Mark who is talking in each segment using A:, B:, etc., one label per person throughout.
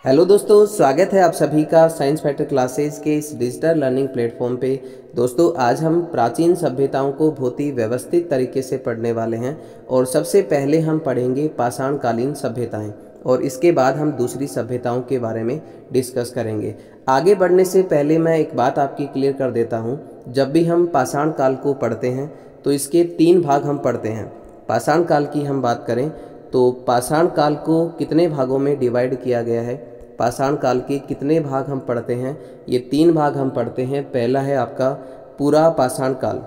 A: Hello दोस्तों, स्वागत है आप सभी का साइंस फैक्टर क्लासेस के इस डिजिटल लर्निंग प्लेटफॉर्म पे। दोस्तों, आज हम प्राचीन सभ्यताओं को बहुत ही व्यवस्थित तरीके से पढ़ने वाले हैं और सबसे पहले हम पढ़ेंगे पाषाणकालीन सभ्यताएं और इसके बाद हम दूसरी सभ्यताओं के बारे में डिस्कस करेंगे। आगे बढ़ने से पहले मैं एक बात आपकी क्लियर कर देता हूँ। जब भी हम पाषाण काल को पढ़ते हैं तो इसके 3 भाग हम पढ़ते हैं। पाषाण काल की हम बात करें तो पाषाण काल को कितने भागों में डिवाइड किया गया है, पाषाण काल के कितने भाग हम पढ़ते हैं, ये 3 भाग हम पढ़ते हैं। पहला है आपका पूरा पाषाण काल,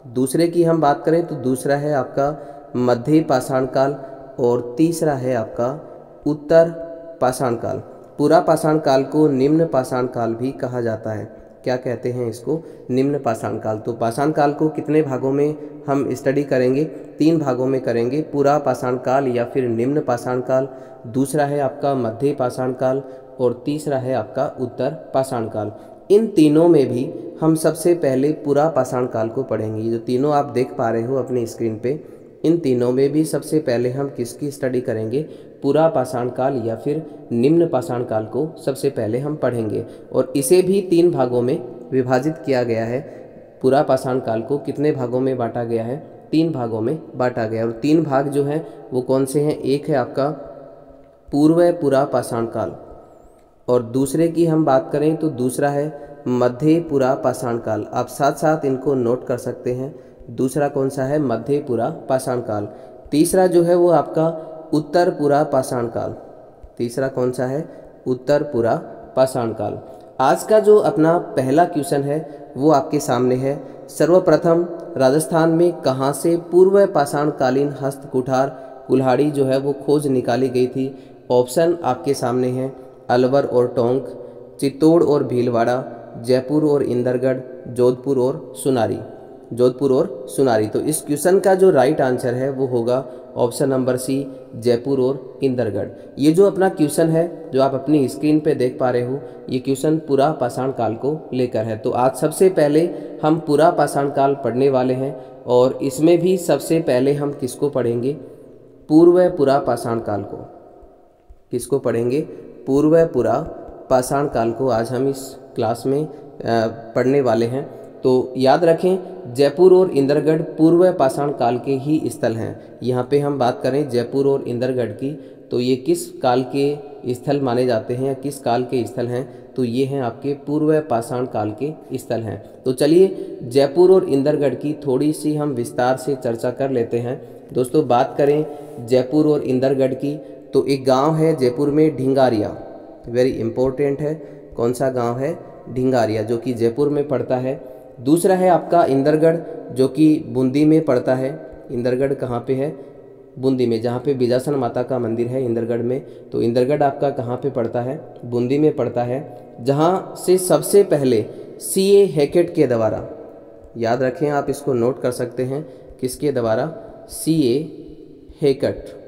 A: दूसरे की हम बात करें तो दूसरा है आपका मध्य पाषाण काल और तीसरा है आपका उत्तर पाषाण काल। पूरा पाषाण काल को निम्न पाषाण काल भी कहा जाता है। क्या कहते हैं इसको? निम्न पाषाण काल। तो पाषाण काल को कितने भागों में हम स्टडी करेंगे? 3 भागों में करेंगे, पूरा पाषाण काल या फिर निम्न पाषाण काल, दूसरा है आपका मध्य पाषाण काल और तीसरा है आपका उत्तर पाषाण काल। इन तीनों में भी हम सबसे पहले पूरा पाषाण काल को पढ़ेंगे। ये जो तीनों आप देख पा रहे हो अपनी स्क्रीन पे, इन तीनों में भी सबसे पहले हम किसकी स्टडी करेंगे? पूरा पाषाण काल या फिर निम्न पाषाण काल को सबसे पहले हम पढ़ेंगे और इसे भी 3 भागों में विभाजित किया गया है। पूरा पाषाण काल को कितने भागों में बांटा गया है? 3 भागों में बांटा गया और 3 भाग जो हैं वो कौन से हैं? एक है आपका पूर्व पूरा पाषाण काल और दूसरे की हम बात करें तो दूसरा है मध्य पूरा पाषाण काल। आप साथ साथ इनको नोट कर सकते हैं। दूसरा कौन सा है? मध्य पूरा पाषाण काल। तीसरा जो है वो आपका उत्तर पूरा पाषाण काल। तीसरा कौन सा है? उत्तर पूरा पाषाण काल। आज का जो अपना पहला क्वेश्चन है वो आपके सामने है। सर्वप्रथम राजस्थान में कहाँ से पूर्व पाषाण कालीन हस्त कुठार कुल्हाड़ी जो है वो खोज निकाली गई थी? ऑप्शन आपके सामने हैं, अलवर और टोंक, चित्तौड़ और भीलवाड़ा, जयपुर और इंदरगढ़, जोधपुर और सुनारी। जोधपुर और सुनारी। तो इस क्वेश्चन का जो राइट आंसर है वो होगा ऑप्शन नंबर सी, जयपुर और इंदरगढ़। ये जो अपना क्वेश्चन है जो आप अपनी स्क्रीन पे देख पा रहे हो, ये क्वेश्चन पूरा पाषाण काल को लेकर है। तो आज सबसे पहले हम पूरा पाषाण काल पढ़ने वाले हैं और इसमें भी सबसे पहले हम किसको पढ़ेंगे? पूर्व पूरा पाषाण काल को। किसको पढ़ेंगे? पूर्व पूरा पाषाण काल को आज हम इस क्लास में पढ़ने वाले हैं। तो याद रखें, जयपुर और इंदरगढ़ पूर्व पाषाण काल के ही स्थल हैं। यहाँ पे हम बात करें जयपुर और इंदरगढ़ की तो ये किस काल के स्थल माने जाते हैं या किस काल के स्थल हैं? तो ये हैं आपके पूर्व पाषाण काल के स्थल हैं। तो चलिए जयपुर और इंदरगढ़ की थोड़ी सी हम विस्तार से चर्चा कर लेते हैं। दोस्तों, बात करें जयपुर और इंदरगढ़ की तो एक गांव है जयपुर में, ढिंगारिया। वेरी इंपॉर्टेंट है। कौन सा गांव है? ढिंगारिया, जो कि जयपुर में पड़ता है। दूसरा है आपका इंदरगढ़, जो कि बूंदी में पड़ता है। इंदरगढ़ कहाँ पे है? बूंदी में, जहाँ पे बिजासन माता का मंदिर है इंदरगढ़ में। तो इंदरगढ़ आपका कहाँ पे पड़ता है? बूंदी में पड़ता है, जहाँ से सबसे पहले C.A. हैकेट के द्वारा, याद रखें आप इसको नोट कर सकते हैं, किसके द्वारा? C.A. हैकेट।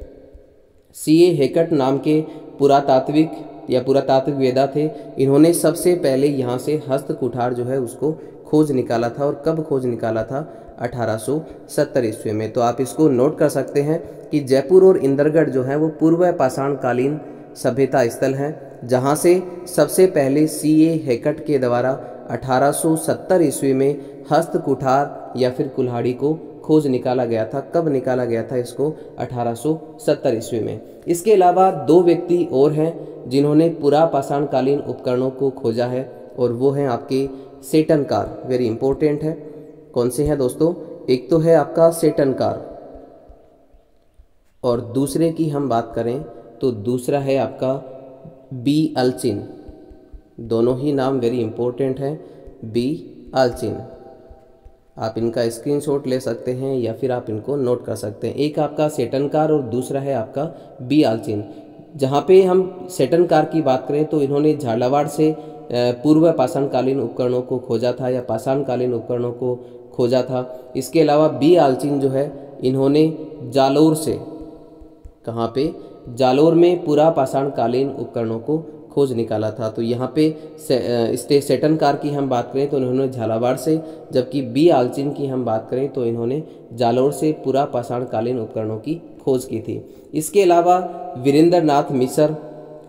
A: C.A. हैकेट नाम के पुरातात्विक या पुरातात्विक वेदा थे। इन्होंने सबसे पहले यहाँ से हस्त कुठार जो है उसको खोज निकाला था। और कब खोज निकाला था? 1870 ईस्वी में। तो आप इसको नोट कर सकते हैं कि जयपुर और इंदरगढ़ जो है वो पूर्व पाषाण कालीन सभ्यता स्थल हैं, जहाँ से सबसे पहले C.A. हैकेट के द्वारा 1870 ईस्वी में हस्त कुठार या फिर कुल्हाड़ी को खोज निकाला गया था। कब निकाला गया था इसको? 1870 ईस्वी में। इसके अलावा 2 व्यक्ति और हैं जिन्होंने पूरा पाषाण कालीन उपकरणों को खोजा है और वो हैं आपके सेटनकार। वेरी इंपॉर्टेंट है। कौन से हैं दोस्तों? एक तो है आपका सेटनकार और दूसरे की हम बात करें तो दूसरा है आपका बी अल्चिन। दोनों ही नाम वेरी इंपॉर्टेंट हैं, बी अल्चिन। आप इनका स्क्रीनशॉट ले सकते हैं या फिर आप इनको नोट कर सकते हैं। एक आपका सेटनकार और दूसरा है आपका बी अल्चिन। जहाँ पे हम सेटनकार की बात करें तो इन्होंने झालावाड़ से पूर्व पाषाण कालीन उपकरणों को खोजा था या पाषाण कालीन उपकरणों को खोजा था। इसके अलावा बी अल्चिन जो है इन्होंने जालोर से, कहाँ पे? जालोर में पूरा पाषाण कालीन उपकरणों को खोज निकाला था। तो यहाँ पे सेटनकार की हम बात करें तो इन्होंने झालावाड़ से, जबकि बी अल्चिन की हम बात करें तो इन्होंने जालोर से पूरा पाषाण कालीन उपकरणों की खोज की थी। इसके अलावा वीरेंद्र नाथ मिश्र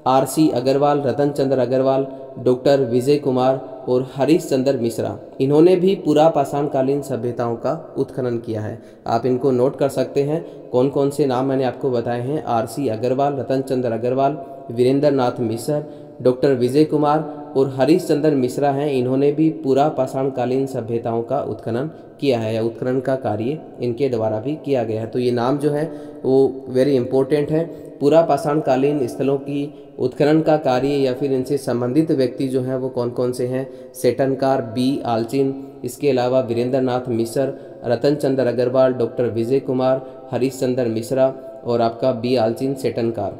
A: आरसी अग्रवाल, रतन चंद्र अग्रवाल, डॉक्टर विजय कुमार और हरीश चंद्र मिश्रा, इन्होंने भी पुरा पाषाणकालीन सभ्यताओं का उत्खनन किया है। आप इनको नोट कर सकते हैं। कौन कौन से नाम मैंने आपको बताए हैं, आरसी अग्रवाल, रतन चंद्र अग्रवाल, वीरेंद्र नाथ मिश्र, डॉक्टर विजय कुमार और हरीश चंद्र मिश्रा हैं। इन्होंने भी पुरा पाषाणकालीन सभ्यताओं का उत्खनन किया है या उत्खनन का कार्य इनके द्वारा भी किया गया है। तो ये नाम जो है वो वेरी इंपॉर्टेंट है। पुरा पाषाणकालीन स्थलों की उत्खनन का कार्य या फिर इनसे संबंधित व्यक्ति जो हैं वो कौन कौन से हैं, सेटनकार, बी आलचिन, इसके अलावा वीरेंद्र नाथ मिश्र, रतन चंद्र अग्रवाल, डॉक्टर विजय कुमार, हरीश चंद्र मिश्रा और आपका बी आलचिन सेटनकार।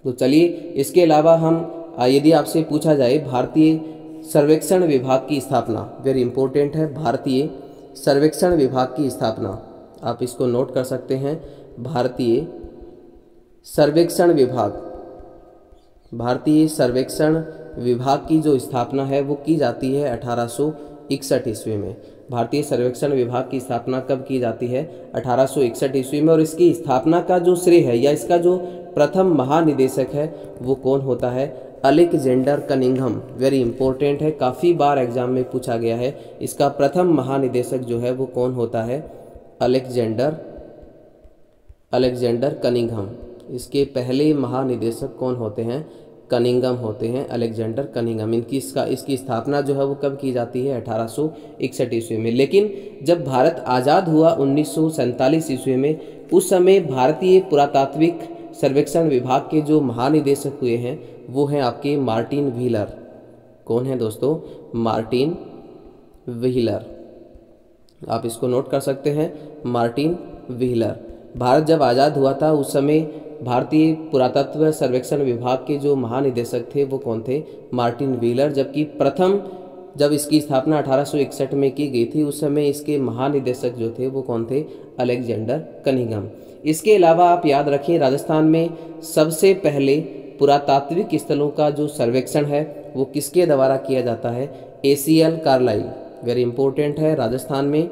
A: तो चलिए इसके अलावा हम यदि आपसे पूछा जाए भारतीय सर्वेक्षण विभाग की स्थापना, वेरी इंपॉर्टेंट है, भारतीय सर्वेक्षण विभाग की स्थापना, आप इसको नोट कर सकते हैं। भारतीय सर्वेक्षण विभाग, भारतीय सर्वेक्षण विभाग की जो स्थापना है वो की जाती है 1861 ईस्वी में। भारतीय सर्वेक्षण विभाग की स्थापना कब की जाती है, 1861 ईस्वी में। और इसकी स्थापना का जो श्रेय है या इसका जो प्रथम महानिदेशक है वो कौन होता है, अलेक्जेंडर कनिंघम, वेरी इंपॉर्टेंट है, काफ़ी बार एग्जाम में पूछा गया है। इसका प्रथम महानिदेशक जो है वो कौन होता है, अलेक्जेंडर कनिंघम। इसके पहले महानिदेशक कौन होते हैं, कनिंघम होते हैं, अलेक्जेंडर कनिंघम। इसकी स्थापना जो है वो कब की जाती है, 1861 ईस्वी में। लेकिन जब भारत आज़ाद हुआ 1947 ईस्वी में, उस समय भारतीय पुरातात्विक सर्वेक्षण विभाग के जो महानिदेशक हुए हैं वो हैं आपके मार्टिन व्हीलर। कौन है दोस्तों, मार्टिन व्हीलर, आप इसको नोट कर सकते हैं, मार्टिन व्हीलर। भारत जब आज़ाद हुआ था उस समय भारतीय पुरातत्व सर्वेक्षण विभाग के जो महानिदेशक थे वो कौन थे, मार्टिन व्हीलर। जबकि जब इसकी स्थापना 1861 में की गई थी उस समय इसके महानिदेशक जो थे वो कौन थे, अलेक्जेंडर कनिंघम। इसके अलावा आप याद रखें, राजस्थान में सबसे पहले पुरातात्विक स्थलों का जो सर्वेक्षण है वो किसके द्वारा किया जाता है, ACL कार्लाइल, वेरी इंपॉर्टेंट है। राजस्थान में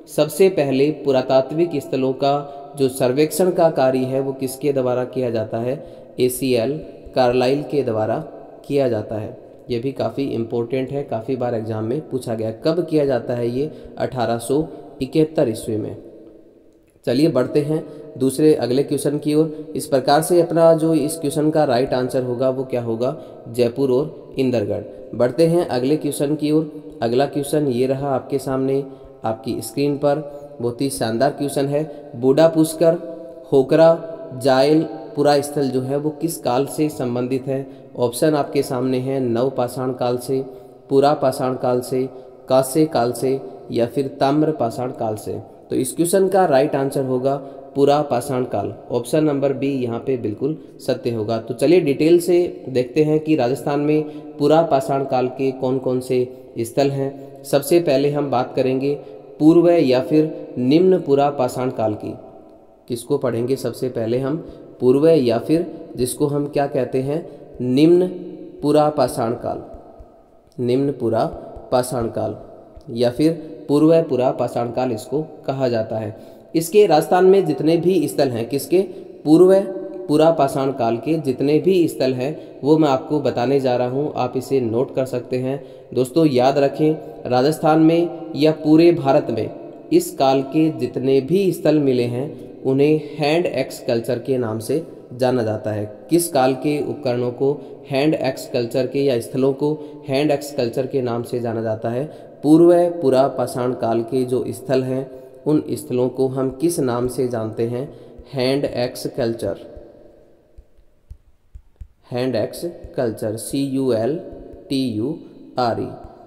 A: सबसे पहले पुरातात्विक स्थलों का जो सर्वेक्षण का कार्य है वो किसके द्वारा किया जाता है, ACL कार्लाइल के द्वारा किया जाता है। ये भी काफ़ी इम्पोर्टेंट है, काफ़ी बार एग्जाम में पूछा गया। कब किया जाता है ये, 1871 ईस्वी में। चलिए बढ़ते हैं दूसरे अगले क्वेश्चन की ओर। इस प्रकार से अपना जो इस क्वेश्चन का राइट आंसर होगा वो क्या होगा, जयपुर और इंदरगढ़। बढ़ते हैं अगले क्वेश्चन की ओर। अगला क्वेश्चन ये रहा आपके सामने आपकी स्क्रीन पर, बहुत ही शानदार क्वेश्चन है। बूढ़ा पुष्कर, होकरा, जायल पुरा स्थल जो है वो किस काल से संबंधित है। ऑप्शन आपके सामने हैं, नव पाषाण काल से, पुरा पाषाण काल से, कांस्य काल से या फिर ताम्र पाषाण काल से। तो इस क्वेश्चन का राइट आंसर होगा पुरा पाषाण काल, ऑप्शन नंबर बी यहाँ पे बिल्कुल सत्य होगा। तो चलिए डिटेल से देखते हैं कि राजस्थान में पुरा पाषाण काल के कौन कौन से स्थल हैं। सबसे पहले हम बात करेंगे पूर्व या फिर निम्न पुरा पाषाण काल की। किसको पढ़ेंगे सबसे पहले हम, पूर्व या फिर जिसको हम क्या कहते हैं, निम्न पुरा पाषाण काल, निम्न पुरा पाषाण काल या फिर पूर्व पुरा पाषाण काल इसको कहा जाता है। इसके राजस्थान में जितने भी स्थल हैं, किसके, पूर्व पुरा पाषाण काल के जितने भी स्थल हैं वो मैं आपको बताने जा रहा हूं, आप इसे नोट कर सकते हैं। दोस्तों याद रखें, राजस्थान में या पूरे भारत में इस काल के जितने भी स्थल मिले हैं उन्हें हैंड एक्स कल्चर के नाम से जाना जाता है। किस काल के उपकरणों को हैंड एक्स कल्चर के या स्थलों को हैंड एक्स कल्चर के नाम से जाना जाता है, पूर्व पुरा पाषाण काल के जो स्थल हैं उन स्थलों को हम किस नाम से जानते हैं, hand axe culture, hand axe culture, CULTURE,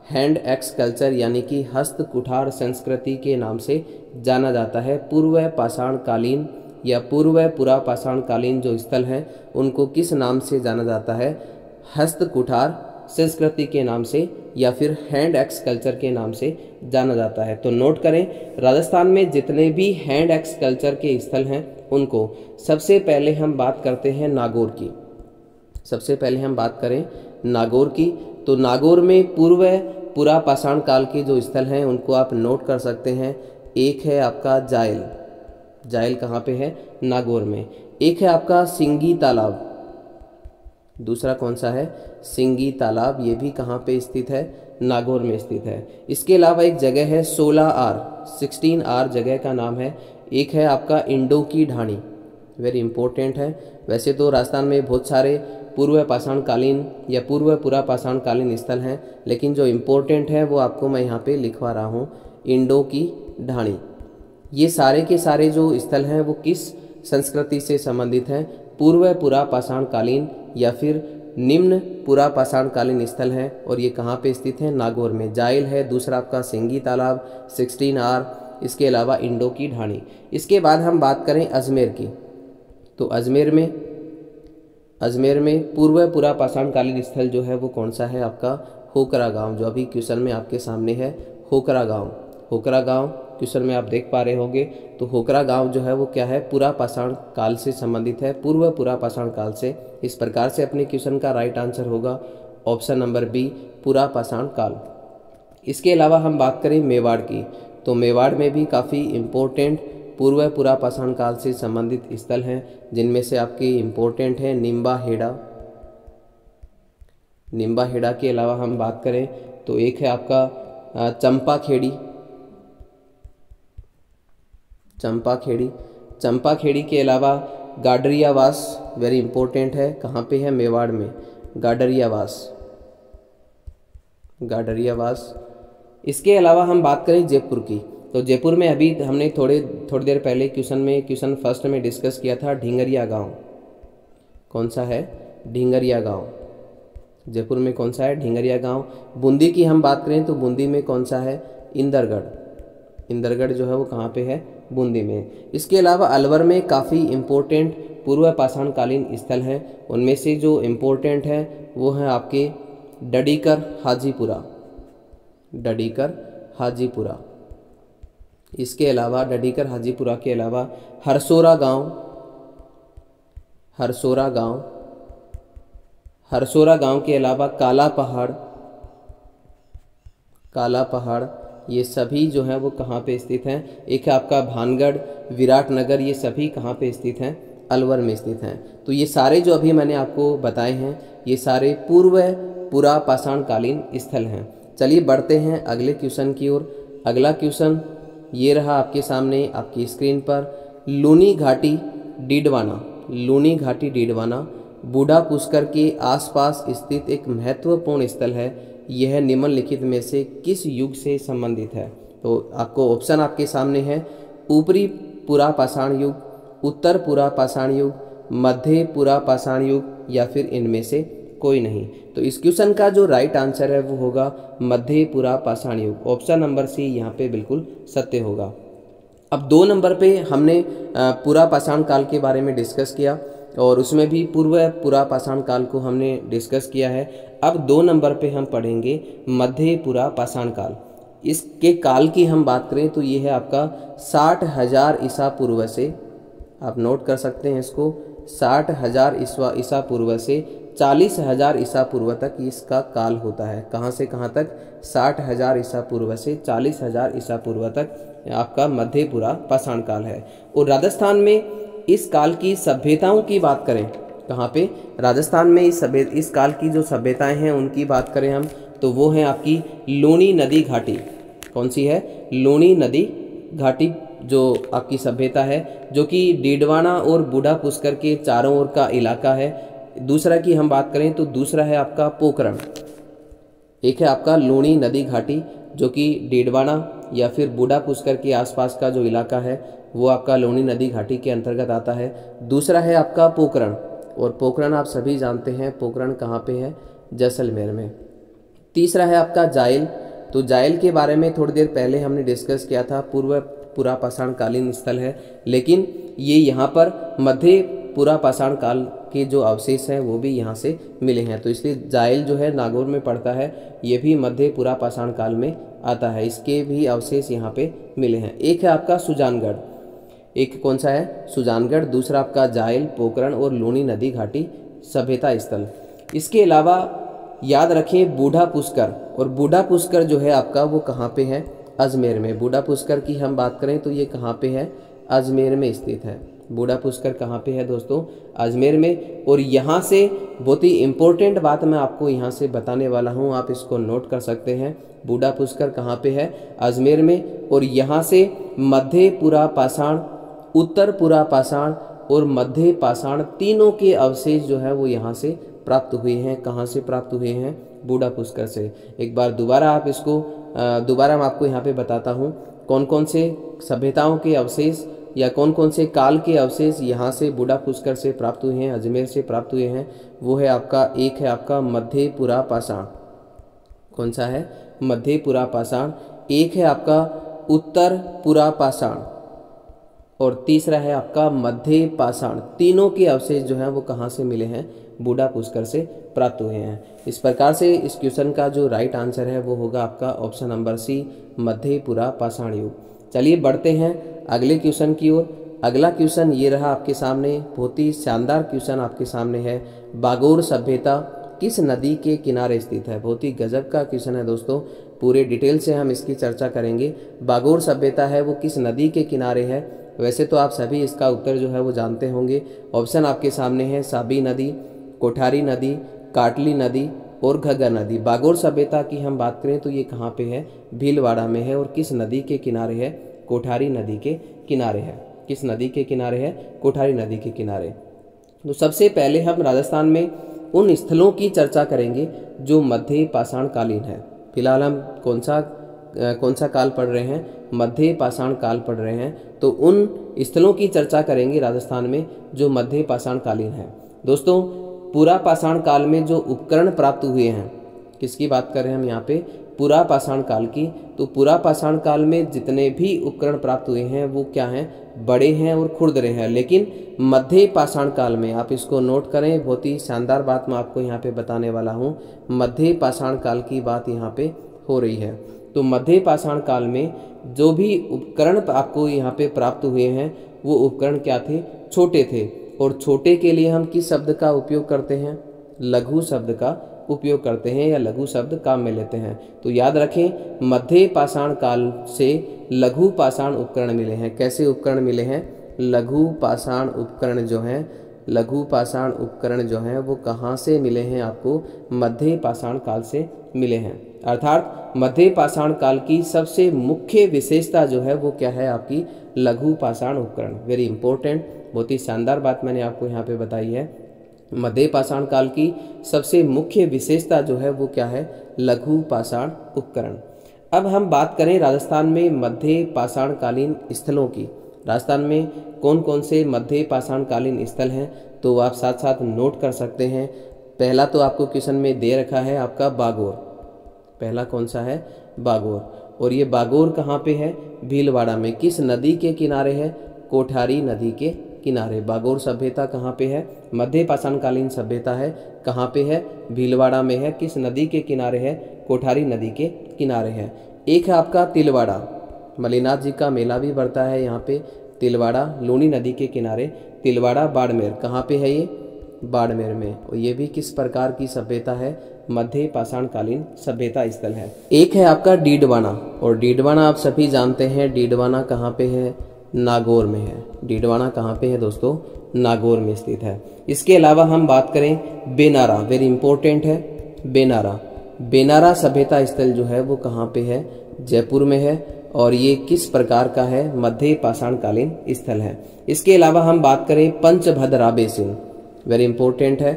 A: hand axe culture यानी कि हस्त कुठार संस्कृति के नाम से जाना जाता है। पूर्व पाषाण कालीन या पूर्व पुरा पाषाण कालीन जो स्थल हैं उनको किस नाम से जाना जाता है, हस्त कुठार संस्कृति के नाम से या फिर हैंड एक्स कल्चर के नाम से जाना जाता है। तो नोट करें, राजस्थान में जितने भी हैंड एक्स कल्चर के स्थल हैं उनको सबसे पहले हम बात करते हैं नागौर की। सबसे पहले हम बात करें नागौर की, तो नागौर में पूर्व पुरा पाषाण काल के जो स्थल हैं उनको आप नोट कर सकते हैं। एक है आपका जायल, जायल कहाँ पे है, नागौर में। एक है आपका सिंगी तालाब, दूसरा कौन सा है, सिंगी तालाब, ये भी कहाँ पे स्थित है, नागौर में स्थित है। इसके अलावा एक जगह है 16R जगह का नाम है। एक है आपका इंडो की ढाणी, वेरी इंपॉर्टेंट है। वैसे तो राजस्थान में बहुत सारे पूर्व पाषाणकालीन या पूर्व पुरा पाषाणकालीन स्थल हैं, लेकिन जो इम्पोर्टेंट है वो आपको मैं यहाँ पे लिखवा रहा हूँ, इंडो की ढाणी। ये सारे के सारे जो स्थल हैं वो किस संस्कृति से संबंधित हैं, पूर्व पुरा पाषाणकालीन या फिर निम्न पुरा पाषाणकालीन स्थल है, और ये कहाँ पे स्थित है, नागौर में। जाइल है, दूसरा आपका सिंगी तालाब, 16R, इसके अलावा इंडो की ढाणी। इसके बाद हम बात करें अजमेर की, तो अजमेर में पूर्व पुरा पाषाणकालीन स्थल जो है वो कौन सा है आपका, होकरा गांव, जो अभी क्वेश्चन में आपके सामने है, होकरा गांव क्वेश्चन में आप देख पा रहे होंगे। तो होकरा गांव जो है वो क्या है, पुरा पाषाण काल से संबंधित है, पूर्व पुरा पाषाण काल से। इस प्रकार से अपने क्वेश्चन का राइट आंसर होगा ऑप्शन नंबर बी, पुरा पाषाण काल। इसके अलावा हम बात करें मेवाड़ की, तो मेवाड़ में भी काफ़ी इम्पोर्टेंट पूर्व पुरा पाषाण काल से संबंधित स्थल हैं, जिनमें से आपके इम्पोर्टेंट हैं निम्बा हेड़ा के अलावा हम बात करें तो एक है आपका चंपा खेड़ी के अलावा गाडरियावास, वेरी इंपॉर्टेंट है, कहाँ पे है, मेवाड़ में, गाडरियावास। इसके अलावा हम बात करें जयपुर की, तो जयपुर में अभी हमने थोड़ी देर पहले क्वेश्चन फर्स्ट में डिस्कस किया था, ढिंगरिया गांव। कौन सा है, ढिंगरिया गांव। जयपुर में कौन सा है, ढिंगरिया गांव। बूंदी की हम बात करें तो बूंदी में कौन सा है, इंदरगढ़ जो है वो कहाँ पे है, बूंदी में। इसके अलावा अलवर में काफ़ी इम्पोर्टेंट पूर्व पाषाणकालीन स्थल हैं, उनमें से जो इम्पोर्टेंट है वो है आपके डडीकर हाजीपुरा। इसके अलावा डडीकर हाजीपुरा के अलावा हरसोरा गांव के अलावा काला पहाड़, ये सभी जो हैं वो कहाँ पे स्थित हैं। एक है आपका भानगढ़, विराटनगर, ये सभी कहाँ पे स्थित हैं, अलवर में स्थित हैं। तो ये सारे जो अभी मैंने आपको बताए हैं ये सारे पूर्व पुरा पाषाणकालीन स्थल हैं। चलिए बढ़ते हैं अगले क्वेश्चन की ओर। अगला क्वेश्चन ये रहा आपके सामने आपकी स्क्रीन पर, लूनी घाटी डीडवाना बूढ़ा पुष्कर के आसपास स्थित एक महत्वपूर्ण स्थल है। यह निम्नलिखित में से किस युग से संबंधित है। तो आपको ऑप्शन आपके सामने है, ऊपरी पुरा पाषाण युग, उत्तर पुरा पाषाण युग, मध्य पुरा पाषाण युग, या फिर इनमें से कोई नहीं। तो इस क्वेश्चन का जो राइट आंसर है वो होगा मध्य पुरा पाषाण युग। ऑप्शन नंबर सी यहाँ पे बिल्कुल सत्य होगा। अब 2 नंबर पे हमने पुरा पाषाण काल के बारे में डिस्कस किया, और उसमें भी पूर्व पुरा पाषाण काल को हमने डिस्कस किया है। अब 2 नंबर पे हम पढ़ेंगे मध्य पुरा पाषाण काल। इसके काल की हम बात करें तो ये है आपका 60,000 ईसा पूर्व से, आप नोट कर सकते हैं इसको, 60,000 ईसा पूर्व से 40,000 ईसा पूर्व तक इसका काल होता है। कहाँ से कहाँ तक, 60,000 ईसा पूर्व से 40,000 ईसा पूर्व तक आपका मध्य पुरा पाषाण काल है। और राजस्थान में इस काल की सभ्यताओं की बात करें, कहाँ पे, राजस्थान में इस काल की जो सभ्यताएं हैं उनकी बात करें हम, तो वो है आपकी लूनी नदी घाटी। कौन सी है, लूनी नदी घाटी जो आपकी सभ्यता है, जो कि डीडवाना और बूढ़ा पुष्कर के चारों ओर का इलाका है। दूसरा की हम बात करें तो दूसरा है आपका पोखरण। एक है आपका लूनी नदी घाटी जो कि डीडवाना या फिर बूढ़ा पुष्कर के आसपास का जो इलाका है वो आपका लूनी नदी घाटी के अंतर्गत आता है। दूसरा है आपका पोखरण, और पोखरण आप सभी जानते हैं पोखरण कहाँ पे है, जैसलमेर में। तीसरा है आपका जाइल, तो जाइल के बारे में थोड़ी देर पहले हमने डिस्कस किया था, पूर्व पुरा पाषाण कालीन स्थल है, लेकिन ये यहाँ पर मध्य पुरा पाषाण काल के जो अवशेष हैं वो भी यहाँ से मिले हैं, तो इसलिए जाइल जो है नागौर में पड़ता है, ये भी मध्य पुरा पाषाण काल में आता है, इसके भी अवशेष यहाँ पे मिले हैं। एक है आपका सुजानगढ़, एक कौन सा है, सुजानगढ़। दूसरा आपका जाइल, पोखरण और लूनी नदी घाटी सभ्यता स्थल। इसके अलावा याद रखें बूढ़ा पुष्कर, और बूढ़ा पुष्कर जो है आपका वो कहाँ पे है, अजमेर में। बूढ़ा पुष्कर की हम बात करें तो ये कहाँ पे है, अजमेर में स्थित है। बूढ़ा पुष्कर कहाँ पे है दोस्तों? अजमेर में। और यहाँ से बहुत ही इम्पोर्टेंट बात मैं आपको यहाँ से बताने वाला हूँ, आप इसको नोट कर सकते हैं। बूढ़ा पुष्कर कहाँ पे है? अजमेर में। और यहाँ से मध्य पुरा पाषाण, उत्तर पुरा पाषाण और मध्य पाषाण तीनों के अवशेष जो है वो यहाँ से प्राप्त हुए हैं। कहाँ से प्राप्त हुए हैं? बूढ़ा पुष्कर से। एक बार दोबारा आप इसको दोबारा मैं आपको यहाँ पे बताता हूँ कौन कौन से सभ्यताओं के अवशेष या कौन कौन से काल के अवशेष यहाँ से बूढ़ा पुष्कर से प्राप्त हुए हैं, अजमेर से प्राप्त हुए हैं। वो है आपका, एक है आपका मध्य पुरा पाषाण। कौन सा है? मध्य पुरा पाषाण। एक है आपका उत्तर पुरा पाषाण और तीसरा है आपका मध्य पाषाण। तीनों के अवशेष जो हैं वो कहाँ से मिले हैं? बूढ़ा पुष्कर से प्राप्त हुए हैं। इस प्रकार से इस क्वेश्चन का जो राइट आंसर है वो होगा आपका ऑप्शन नंबर सी, मध्य पुरा पाषाण युग। चलिए बढ़ते हैं अगले क्वेश्चन की ओर। अगला क्वेश्चन ये रहा आपके सामने, बहुत ही शानदार क्वेश्चन आपके सामने है। बागोर सभ्यता किस नदी के किनारे स्थित है? बहुत ही गजब का क्वेश्चन है दोस्तों, पूरे डिटेल से हम इसकी चर्चा करेंगे। बागोर सभ्यता है वो किस नदी के किनारे है? वैसे तो आप सभी इसका उत्तर जो है वो जानते होंगे। ऑप्शन आपके सामने है, साबी नदी, कोठारी नदी, काटली नदी और घग्गर नदी। बागोर सभ्यता की हम बात करें तो ये कहाँ पे है? भीलवाड़ा में है। और किस नदी के किनारे है? कोठारी नदी के किनारे है। किस नदी के किनारे है? कोठारी नदी के किनारे। तो सबसे पहले हम राजस्थान में उन स्थलों की चर्चा करेंगे जो मध्य पाषाण कालीन है। फिलहाल हम कौन सा काल पढ़ रहे हैं? मध्य पाषाण काल पढ़ रहे हैं। तो उन स्थलों की चर्चा करेंगे राजस्थान में जो मध्य पाषाण कालीन है। दोस्तों पुरा पाषाण काल में जो उपकरण प्राप्त हुए हैं, किसकी बात कर रहे हैं हम यहाँ पे? पुरा पाषाण काल की। तो पुरा पाषाण काल में जितने भी उपकरण प्राप्त हुए हैं वो क्या हैं? बड़े हैं और खुरदरे हैं। लेकिन मध्य पाषाण काल में, आप इसको नोट करें, बहुत ही शानदार बात मैं आपको यहाँ पे बताने वाला हूँ। मध्य पाषाण काल की बात यहाँ पे हो रही है। तो मध्य पाषाण काल में जो भी उपकरण आपको यहाँ पे प्राप्त हुए हैं वो उपकरण क्या थे? छोटे थे। और छोटे के लिए हम किस शब्द का उपयोग करते हैं? लघु शब्द का उपयोग करते हैं या लघु शब्द काम में लेते हैं। तो याद रखें, मध्य पाषाण काल से लघु पाषाण उपकरण मिले हैं। कैसे उपकरण मिले हैं? लघु पाषाण उपकरण जो हैं, लघु पाषाण उपकरण जो हैं वो कहाँ से मिले हैं? आपको मध्य पाषाण काल से मिले हैं। अर्थात मध्य पाषाण काल की सबसे मुख्य विशेषता जो है वो क्या है? आपकी लघु पाषाण उपकरण। वेरी इंपॉर्टेंट, बहुत ही शानदार बात मैंने आपको यहाँ पे बताई है। मध्य पाषाण काल की सबसे मुख्य विशेषता जो है वो क्या है? लघु पाषाण उपकरण। अब हम बात करें राजस्थान में मध्य पाषाण कालीन स्थलों की। राजस्थान में कौन कौन से मध्य पाषाण कालीन स्थल हैं तो आप साथ साथ नोट कर सकते हैं। पहला तो आपको क्वेश्चन में दे रखा है आपका बागोर। पहला कौन सा है? बागोर। और ये बागोर कहाँ पे है? भीलवाड़ा में। किस नदी के किनारे है? कोठारी नदी के किनारे। बागोर सभ्यता कहाँ पे है? मध्य पाषाण कालीन सभ्यता है। कहाँ पे है? भीलवाड़ा में है। किस नदी के किनारे है? कोठारी नदी के किनारे है। एक है आपका तिलवाड़ा, मलिनाथ जी का मेला भी बढ़ता है यहाँ पे। तिलवाड़ा लूनी नदी के किनारे। तिलवाड़ा बाड़मेर, कहाँ पे है ये? बाड़मेर में। और ये भी किस प्रकार की सभ्यता है? मध्य पाषाण कालीन सभ्यता स्थल है। एक है आपका डीडवाना, और डीडवाना आप सभी जानते हैं। डीडवाना कहाँ पे है? नागौर में है। डीडवाना कहाँ पे है दोस्तों? नागौर में स्थित है। इसके अलावा हम बात करें बेनारा, वेरी इंपॉर्टेंट है बेनारा। बेनारा सभ्यता स्थल जो है वो कहाँ पे है? जयपुर में है। और ये किस प्रकार का है? मध्य पाषाण कालीन स्थल है। इसके अलावा हम बात करें पंचभद्रा बेसिन, वेरी इंपॉर्टेंट है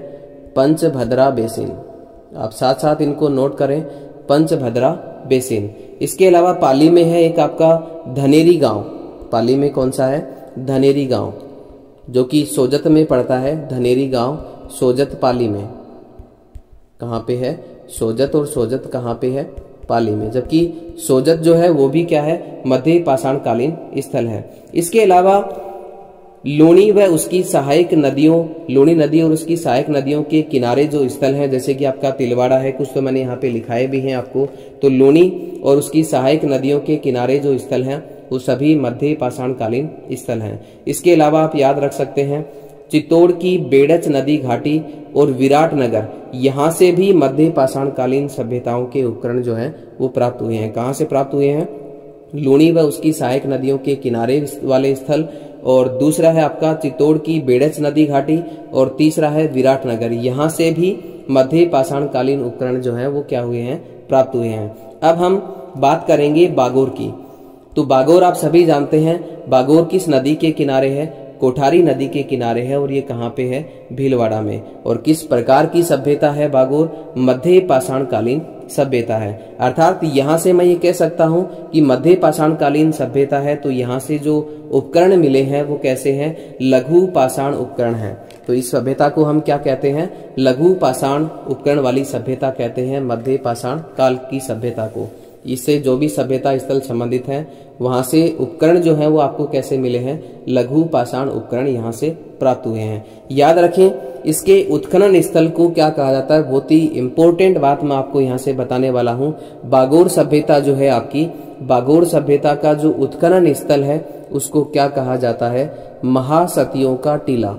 A: पंचभद्रा बेसिन। आप साथ साथ इनको नोट करें, पंचभद्रा बेसिन। इसके अलावा पाली में है एक आपका धनेरी गांव। पाली में कौन सा है? धनेरी गांव, जो कि सोजत में पड़ता है। धनेरी गांव सोजत पाली में। कहाँ पे है? सोजत। और सोजत कहाँ पे है? पाली में। जबकि सोजत जो है वो भी क्या है? मध्य पाषाण कालीन स्थल है। इसके अलावा लूणी व उसकी सहायक नदियों, लूणी नदी और उसकी सहायक नदियों के किनारे जो स्थल हैं, जैसे कि आपका तिलवाड़ा है, कुछ तो मैंने यहाँ पे लिखाए भी हैं आपको। तो लूणी और उसकी सहायक नदियों के किनारे जो स्थल हैं वो सभी मध्य पाषाण कालीन स्थल हैं। इसके अलावा आप याद रख सकते हैं चित्तौड़ की बेड़च नदी घाटी और विराटनगर, यहाँ से भी मध्य पाषाण कालीन सभ्यताओं के उपकरण जो हैं वो प्राप्त हुए हैं। कहाँ से प्राप्त हुए हैं? लूणी व उसकी सहायक नदियों के किनारे वाले स्थल और दूसरा है आपका चित्तौड़ की बेड़च नदी घाटी और तीसरा है विराटनगर। यहाँ से भी मध्य पाषाणकालीन उपकरण जो है वो क्या हुए हैं, प्राप्त हुए हैं। अब हम बात करेंगे बागोर की। तो बागोर आप सभी जानते हैं, बागोर किस नदी के किनारे है, कोठारी नदी के किनारे है और ये कहाँ पे है, भीलवाड़ा में। और किस प्रकार की सभ्यता है बागोर, मध्य पाषाणकालीन सभ्यता है। अर्थात यहाँ से मैं ये कह सकता हूँ कि मध्य पाषाणकालीन सभ्यता है, तो यहाँ से जो उपकरण मिले हैं वो कैसे हैं, लघु पाषाण उपकरण हैं। तो इस सभ्यता को हम क्या कहते हैं, लघु पाषाण उपकरण वाली सभ्यता कहते हैं, मध्य पाषाण काल की सभ्यता को। इससे जो भी सभ्यता स्थल संबंधित है वहां से उपकरण जो है वो आपको कैसे मिले हैं, लघु पाषाण उपकरण यहाँ से प्राप्त हुए हैं। याद रखें, इसके उत्खनन स्थल को क्या कहा जाता है, बहुत ही इंपॉर्टेंट बात मैं आपको यहाँ से बताने वाला हूँ। बागोर सभ्यता जो है आपकी, बागोर सभ्यता का जो उत्खनन स्थल है उसको क्या कहा जाता है, महासतियों का टीला।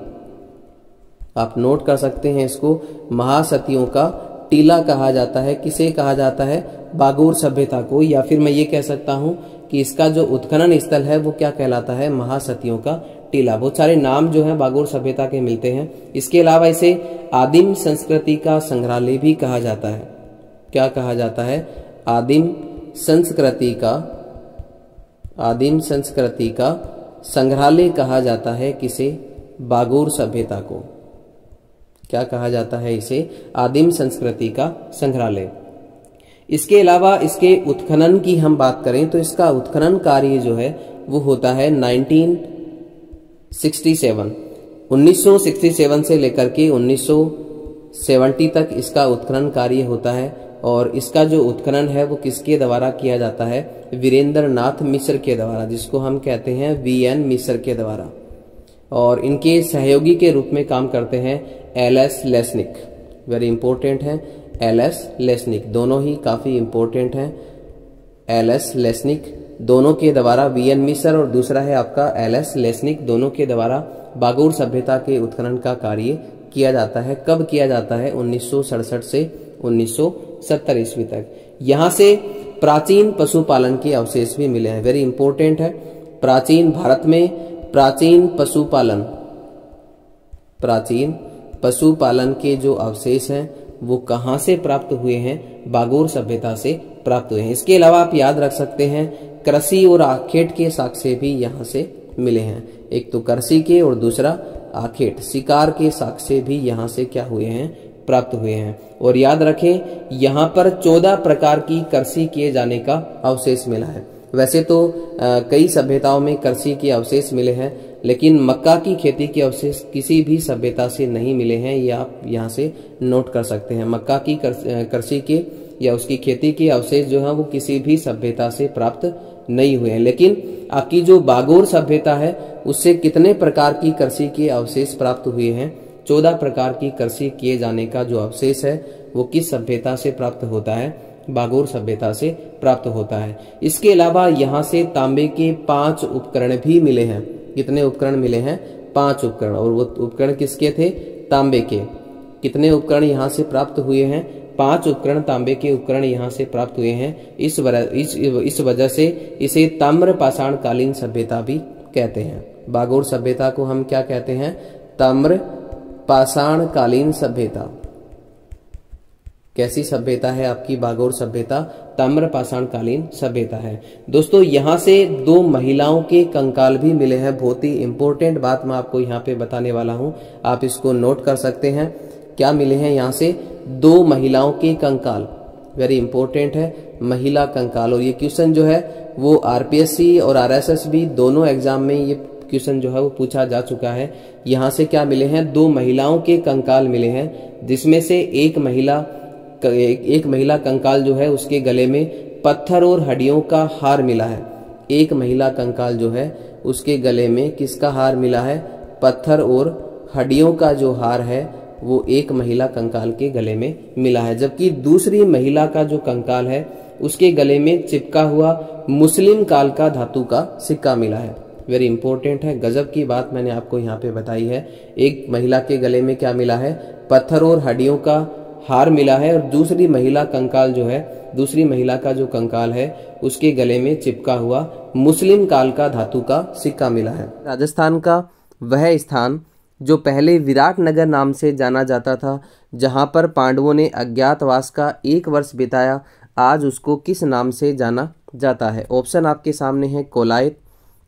A: आप नोट कर सकते हैं इसको, महासतियों का टीला कहा जाता है। किसे कहा जाता है, बागोर सभ्यता को। या फिर मैं ये कह सकता हूं कि इसका जो उत्खनन स्थल है वो क्या कहलाता है, महासतियों का टीला। बहुत सारे नाम जो है बागोर सभ्यता के मिलते हैं। इसके अलावा इसे आदिम संस्कृति का संग्रहालय भी कहा जाता है। क्या कहा जाता है, आदिम संस्कृति का संग्रहालय कहा जाता है। किसे, बागोर सभ्यता को क्या कहा जाता है, इसे आदिम संस्कृति का संग्रहालय। इसके अलावा इसके उत्खनन की हम बात करें तो इसका उत्खनन कार्य जो है वो होता है 1967 से लेकर के 1970 तक इसका उत्खनन कार्य होता है। और इसका जो उत्खनन है वो किसके द्वारा किया जाता है, वीरेंद्र नाथ मिश्र के द्वारा, जिसको हम कहते हैं VN मिश्र के द्वारा। और इनके सहयोगी के रूप में काम करते हैं LS लेस्निक, वेरी इंपॉर्टेंट है, LS लेस्निक, दोनों ही काफी इंपॉर्टेंट हैं। LS लेस्निक दोनों के द्वारा, VN मिश्र और दूसरा है आपका LS लेस्निक, दोनों के द्वारा बागोर सभ्यता के उत्खनन का कार्य किया जाता है। कब किया जाता है, 1967 से 1970 ईस्वी तक। यहाँ से प्राचीन पशुपालन के अवशेष भी मिले हैं, वेरी इंपॉर्टेंट है। प्राचीन भारत में प्राचीन पशुपालन के जो अवशेष हैं वो कहाँ से प्राप्त हुए हैं, बागोर सभ्यता से प्राप्त हुए हैं। इसके अलावा आप याद रख सकते हैं, कृषि और आखेट के साक्ष्य भी यहाँ से मिले हैं। एक तो कृषि के और दूसरा आखेट, शिकार के साक्ष्य भी यहाँ से क्या हुए हैं, प्राप्त हुए हैं। और याद रखें, यहाँ पर 14 प्रकार की कृषि किए जाने का अवशेष मिला है। वैसे तो कई सभ्यताओं में कृषि के अवशेष मिले हैं, लेकिन मक्का की खेती के अवशेष किसी भी सभ्यता से नहीं मिले हैं। ये आप यहाँ से नोट कर सकते हैं। मक्का की कृषि के या उसकी खेती के अवशेष जो है वो किसी भी सभ्यता से प्राप्त नहीं हुए हैं। लेकिन आपकी जो बागोर सभ्यता है उससे कितने प्रकार की कृषि के अवशेष प्राप्त हुए हैं, 14 प्रकार की कृषि किए जाने का जो अवशेष है वो किस सभ्यता से प्राप्त होता है, बागोर सभ्यता से प्राप्त होता है। इसके अलावा यहाँ से तांबे के 5 उपकरण भी मिले हैं। कितने उपकरण मिले हैं, 5 उपकरण। और वो उपकरण किसके थे, तांबे के। कितने उपकरण यहाँ से प्राप्त हुए हैं, 5 उपकरण, तांबे के उपकरण यहाँ से प्राप्त हुए हैं। इस वजह से इसे ताम्र पाषाण कालीन सभ्यता भी कहते हैं। बागोर सभ्यता को हम क्या कहते हैं, ताम्र पाषाण कालीन सभ्यता। कैसी सभ्यता है आपकी बागोर सभ्यता, ताम्र पाषाण कालीन सभ्यता है। दोस्तों यहाँ से 2 महिलाओं के कंकाल भी मिले हैं। बहुत ही इंपॉर्टेंट बात मैं आपको यहाँ पे बताने वाला हूँ, आप इसको नोट कर सकते हैं। क्या मिले हैं यहाँ से, 2 महिलाओं के कंकाल, वेरी इंपॉर्टेंट है, महिला कंकाल। और ये क्वेश्चन जो है वो RPSC और RSSB दोनों एग्जाम में ये क्वेश्चन जो है वो पूछा जा चुका है। यहाँ से क्या मिले हैं, 2 महिलाओं के कंकाल मिले हैं, जिसमें से एक महिला कंकाल जो है उसके गले में पत्थर और हड्डियों का हार मिला है। एक महिला कंकाल जो है उसके गले में किसका हार मिला है, पत्थर और हड्डियों का जो हार है वो एक महिला कंकाल के गले में मिला है। जबकि दूसरी महिला का जो कंकाल है उसके गले में चिपका हुआ मुस्लिम काल का धातु का सिक्का मिला है। वेरी इंपॉर्टेंट है, गजब की बात मैंने आपको यहाँ पे बताई है। एक महिला के गले में क्या मिला है, पत्थर और हड्डियों का हार मिला है, और दूसरी महिला कंकाल जो है दूसरी महिला का जो कंकाल है उसके गले में चिपका हुआ मुस्लिम काल का धातु का सिक्का मिला है। राजस्थान का वह स्थान जो पहले विराटनगर नाम से जाना जाता था, जहां पर पांडवों ने अज्ञातवास का 1 वर्ष बिताया, आज उसको किस नाम से जाना जाता है? ऑप्शन आपके सामने है कोलायत,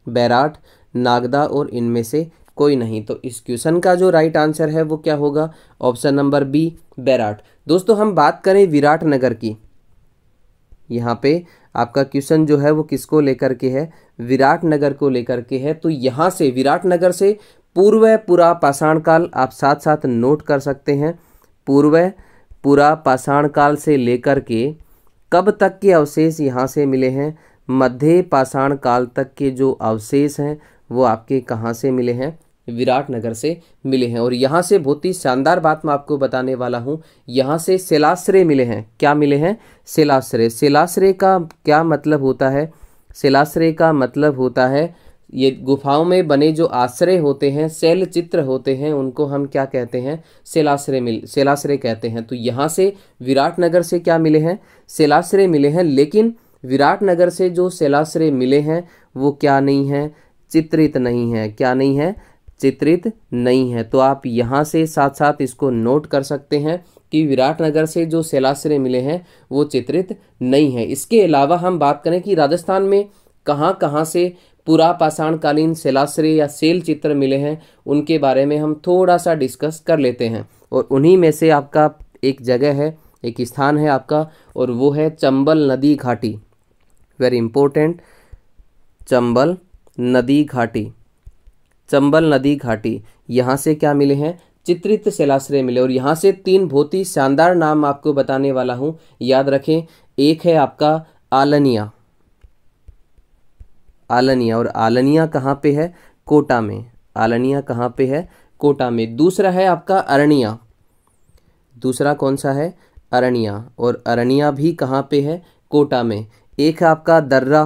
A: बैराट, नागदा और इनमें से कोई नहीं। तो इस क्वेश्चन का जो राइट आंसर है वो क्या होगा? Option number B, Bairat. दोस्तों हम बात करें विराटनगर की, यहाँ पे आपका क्वेश्चन जो है वो किसको लेकर के है? विराटनगर को लेकर के है। तो यहाँ से विराटनगर से पूर्व पुरा पाषाण काल आप साथ साथ नोट कर सकते हैं। पूर्व पुरा पाषाण काल से लेकर के कब तक के अवशेष यहाँ से मिले हैं? मध्य पाषाण काल तक के जो अवशेष हैं वो आपके कहाँ से मिले हैं? विराटनगर से मिले हैं। और यहाँ से बहुत ही शानदार बात मैं आपको बताने वाला हूँ, यहाँ से शिलाश्रय मिले हैं। क्या मिले हैं? शिलाश्रय। शिलाश्रय का क्या मतलब होता है? शिलाश्रय का मतलब होता है ये गुफाओं में बने जो आश्रय होते हैं, शैल चित्र होते हैं, उनको हम क्या कहते हैं? शिलाश्रय कहते हैं। तो यहाँ से विराटनगर से क्या मिले हैं? शिलाश्रय मिले हैं। लेकिन विराटनगर से जो शिलाश्रय मिले हैं वो क्या नहीं है? चित्रित नहीं है। क्या नहीं है? चित्रित नहीं है। तो आप यहाँ से साथ साथ इसको नोट कर सकते हैं कि विराटनगर से जो शिलाश्रय मिले हैं वो चित्रित नहीं है। इसके अलावा हम बात करें कि राजस्थान में कहाँ कहाँ से पुरा पाषाणकालीन शिलाश्रय या शैल चित्र मिले हैं, उनके बारे में हम थोड़ा सा डिस्कस कर लेते हैं। और उन्हीं में से आपका एक जगह है, एक स्थान है आपका, और वो है चंबल नदी घाटी। वेरी इंपॉर्टेंट, चंबल नदी घाटी। चंबल नदी घाटी, यहाँ से क्या मिले हैं? चित्रित शिलाश्रय मिले। और यहाँ से 3 बहुत ही शानदार नाम आपको बताने वाला हूँ, याद रखें। एक है आपका आलनिया। आलनिया, और आलनिया कहाँ पे है? कोटा में। आलनिया कहाँ पे है? कोटा में। दूसरा है आपका अरनिया। दूसरा कौन सा है? अरनिया, और अरनिया भी कहाँ पे है? कोटा में। एक है आपका दर्रा।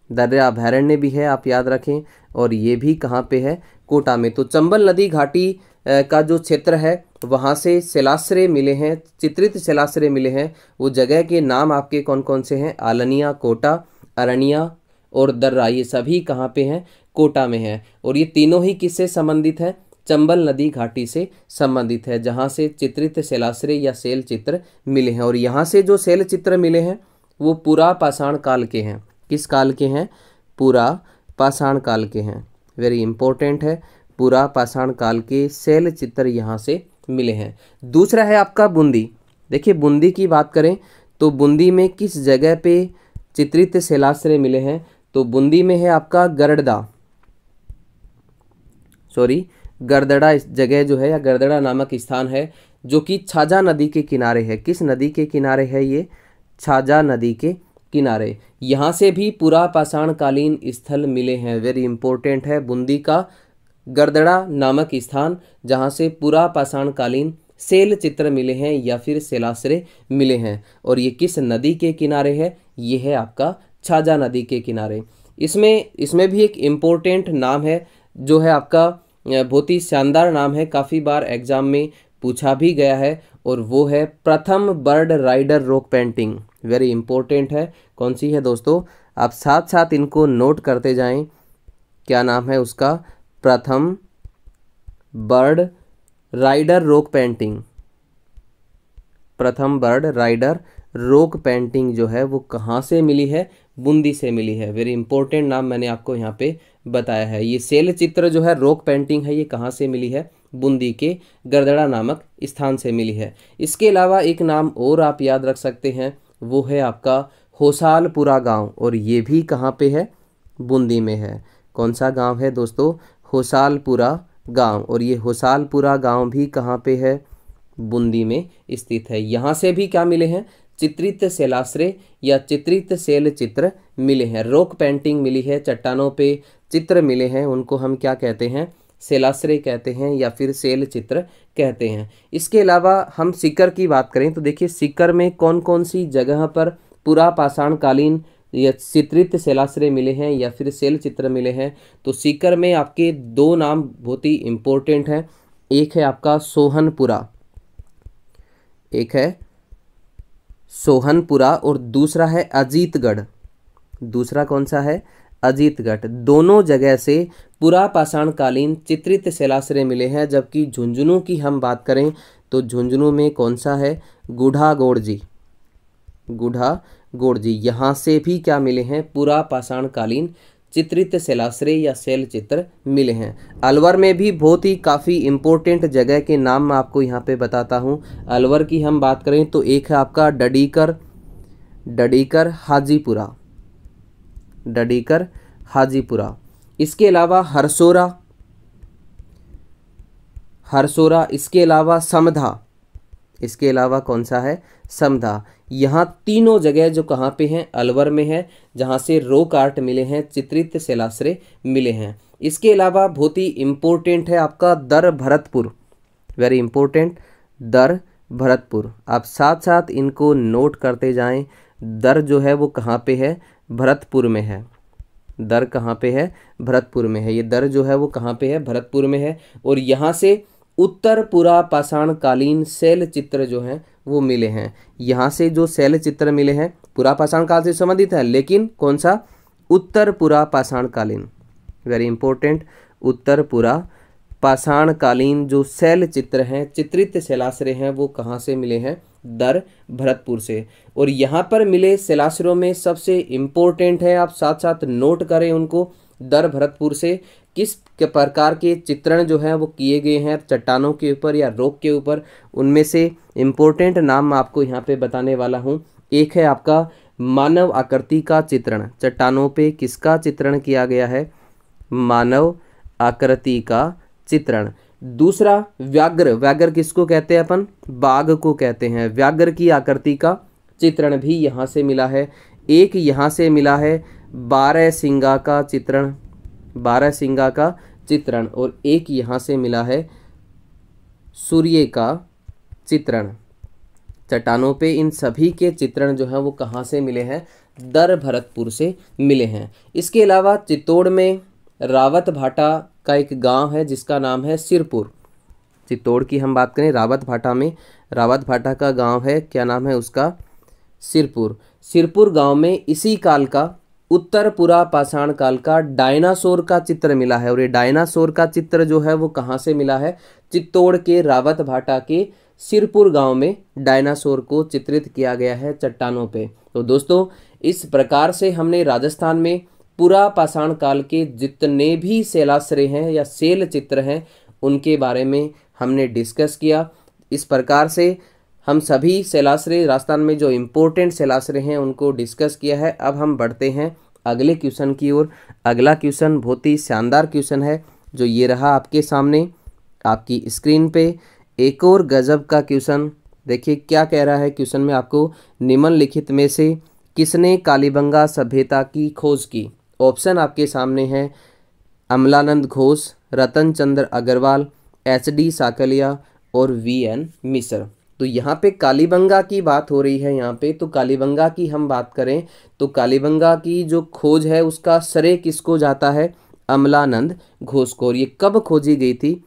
A: दर्रा अभयारण्य भी है, आप याद रखें, और ये भी कहाँ पे है? कोटा में। तो चंबल नदी घाटी का जो क्षेत्र है वहाँ से शिलाश्रय मिले हैं, चित्रित शिलाश्रय मिले हैं। वो जगह के नाम आपके कौन कौन से हैं? आलनिया, कोटा, अरनिया और दर्रा। ये सभी कहाँ पे हैं? कोटा में है। और ये तीनों ही किससे संबंधित है? चंबल नदी घाटी से संबंधित है, जहाँ से चित्रित शिलाश्रय या शैल चित्र मिले हैं। और यहाँ से जो शैल चित्र मिले हैं वो पुरा पाषाण काल के हैं। किस काल के हैं? पुरा पाषाण काल के हैं। वेरी इंपॉर्टेंट है, पुरा पाषाण काल के शैल चित्र यहाँ से मिले हैं। दूसरा है आपका बूंदी। देखिए बूंदी की बात करें तो बूंदी में किस जगह पे चित्रित शिलाश्रय मिले हैं? तो बूंदी में है आपका गरदड़ा जगह जो है, या गरदड़ा नामक स्थान है, जो कि छाजा नदी के किनारे है। किस नदी के किनारे है ये? छाजा नदी के किनारे। यहाँ से भी पुरा पाषाणकालीन स्थल मिले हैं। वेरी इंपॉर्टेंट है, बूंदी का गरदड़ा नामक स्थान, जहाँ से पुरा पाषाणकालीन शैल चित्र मिले हैं या फिर शिलाश्रय मिले हैं। और ये किस नदी के किनारे है? ये है आपका छाजा नदी के किनारे। इसमें भी एक इम्पोर्टेंट नाम है, जो है आपका बहुत ही शानदार नाम है, काफ़ी बार एग्जाम में पूछा भी गया है, और वो है प्रथम bird rider rock painting. Very important है। कौन सी है दोस्तों? आप साथ साथ इनको नोट करते जाएं। क्या नाम है उसका? प्रथम बर्ड राइडर रॉक पेंटिंग। प्रथम बर्ड राइडर रॉक पेंटिंग जो है वो कहाँ से मिली है? बूंदी से मिली है। वेरी इंपॉर्टेंट नाम मैंने आपको यहाँ पे बताया है। ये शैल चित्र जो है, रॉक पेंटिंग है, ये कहाँ से मिली है? बूंदी के गरदड़ा नामक स्थान से मिली है। इसके अलावा एक नाम और आप याद रख सकते हैं, वो है आपका होसालपुरा गांव, और ये भी कहाँ पे है? बूंदी में है। कौन सा गांव है दोस्तों? होसालपुरा गांव। और ये होसालपुरा गांव भी कहाँ पे है? बूंदी में स्थित है। यहाँ से भी क्या मिले हैं? चित्रित शिलाश्रय या चित्रित शैल चित्र मिले हैं। रॉक पेंटिंग मिली है, चट्टानों पे चित्र मिले हैं, उनको हम क्या कहते हैं? शिलाश्रय कहते हैं या फिर शैल चित्र कहते हैं। इसके अलावा हम सीकर की बात करें तो देखिए सीकर में कौन कौन सी जगह पर पुरा पाषाणकालीन या चित्रित शिलाश्रय मिले हैं या फिर शैल चित्र मिले हैं? तो सीकर में आपके 2 नाम बहुत ही इम्पोर्टेंट हैं। एक है आपका सोहनपुरा, एक है सोहनपुरा और दूसरा है अजीतगढ़। दूसरा कौन सा है? अजीतगढ़। दोनों जगह से पुरापाषाण कालीन चित्रित शिलाश्रय मिले हैं। जबकि झुंझुनू की हम बात करें तो झुंझुनू में कौन सा है? गुढ़ागोड़ जी। गुढ़ागोड़ जी, यहाँ से भी क्या मिले हैं? पुरापाषाण कालीन चित्रित शिलाश्रय या शैल चित्र मिले हैं। अलवर में भी बहुत ही काफ़ी इम्पोर्टेंट जगह के नाम मैं आपको यहाँ पे बताता हूँ। अलवर की हम बात करें तो एक है आपका डडीकर हाजीपुरा। इसके अलावा हरसोरा, इसके अलावा समधा, इसके अलावा कौन सा है? समधा। यहाँ तीनों जगह जो कहाँ पे हैं? अलवर में है, जहाँ से रॉक आर्ट मिले हैं, चित्रित शिलाश्रय मिले हैं। इसके अलावा बहुत ही इम्पोर्टेंट है आपका दर भरतपुर, वेरी इंपॉर्टेंट, दर भरतपुर। आप साथ साथ इनको नोट करते जाएं। दर जो है वो कहाँ पे है? भरतपुर में है। दर कहाँ पे है? भरतपुर में है। ये दर जो है वो कहाँ पे है? भरतपुर में है। और यहाँ से उत्तर पुरापाषाण कालीन शैल चित्र जो हैं वो मिले हैं। यहाँ से जो शैल चित्र मिले हैं पुरापाषाण काल से संबंधित है, लेकिन कौन सा? उत्तर पुरापाषाण कालीन, वेरी इंपॉर्टेंट, उत्तर पुरापाषाण कालीन जो शैल चित्र हैं, चित्रित शिलाश्रय हैं, वो कहाँ से मिले हैं? दर भरतपुर से। और यहाँ पर मिले शिलाश्रयों में सबसे इम्पोर्टेंट है, आप साथ साथ नोट करें उनको, दर भरतपुर से किस प्रकार के चित्रण जो हैं वो किए गए हैं चट्टानों के ऊपर या रॉक के ऊपर, उनमें से इम्पोर्टेंट नाम मैं आपको यहाँ पे बताने वाला हूँ। एक है आपका मानव आकृति का चित्रण, चट्टानों पे किसका चित्रण किया गया है? मानव आकृति का चित्रण। दूसरा व्याघ्र किसको कहते हैं अपन? बाघ को कहते हैं। व्याघ्र की आकृति का चित्रण भी यहाँ से मिला है। एक यहाँ से मिला है बारहसिंगा का चित्रण, और एक यहाँ से मिला है सूर्य का चित्रण। चट्टानों पे इन सभी के चित्रण जो हैं वो कहाँ से मिले हैं? दर भरतपुर से मिले हैं। इसके अलावा चित्तौड़ में रावत भाटा का एक गांव है जिसका नाम है सिरपुर। चित्तौड़ की हम बात करें, रावत भाटा का गांव है, क्या नाम है उसका? सिरपुर गांव में इसी काल का, उत्तर पुरापाषाण काल का डायनासोर का चित्र मिला है। और ये डायनासोर का चित्र जो है वो कहाँ से मिला है? चित्तौड़ के रावत भाटा के सिरपुर गांव में डायनासोर को चित्रित किया गया है चट्टानों पे। तो दोस्तों, इस प्रकार से हमने राजस्थान में पुरापाषाण काल के जितने भी शिलाश्रय हैं या शैल चित्र हैं उनके बारे में हमने डिस्कस किया। इस प्रकार से हम सभी शिलाश्रय राजस्थान में जो इम्पोर्टेंट शिलाश्रय हैं उनको डिस्कस किया है। अब हम बढ़ते हैं अगले क्वेश्चन की ओर। अगला क्वेश्चन बहुत ही शानदार क्वेश्चन है, जो ये रहा आपके सामने आपकी स्क्रीन पे। एक और गजब का क्वेश्चन, देखिए क्या कह रहा है क्वेश्चन में आपको, निम्नलिखित में से किसने कालीबंगा सभ्यता की खोज की? ऑप्शन आपके सामने हैं, अमलानंद घोष, रतन चंद्र अग्रवाल, HD साकलिया और VN मिश्र। तो यहाँ पे कालीबंगा की बात हो रही है। यहाँ पे तो कालीबंगा की हम बात करें तो कालीबंगा की जो खोज है उसका श्रेय किसको जाता है? अमलानंद घोष को। और ये कब खोजी गई थी?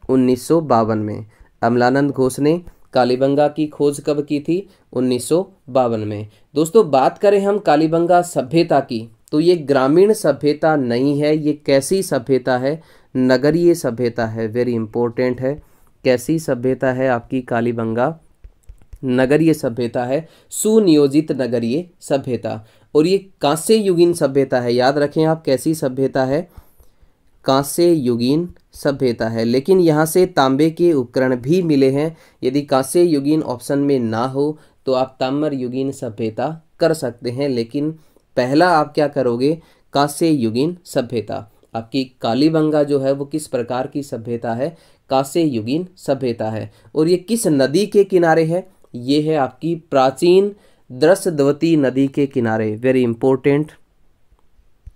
A: 1952 में। अमलानंद घोष ने कालीबंगा की खोज कब की थी? 1952 में। दोस्तों, बात करें हम कालीबंगा सभ्यता की तो ये ग्रामीण सभ्यता नहीं है। ये कैसी सभ्यता है? नगरीय सभ्यता है। वेरी इंपॉर्टेंट है। कैसी सभ्यता है आपकी कालीबंगा? नगरीय सभ्यता है, सुनियोजित नगरीय सभ्यता। और ये कांस्य युगीन सभ्यता है। याद रखें आप, कैसी सभ्यता है? कांस्य युगीन सभ्यता है। लेकिन यहाँ से तांबे के उपकरण भी मिले हैं। यदि कांस्य युगीन ऑप्शन में ना हो तो आप ताम्र युगीन सभ्यता कर सकते हैं, लेकिन पहला आप क्या करोगे? कांस्य युगीन सभ्यता। आपकी कालीबंगा जो है वो किस प्रकार की सभ्यता है? कांस्य युगीन सभ्यता है। और ये किस नदी के किनारे है? ये है आपकी प्राचीन द्रसद्वती नदी के किनारे। वेरी इंपॉर्टेंट,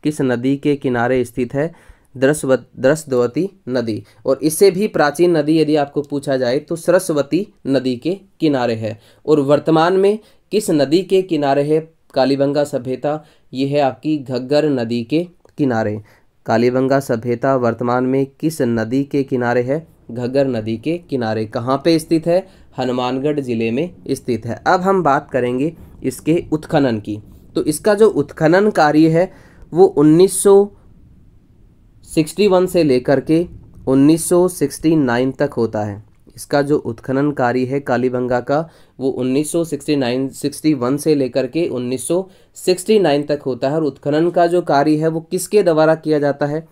A: किस नदी के किनारे स्थित है? द्रसद्वती नदी। और इससे भी प्राचीन नदी यदि आपको पूछा जाए तो सरस्वती नदी के किनारे है। और वर्तमान में किस नदी के किनारे है कालीबंगा सभ्यता? ये है आपकी घग्गर नदी के किनारे। कालीबंगा सभ्यता वर्तमान में किस नदी के किनारे है? घग्गर नदी के किनारे। कहाँ पे स्थित है? हनुमानगढ़ जिले में स्थित है। अब हम बात करेंगे इसके उत्खनन की। तो इसका जो उत्खनन कार्य है वो 1961 से लेकर के 1969 तक होता है। इसका जो उत्खनन कार्य है कालीबंगा का वो 1961 से लेकर के 1969 तक होता है। और उत्खनन का जो कार्य है वो किसके द्वारा किया जाता है,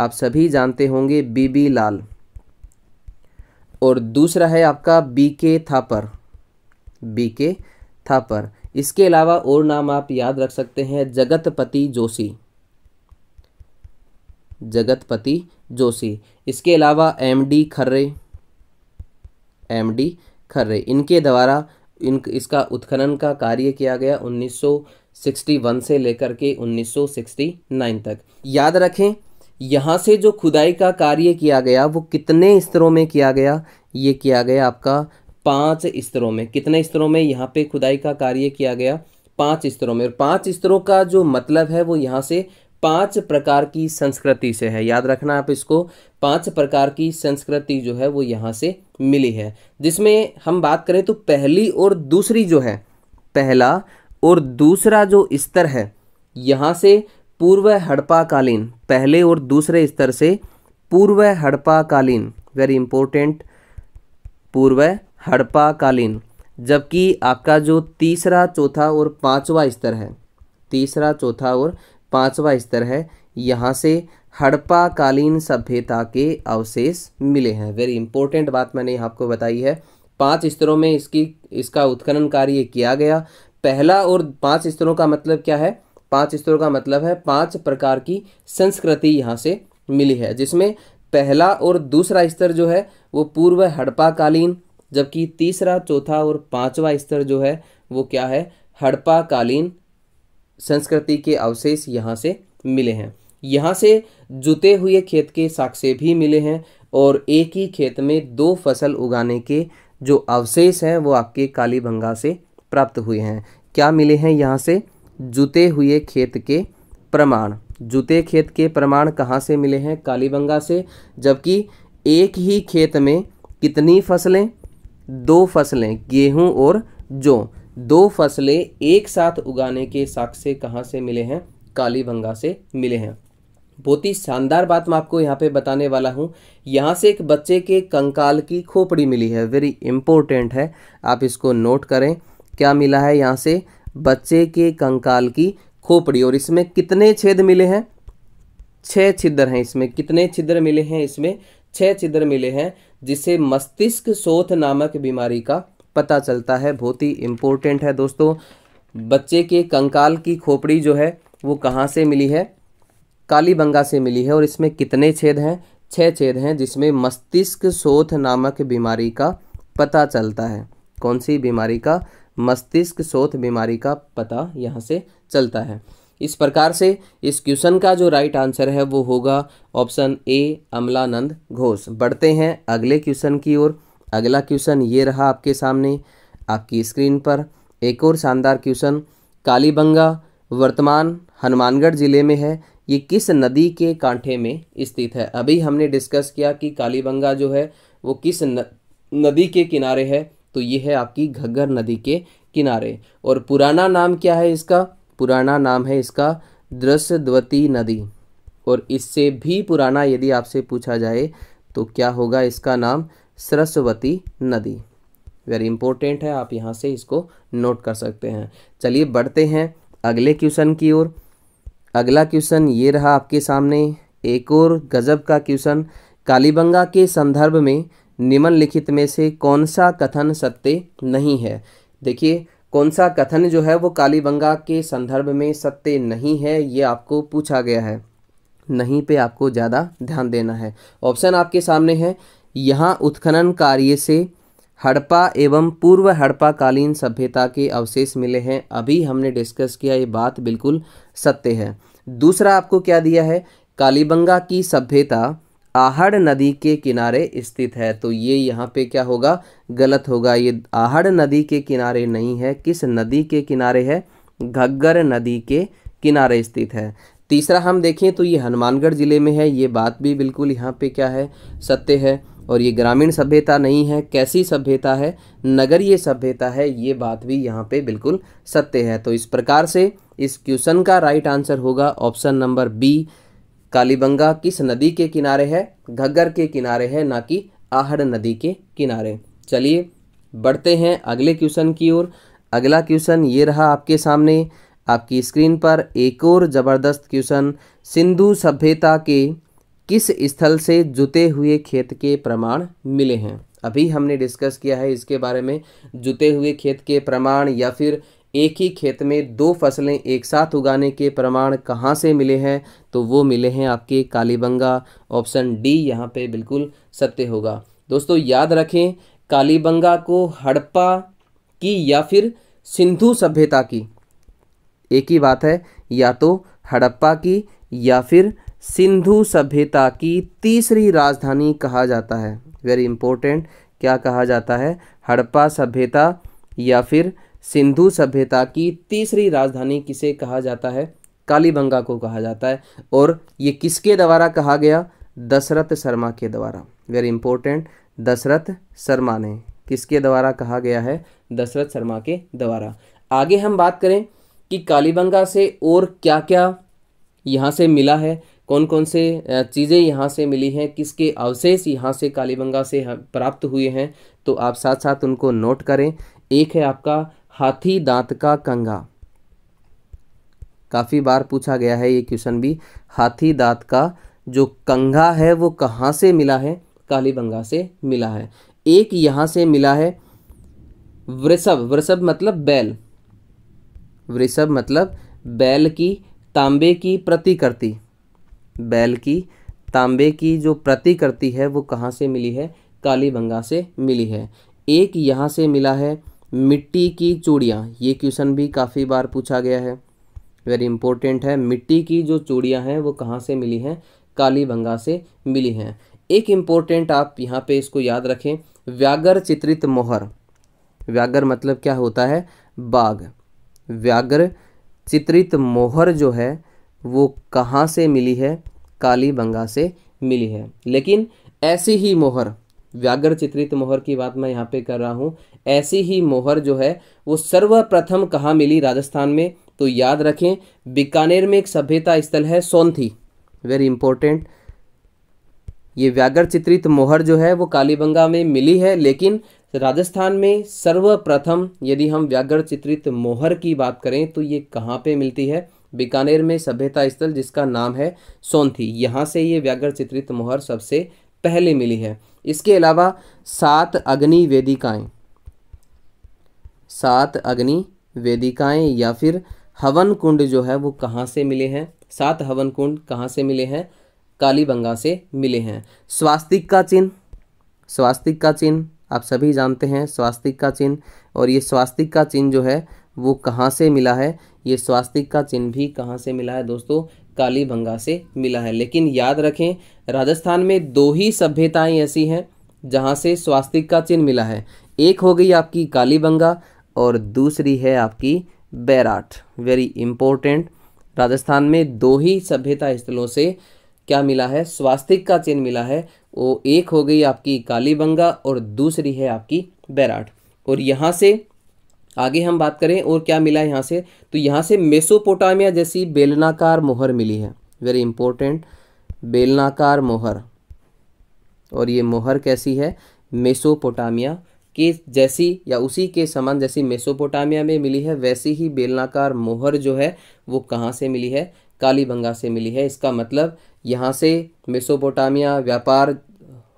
A: आप सभी जानते होंगे, बीबी लाल। और दूसरा है आपका बीके थापर, बीके थापर। इसके अलावा और नाम आप याद रख सकते हैं, जगतपति जोशी, जगतपति जोशी। इसके अलावा एमडी खर्रे, एमडी खर्रे, इनके द्वारा इसका उत्खनन का कार्य किया गया 1961 से लेकर के 1969 तक। याद रखें, यहाँ से जो खुदाई का कार्य किया गया वो कितने स्तरों में किया गया, ये किया गया आपका 5 स्तरों में। कितने स्तरों में यहाँ पे खुदाई का कार्य किया गया, 5 स्तरों में। और 5 स्तरों का जो मतलब है वो यहाँ से 5 प्रकार की संस्कृति से है। याद रखना आप इसको, 5 प्रकार की संस्कृति जो है वो यहाँ से मिली है। जिसमें हम बात करें तो पहली और दूसरी जो है, पहला और दूसरा जो स्तर है, यहाँ से पूर्व हड़प्पा कालीन, पहले और दूसरे स्तर से पूर्व हड़प्पा कालीन, वेरी इंपॉर्टेंट, पूर्व हड़प्पा कालीन। जबकि आपका जो तीसरा, चौथा और पांचवा स्तर है, तीसरा, चौथा और पांचवा स्तर है, यहाँ से हड़प्पा कालीन सभ्यता के अवशेष मिले हैं। वेरी इंपॉर्टेंट बात मैंने आपको बताई है। 5 स्तरों में इसका उत्खनन कार्य किया गया। पहला और 5 स्तरों का मतलब क्या है, 5 स्तरों का मतलब है 5 प्रकार की संस्कृति यहाँ से मिली है। जिसमें पहला और दूसरा स्तर जो है वो पूर्व हड़प्पा कालीन, जबकि तीसरा, चौथा और पांचवा स्तर जो है वो क्या है, हड़प्पा कालीन संस्कृति के अवशेष यहाँ से मिले हैं। यहाँ से जुते हुए खेत के साक्ष्य भी मिले हैं और एक ही खेत में 2 फसल उगाने के जो अवशेष हैं वो आपके कालीबंगा से प्राप्त हुए हैं। क्या मिले हैं यहाँ से, जुते हुए खेत के प्रमाण। जुते खेत के प्रमाण कहाँ से मिले हैं, कालीबंगा से। जबकि एक ही खेत में कितनी फसलें, 2 फसलें, गेहूं और जौ, 2 फसलें एक साथ उगाने के साक्ष्य कहाँ से मिले हैं, कालीबंगा से मिले हैं। बहुत ही शानदार बात मैं आपको यहाँ पे बताने वाला हूँ। यहाँ से एक बच्चे के कंकाल की खोपड़ी मिली है, वेरी इंपॉर्टेंट है, आप इसको नोट करें। क्या मिला है यहाँ से, बच्चे के कंकाल की खोपड़ी। और इसमें कितने छेद मिले हैं, 6 छिद्र हैं। इसमें कितने छिद्र मिले हैं, इसमें 6 छिद्र मिले हैं, जिससे मस्तिष्क शोथ नामक बीमारी का पता चलता है। बहुत ही इंपॉर्टेंट है दोस्तों। बच्चे के कंकाल की खोपड़ी जो है वो कहाँ से मिली है, कालीबंगा से मिली है। और इसमें कितने छेद हैं, 6 छेद हैं, जिसमें मस्तिष्क शोथ नामक बीमारी का पता चलता है। कौन सी बीमारी का, मस्तिष्क शोथ बीमारी का पता यहाँ से चलता है। इस प्रकार से इस क्वेश्चन का जो राइट आंसर है वो होगा ऑप्शन ए, अमलानंद घोष। बढ़ते हैं अगले क्वेश्चन की ओर। अगला क्वेश्चन ये रहा आपके सामने आपकी स्क्रीन पर। एक और शानदार क्वेश्चन, कालीबंगा वर्तमान हनुमानगढ़ जिले में है, ये किस नदी के कांठे में स्थित है। अभी हमने डिस्कस किया कि कालीबंगा जो है वो किस नदी के किनारे है, तो ये है आपकी घग्गर नदी के किनारे। और पुराना नाम क्या है इसका, पुराना नाम है इसका दृश्यद्वती नदी। और इससे भी पुराना यदि आपसे पूछा जाए तो क्या होगा इसका नाम, सरस्वती नदी। वेरी इंपॉर्टेंट है, आप यहाँ से इसको नोट कर सकते हैं। चलिए बढ़ते हैं अगले क्वेश्चन की ओर। अगला क्वेश्चन ये रहा आपके सामने, एक और गजब का क्वेश्चन। कालीबंगा के संदर्भ में निम्नलिखित में से कौन सा कथन सत्य नहीं है। देखिए कौन सा कथन जो है वो कालीबंगा के संदर्भ में सत्य नहीं है, ये आपको पूछा गया है। नहीं पे आपको ज़्यादा ध्यान देना है। ऑप्शन आपके सामने है, यहाँ उत्खनन कार्य से हड़प्पा एवं पूर्व हड़प्पा कालीन सभ्यता के अवशेष मिले हैं। अभी हमने डिस्कस किया, ये बात बिल्कुल सत्य है। दूसरा आपको क्या दिया है, कालीबंगा की सभ्यता आहड़ नदी के किनारे स्थित है, तो ये यहाँ पे क्या होगा, गलत होगा। ये आहड़ नदी के किनारे नहीं है। किस नदी के किनारे है, घग्गर नदी के किनारे स्थित है। तीसरा हम देखें तो ये हनुमानगढ़ जिले में है, ये बात भी बिल्कुल यहाँ पे क्या है, सत्य है। और ये ग्रामीण सभ्यता नहीं है, कैसी सभ्यता है, नगरीय सभ्यता है। ये बात भी यहाँ पे बिल्कुल सत्य है। तो इस प्रकार से इस क्वेश्चन का राइट आंसर होगा ऑप्शन नंबर बी। कालीबंगा किस नदी के किनारे है? घग्गर के किनारे है, ना कि आहड़ नदी के किनारे। चलिए बढ़ते हैं अगले क्वेश्चन की ओर। अगला क्वेश्चन ये रहा आपके सामने, आपकी स्क्रीन पर एक और ज़बरदस्त क्वेश्चन। सिंधु सभ्यता के किस स्थल से जुते हुए खेत के प्रमाण मिले हैं? अभी हमने डिस्कस किया है इसके बारे में, जुते हुए खेत के प्रमाण या फिर एक ही खेत में दो फसलें एक साथ उगाने के प्रमाण कहाँ से मिले हैं? तो वो मिले हैं आपके कालीबंगा। ऑप्शन डी यहाँ पे बिल्कुल सत्य होगा। दोस्तों याद रखें, कालीबंगा को हड़प्पा की या फिर सिंधु सभ्यता की, एक ही बात है, या तो हड़प्पा की या फिर सिंधु सभ्यता की तीसरी राजधानी कहा जाता है। वेरी इंपॉर्टेंट, क्या कहा जाता है? हड़प्पा सभ्यता या फिर सिंधु सभ्यता की तीसरी राजधानी किसे कहा जाता है? कालीबंगा को कहा जाता है। और ये किसके द्वारा कहा गया? दशरथ शर्मा के द्वारा। वेरी इंपॉर्टेंट, दशरथ शर्मा ने, किसके द्वारा कहा गया है? दशरथ शर्मा के द्वारा। आगे हम बात करें कि कालीबंगा से और क्या क्या यहाँ से मिला है, कौन कौन से चीज़ें यहाँ से मिली हैं, किसके अवशेष यहाँ से कालीबंगा से प्राप्त हुए हैं, तो आप साथ साथ उनको नोट करें। एक है आपका हाथी दांत का कंघा, काफ़ी बार पूछा गया है ये क्वेश्चन भी। हाथी दांत का जो कंघा है वो कहाँ से मिला है? कालीबंगा से मिला है। एक यहाँ से मिला है वृषभ, वृषभ मतलब बैल, वृषभ मतलब बैल की तांबे की प्रतिकृति, बैल की तांबे की जो प्रतिकृति है वो कहाँ से मिली है? कालीबंगा से मिली है। एक यहाँ से मिला है मिट्टी की चूड़ियाँ, ये क्वेश्चन भी काफ़ी बार पूछा गया है, वेरी इंपॉर्टेंट है। मिट्टी की जो चूड़ियाँ हैं वो कहाँ से मिली हैं? कालीबंगा से मिली हैं। एक इम्पोर्टेंट आप यहाँ पे इसको याद रखें, व्याघ्र चित्रित मोहर, व्याघ्र मतलब क्या होता है? बाघ। व्याघ्र चित्रित मोहर जो है वो कहाँ से मिली है? कालीबंगा से मिली है। लेकिन ऐसी ही मोहर, व्याघ्र चित्रित मोहर की बात मैं यहाँ पे कर रहा हूँ, ऐसी ही मोहर जो है वो सर्वप्रथम कहाँ मिली? राजस्थान में। तो याद रखें, बीकानेर में एक सभ्यता स्थल है सोनथी, वेरी इंपॉर्टेंट। ये व्याघ्र चित्रित मोहर जो है वो कालीबंगा में मिली है, लेकिन राजस्थान में सर्वप्रथम यदि हम व्याघ्र चित्रित मोहर की बात करें तो ये कहाँ पे मिलती है? बीकानेर में सभ्यता स्थल जिसका नाम है सोनथी, यहाँ से ये व्याघ्र चित्रित मोहर सबसे पहले मिली है। इसके अलावा 7 अग्नि वेदिकाएं, 7 अग्नि वेदिकाएं या फिर हवन कुंड जो है वो कहाँ से मिले हैं? 7 हवन कुंड कहाँ से मिले हैं? कालीबंगा से मिले हैं। स्वास्तिक का चिन्ह, स्वास्तिक का चिन्ह आप सभी जानते हैं, स्वास्तिक का चिन्ह, और ये स्वास्तिक का चिन्ह जो है वो कहाँ से मिला है? ये स्वास्तिक का चिन्ह भी कहाँ से मिला है दोस्तों? कालीबंगा से मिला है। लेकिन याद रखें, राजस्थान में 2 ही सभ्यताएं ऐसी हैं जहाँ से स्वास्तिक का चिन्ह मिला है। एक हो गई आपकी कालीबंगा और दूसरी है आपकी बैराठ। वेरी इंपॉर्टेंट, राजस्थान में 2 ही सभ्यता स्थलों से क्या मिला है? स्वास्तिक का चिन्ह मिला है। वो एक हो गई आपकी कालीबंगा और दूसरी है आपकी बैराठ। और यहाँ से आगे हम बात करें और क्या मिला है यहाँ से, तो यहाँ से मेसोपोटामिया जैसी बेलनाकार मोहर मिली है, वेरी इंपॉर्टेंट, बेलनाकार मोहर। और ये मोहर कैसी है? मेसोपोटामिया के जैसी या उसी के समान, जैसी मेसोपोटामिया में मिली है वैसी ही बेलनाकार मोहर जो है वो कहाँ से मिली है? कालीबंगा से मिली है। इसका मतलब यहाँ से मेसोपोटामिया व्यापार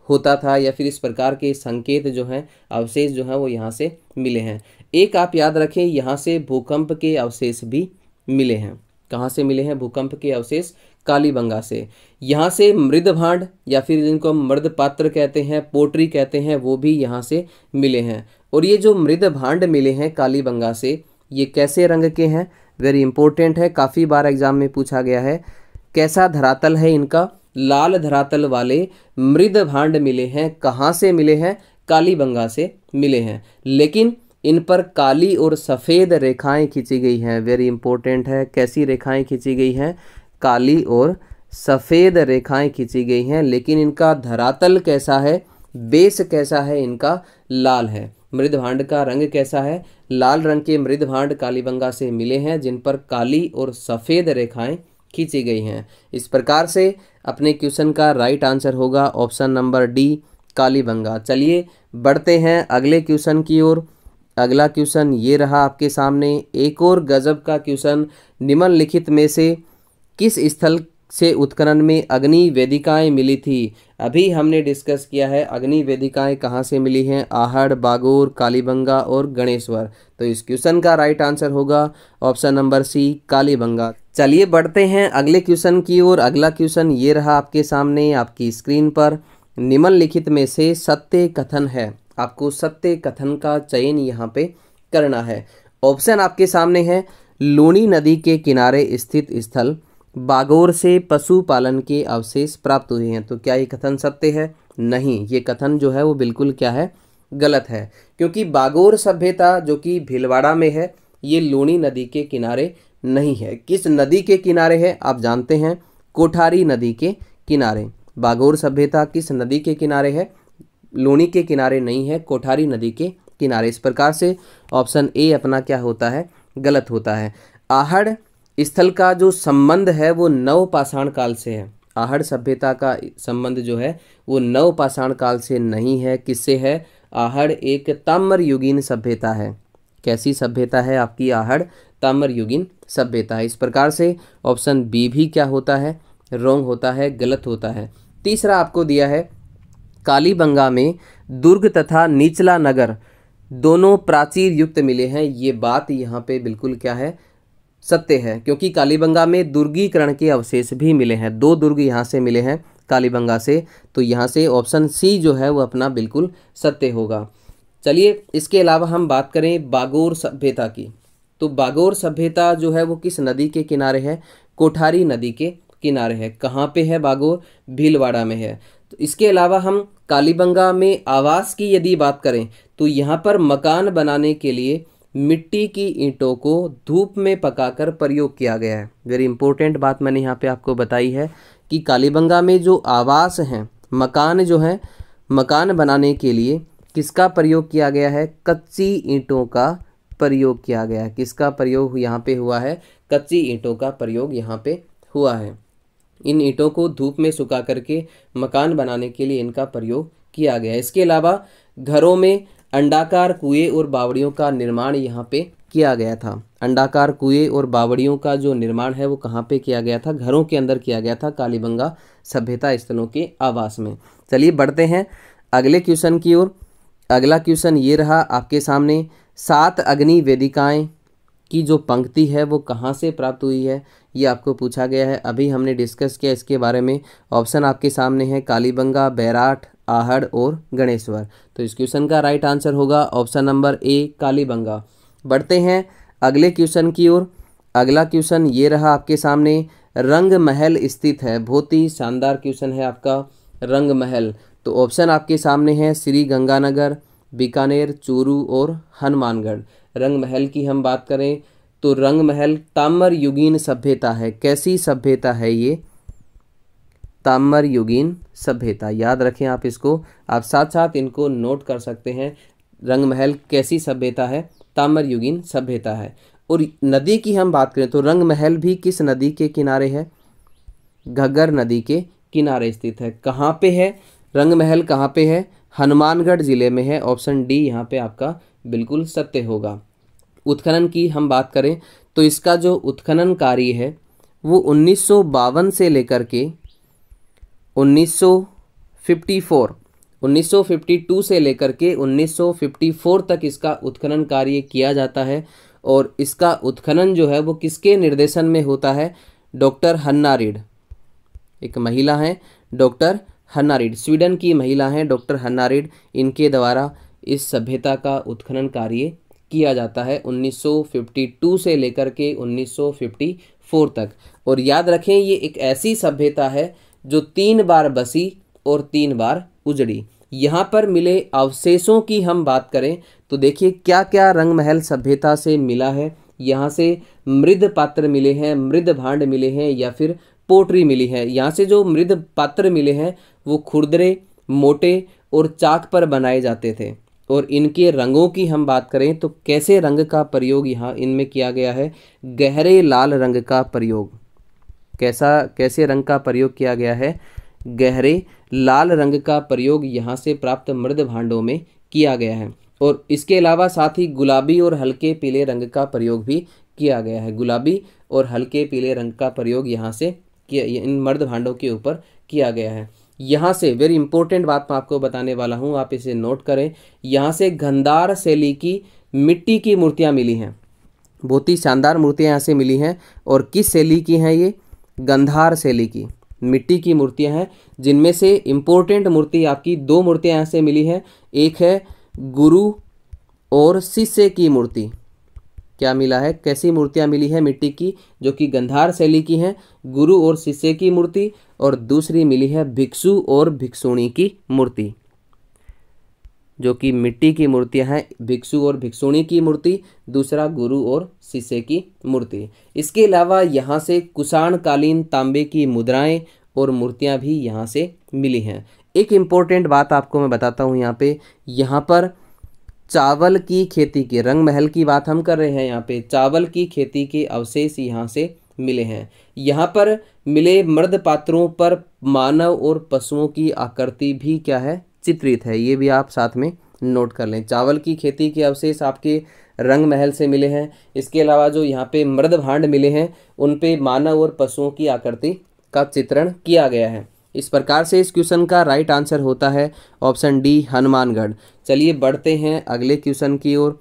A: होता था या फिर इस प्रकार के संकेत जो हैं, अवशेष जो हैं वो यहाँ से मिले हैं। एक आप याद रखें, यहाँ से भूकंप के अवशेष भी मिले हैं। कहाँ से मिले हैं भूकंप के अवशेष? कालीबंगा से। यहाँ से मृद भांड या फिर जिनको हम मृद पात्र कहते हैं, पोट्री कहते हैं, वो भी यहाँ से मिले हैं। और ये जो मृद भांड मिले हैं कालीबंगा से, ये कैसे रंग के हैं? वेरी इंपॉर्टेंट है, काफ़ी बार एग्जाम में पूछा गया है। कैसा धरातल है इनका? लाल धरातल वाले मृद भांड मिले हैं। कहाँ से मिले हैं? कालीबंगा से मिले हैं। लेकिन इन पर काली और सफ़ेद रेखाएं खींची गई हैं। वेरी इंपॉर्टेंट है, कैसी रेखाएं खींची गई हैं? काली और सफ़ेद रेखाएं खींची गई हैं। लेकिन इनका धरातल कैसा है? बेस कैसा है इनका, लाल है। मृदभांड का रंग कैसा है, लाल रंग के मृदभांड कालीबंगा से मिले हैं, जिन पर काली और सफ़ेद रेखाएं खींची गई हैं। इस प्रकार से अपने क्वेश्चन का राइट आंसर होगा ऑप्शन नंबर डी, कालीबंगा। चलिए बढ़ते हैं अगले क्वेश्चन की ओर। अगला क्वेश्चन ये रहा आपके सामने, एक और गजब का क्वेश्चन। निम्नलिखित में से किस स्थल से उत्खनन में अग्नि वेदिकाएं मिली थी। अभी हमने डिस्कस किया है अग्नि वेदिकाएं कहाँ से मिली हैं, आहड़, बागोर, कालीबंगा और गणेश्वर। तो इस क्वेश्चन का राइट आंसर होगा ऑप्शन नंबर सी, कालीबंगा। चलिए बढ़ते हैं अगले क्वेश्चन की ओर। अगला क्वेश्चन ये रहा आपके सामने आपकी स्क्रीन पर। निम्नलिखित में से सत्य कथन है, आपको सत्य कथन का चयन यहाँ पे करना है। ऑप्शन आपके सामने है, लूणी नदी के किनारे स्थित स्थल बागोर से पशुपालन के अवशेष प्राप्त हुए हैं। तो क्या ये कथन सत्य है? नहीं, ये कथन जो है वो बिल्कुल क्या है, गलत है। क्योंकि बागोर सभ्यता जो कि भीलवाड़ा में है, ये लूणी नदी के किनारे नहीं है। किस नदी के किनारे है आप जानते हैं, कोठारी नदी के किनारे। बागोर सभ्यता किस नदी के किनारे है, लूणी के किनारे नहीं है, कोठारी नदी के किनारे। इस प्रकार से ऑप्शन ए अपना क्या होता है, गलत होता है। आहड़ स्थल का जो संबंध है वो नवपाषाण काल से है। आहड़ सभ्यता का संबंध जो है वो नवपाषाण काल से नहीं है। किससे है? आहड़ एक ताम्रयुगीन सभ्यता है। कैसी सभ्यता है आपकी आहड़? ताम्रयुगीन सभ्यता है। इस प्रकार से ऑप्शन बी भी क्या होता है, रॉन्ग होता है, गलत होता है। तीसरा आपको दिया है, कालीबंगा में दुर्ग तथा निचला नगर दोनों प्राचीर युक्त मिले हैं। ये बात यहाँ पे बिल्कुल क्या है, सत्य है। क्योंकि कालीबंगा में दुर्गीकरण के अवशेष भी मिले हैं, 2 दुर्ग यहाँ से मिले हैं कालीबंगा से। तो यहाँ से ऑप्शन सी जो है वो अपना बिल्कुल सत्य होगा। चलिए इसके अलावा हम बात करें बागोर सभ्यता की। तो बागोर सभ्यता जो है वो किस नदी के किनारे है? कोठारी नदी के किनारे है। कहाँ पे है बागोर? भीलवाड़ा में है। तो इसके अलावा हम कालीबंगा में आवास की यदि बात करें तो यहाँ पर मकान बनाने के लिए मिट्टी की ईंटों को धूप में पकाकर प्रयोग किया गया है। वेरी इंपॉर्टेंट बात मैंने यहाँ पे आपको बताई है कि कालीबंगा में जो आवास हैं, मकान जो हैं, मकान बनाने के लिए किसका प्रयोग किया गया है? कच्ची ईंटों का प्रयोग किया गया है। किसका प्रयोग यहाँ पे हुआ है? कच्ची ईंटों का प्रयोग यहाँ पे हुआ है। इन ईंटों को धूप में सुखा करके मकान बनाने के लिए इनका प्रयोग किया गया है। इसके अलावा घरों में अंडाकार कुएं और बावड़ियों का निर्माण यहाँ पे किया गया था। अंडाकार कुएं और बावड़ियों का जो निर्माण है वो कहाँ पे किया गया था? घरों के अंदर किया गया था, कालीबंगा सभ्यता स्थलों के आवास में। चलिए बढ़ते हैं अगले क्वेश्चन की ओर। अगला क्वेश्चन ये रहा आपके सामने, 7 अग्नि वेदिकाएं की जो पंक्ति है वो कहाँ से प्राप्त हुई है, ये आपको पूछा गया है। अभी हमने डिस्कस किया इसके बारे में। ऑप्शन आपके सामने है, कालीबंगा, बैराठ, आहड़ और गणेश्वर। तो इस क्वेश्चन का राइट आंसर होगा ऑप्शन नंबर ए, कालीबंगा। बढ़ते हैं अगले क्वेश्चन की ओर। अगला क्वेश्चन ये रहा आपके सामने, रंग महल स्थित है। बहुत ही शानदार क्वेश्चन है आपका, रंग महल। तो ऑप्शन आपके सामने है, श्री गंगानगर, बीकानेर, चूरू और हनुमानगढ़। रंग महल की हम बात करें तो रंग महल ताम्रयुगीन सभ्यता है। कैसी सभ्यता है ये? ताम्रयुगीन सभ्यता। याद रखें आप इसको, आप साथ साथ इनको नोट कर सकते हैं। रंग महल कैसी सभ्यता है? ताम्रयुगीन सभ्यता है। और नदी की हम बात करें तो रंग महल भी किस नदी के किनारे है? घग्गर नदी के किनारे स्थित है। कहाँ पे है रंग महल? कहाँ पे है? हनुमानगढ़ जिले में है। ऑप्शन डी यहाँ पे आपका बिल्कुल सत्य होगा। उत्खनन की हम बात करें तो इसका जो उत्खनन कार्य है वो 1952 से लेकर के 1952 से लेकर के 1954 तक इसका उत्खनन कार्य किया जाता है। और इसका उत्खनन जो है वो किसके निर्देशन में होता है? डॉक्टर हन्ना रीड, एक महिला हैं डॉक्टर हन्ना रीड, स्वीडन की महिला हैं डॉक्टर हन्ना रीड। इनके द्वारा इस सभ्यता का उत्खनन कार्य किया जाता है 1952 से लेकर के 1954 तक। और याद रखें ये एक ऐसी सभ्यता है जो 3 बार बसी और 3 बार उजड़ी। यहाँ पर मिले अवशेषों की हम बात करें तो देखिए क्या क्या रंग महल सभ्यता से मिला है। यहाँ से मृद पात्र मिले हैं, मृद भांड मिले हैं या फिर पोटरी मिली है। यहाँ से जो मृद पात्र मिले हैं वो खुरदरे, मोटे और चाक पर बनाए जाते थे। और इनके रंगों की हम बात करें तो कैसे रंग का प्रयोग यहाँ इनमें किया गया है? गहरे लाल रंग का प्रयोग। कैसे रंग का प्रयोग किया गया है? गहरे लाल रंग का प्रयोग यहाँ से प्राप्त मृद भांडों में किया गया है। और इसके अलावा साथ ही गुलाबी और हल्के पीले रंग का प्रयोग भी किया गया है। गुलाबी और हल्के पीले रंग का प्रयोग यहाँ से इन मर्द भांडों के ऊपर किया गया है। यहाँ से वेरी इंपॉर्टेंट बात मैं आपको बताने वाला हूँ, आप इसे नोट करें। यहाँ से गांधार शैली की मिट्टी की मूर्तियाँ मिली हैं, बहुत ही शानदार मूर्तियाँ यहाँ से मिली हैं। और किस शैली की हैं ये? गांधार शैली की मिट्टी की मूर्तियाँ हैं, जिनमें से इम्पोर्टेंट मूर्ति आपकी दो मूर्तियाँ यहाँ से मिली हैं। एक है गुरु और शिष्य की मूर्ति। क्या मिला है? कैसी मूर्तियाँ मिली है मिट्टी की जो कि गांधार शैली की हैं? गुरु और शिष्य की मूर्ति। और दूसरी मिली है भिक्षु और भिक्षुणी की मूर्ति, जो कि मिट्टी की मूर्तियाँ हैं। भिक्षु और भिक्षुणी की मूर्ति, दूसरा गुरु और शिष्य की मूर्ति। इसके अलावा यहाँ से कुषाण कालीन तांबे की मुद्राएं और मूर्तियाँ भी यहाँ से मिली हैं। एक इम्पोर्टेंट बात आपको मैं बताता हूँ यहाँ पर चावल की खेती के, रंग महल की बात हम कर रहे हैं, यहाँ पे चावल की खेती के अवशेष यहाँ से मिले हैं। यहाँ पर मिले मृद पात्रों पर मानव और पशुओं की आकृति भी क्या है? चित्रित है। ये भी आप साथ में नोट कर लें। चावल की खेती के अवशेष आपके रंग महल से मिले हैं। इसके अलावा जो यहाँ पे मृद भांड मिले हैं उन पे मानव और पशुओं की आकृति का चित्रण किया गया है। इस प्रकार से इस क्वेश्चन का राइट आंसर होता है ऑप्शन डी, हनुमानगढ़। चलिए बढ़ते हैं अगले क्वेश्चन की ओर।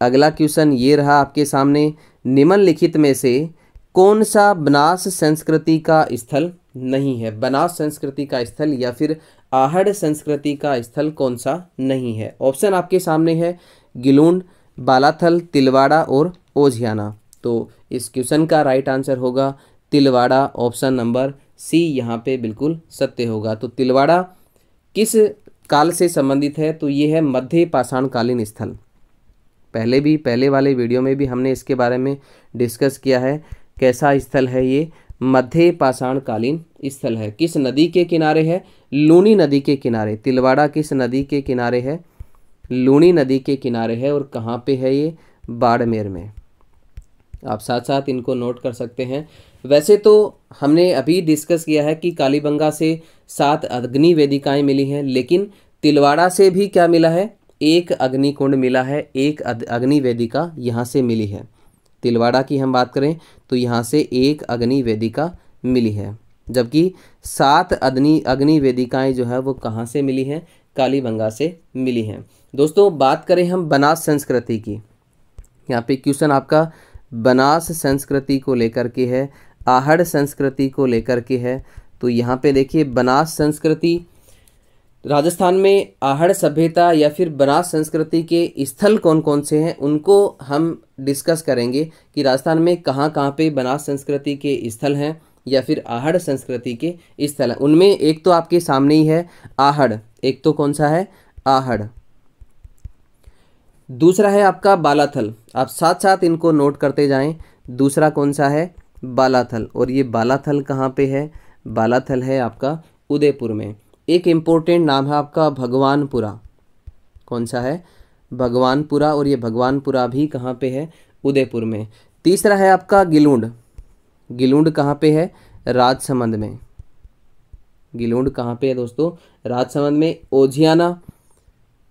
A: अगला क्वेश्चन ये रहा आपके सामने। निम्नलिखित में से कौन सा बनास संस्कृति का स्थल नहीं है? बनास संस्कृति का स्थल या फिर आहड़ संस्कृति का स्थल कौन सा नहीं है? ऑप्शन आपके सामने है गिलूंड, बालाथल, तिलवाड़ा और ओझियाना। तो इस क्वेश्चन का राइट आंसर होगा तिलवाड़ा, ऑप्शन नंबर सी यहाँ पे बिल्कुल सत्य होगा। तो तिलवाड़ा किस काल से संबंधित है? तो ये है मध्य पाषाणकालीन स्थल। पहले वाले वीडियो में भी हमने इसके बारे में डिस्कस किया है। कैसा स्थल है ये? मध्य पाषाणकालीन स्थल है। किस नदी के किनारे है? लूनी नदी के किनारे। तिलवाड़ा किस नदी के किनारे है? लूनी नदी के किनारे है। और कहाँ पे है ये? बाड़मेर में। आप साथ साथ इनको नोट कर सकते हैं। वैसे तो हमने अभी डिस्कस किया है कि कालीबंगा से 7 अग्नि वेदिकाएं मिली हैं, लेकिन तिलवाड़ा से भी क्या मिला है? एक अग्निकुंड मिला है, एक अग्नि वेदिका यहाँ से मिली है। तिलवाड़ा की हम बात करें तो यहाँ से एक अग्नि वेदिका मिली है, जबकि 7 अग्नि वेदिकाएं जो है वो कहाँ से मिली हैं? कालीबंगा से मिली हैं। दोस्तों बात करें हम बनास संस्कृति की, यहाँ पे क्वेश्चन आपका बनास संस्कृति को लेकर के है, आहड़ संस्कृति को लेकर के है। तो यहाँ पे देखिए बनास संस्कृति, राजस्थान में आहड़ सभ्यता या फिर बनास संस्कृति के स्थल कौन कौन से हैं उनको हम डिस्कस करेंगे कि राजस्थान में कहाँ कहाँ पे बनास संस्कृति के स्थल हैं या फिर आहड़ संस्कृति के स्थल हैं। उनमें एक तो आपके सामने ही है आहड़, एक तो कौन सा है? आहड़। दूसरा है आपका बालाथल। आप साथ साथ इनको नोट करते जाएं। दूसरा कौन सा है? बालाथल। और ये बालाथल कहाँ पे है? बालाथल है आपका उदयपुर में। एक इम्पोर्टेंट नाम है आपका भगवानपुरा। कौन सा है? भगवानपुरा। और ये भगवानपुरा भी कहाँ पे है? उदयपुर में। तीसरा है आपका गिलूंड। गिलूंड कहाँ पे है? राजसमंद में। गिलूंड कहाँ पे है दोस्तों? राजसमंद में। ओझियाना,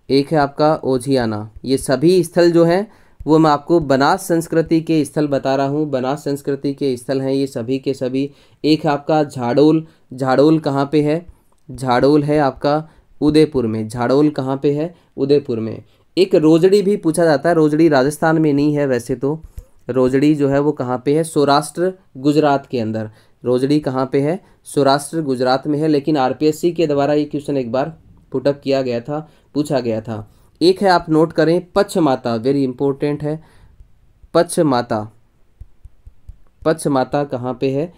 A: एक है आपका ओझियाना। ये सभी स्थल जो हैं वो मैं आपको बनास संस्कृति के स्थल बता रहा हूँ। बनास संस्कृति के स्थल हैं ये सभी के सभी। एक है आपका झाड़ोल। झाड़ोल कहाँ पे है? झाड़ोल है आपका उदयपुर में। झाड़ोल कहाँ पे है? उदयपुर में। एक रोजड़ी भी पूछा जाता है। रोजड़ी राजस्थान में नहीं है वैसे तो। रोजड़ी जो है वो कहाँ पे है? सौराष्ट्र गुजरात के अंदर। रोजड़ी कहाँ पे है? सौराष्ट्र गुजरात में है। लेकिन आरपीएससी के द्वारा ये क्वेश्चन एक बार पुटअप किया गया था, पूछा गया था। एक है आप नोट करें पचमाता, वेरी इंपॉर्टेंट है पचमाता। पचमाता कहाँ पे है?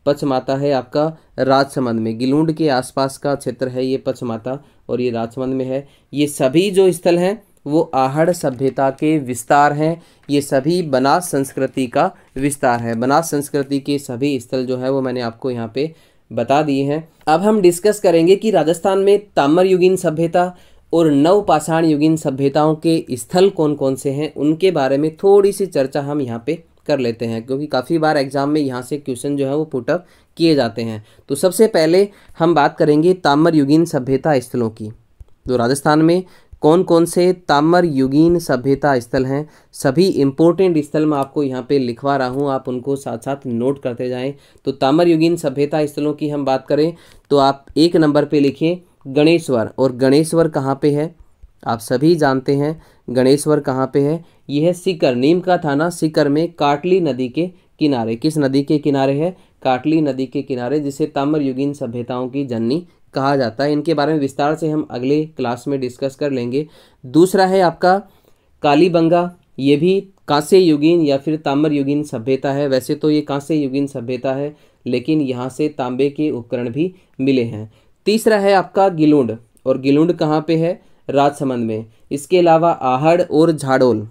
A: पचमाता है आपका राजसमंद में। गिलूंड के आसपास का क्षेत्र है ये पचमाता और ये राजसमंद में है। ये सभी जो स्थल हैं वो आहड़ सभ्यता के विस्तार हैं। ये सभी बनास संस्कृति का विस्तार है। बनास संस्कृति के सभी स्थल जो है वो मैंने आपको यहाँ पे बता दिए हैं। अब हम डिस्कस करेंगे कि राजस्थान में ताम्रयुगीन सभ्यता और नवपाषाण युगीन सभ्यताओं के स्थल कौन कौन से हैं, उनके बारे में थोड़ी सी चर्चा हम यहाँ पे कर लेते हैं, क्योंकि काफ़ी बार एग्जाम में यहाँ से क्वेश्चन जो है वो पुटअप किए जाते हैं। तो सबसे पहले हम बात करेंगे ताम्रयुगीन सभ्यता स्थलों की। तो राजस्थान में कौन कौन से ताम्रयुगीन सभ्यता स्थल हैं, सभी इंपॉर्टेंट स्थल मैं आपको यहाँ पे लिखवा रहा हूँ, आप उनको साथ साथ नोट करते जाएं। तो ताम्रयुगीन सभ्यता स्थलों की हम बात करें तो आप 1 नंबर पे लिखिए गणेश्वर। और गणेश्वर कहाँ पे है, आप सभी जानते हैं गणेश्वर कहाँ पे है, यह है सीकर, नीम का थाना सीकर में काटली नदी के किनारे। किस नदी के किनारे है, काटली नदी के किनारे, जिसे ताम्रयुगीन सभ्यताओं की जननी कहा जाता है। इनके बारे में विस्तार से हम अगले क्लास में डिस्कस कर लेंगे। दूसरा है आपका कालीबंगा, ये भी कांस्य युगीन या फिर ताम्रयुगीन सभ्यता है। वैसे तो ये कांस्य युगीन सभ्यता है, लेकिन यहाँ से तांबे के उपकरण भी मिले हैं। तीसरा है आपका गिलुंड, और गिलुंड कहाँ पे है, राजसमंद में। इसके अलावा आहड़ और झाडोल,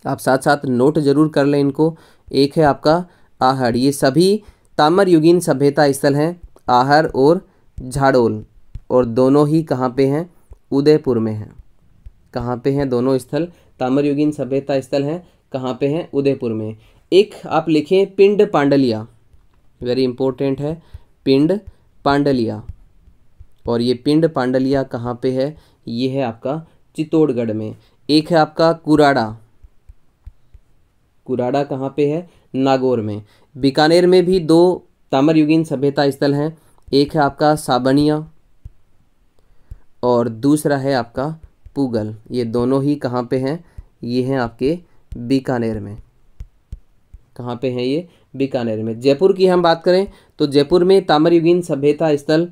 A: आप साथ साथ नोट जरूर कर लें इनको। एक है आपका आहड़, ये सभी ताम्रयुगीन सभ्यता स्थल हैं, आहड़ और झाडोल, और दोनों ही कहाँ पे हैं, उदयपुर में हैं। कहाँ पे हैं दोनों स्थल, ताम्रयुगीन सभ्यता स्थल हैं, कहाँ पे हैं, उदयपुर में। एक आप लिखें पिंड पांडलिया, वेरी इंपॉर्टेंट है, पिंड पांडलिया। और ये पिंड पांडलिया कहाँ पे है, ये है आपका चित्तौड़गढ़ में। एक है आपका कुराड़ा, कुराड़ा कहाँ पे है, नागौर में। बीकानेर में भी 2 ताम्रयुगीन सभ्यता स्थल हैं, एक है आपका साबनिया और दूसरा है आपका पूगल। ये दोनों ही कहाँ पे हैं, ये हैं आपके बीकानेर में। कहाँ पे हैं ये, बीकानेर में। जयपुर की हम बात करें तो जयपुर में ताम्रयुगीन सभ्यता स्थल,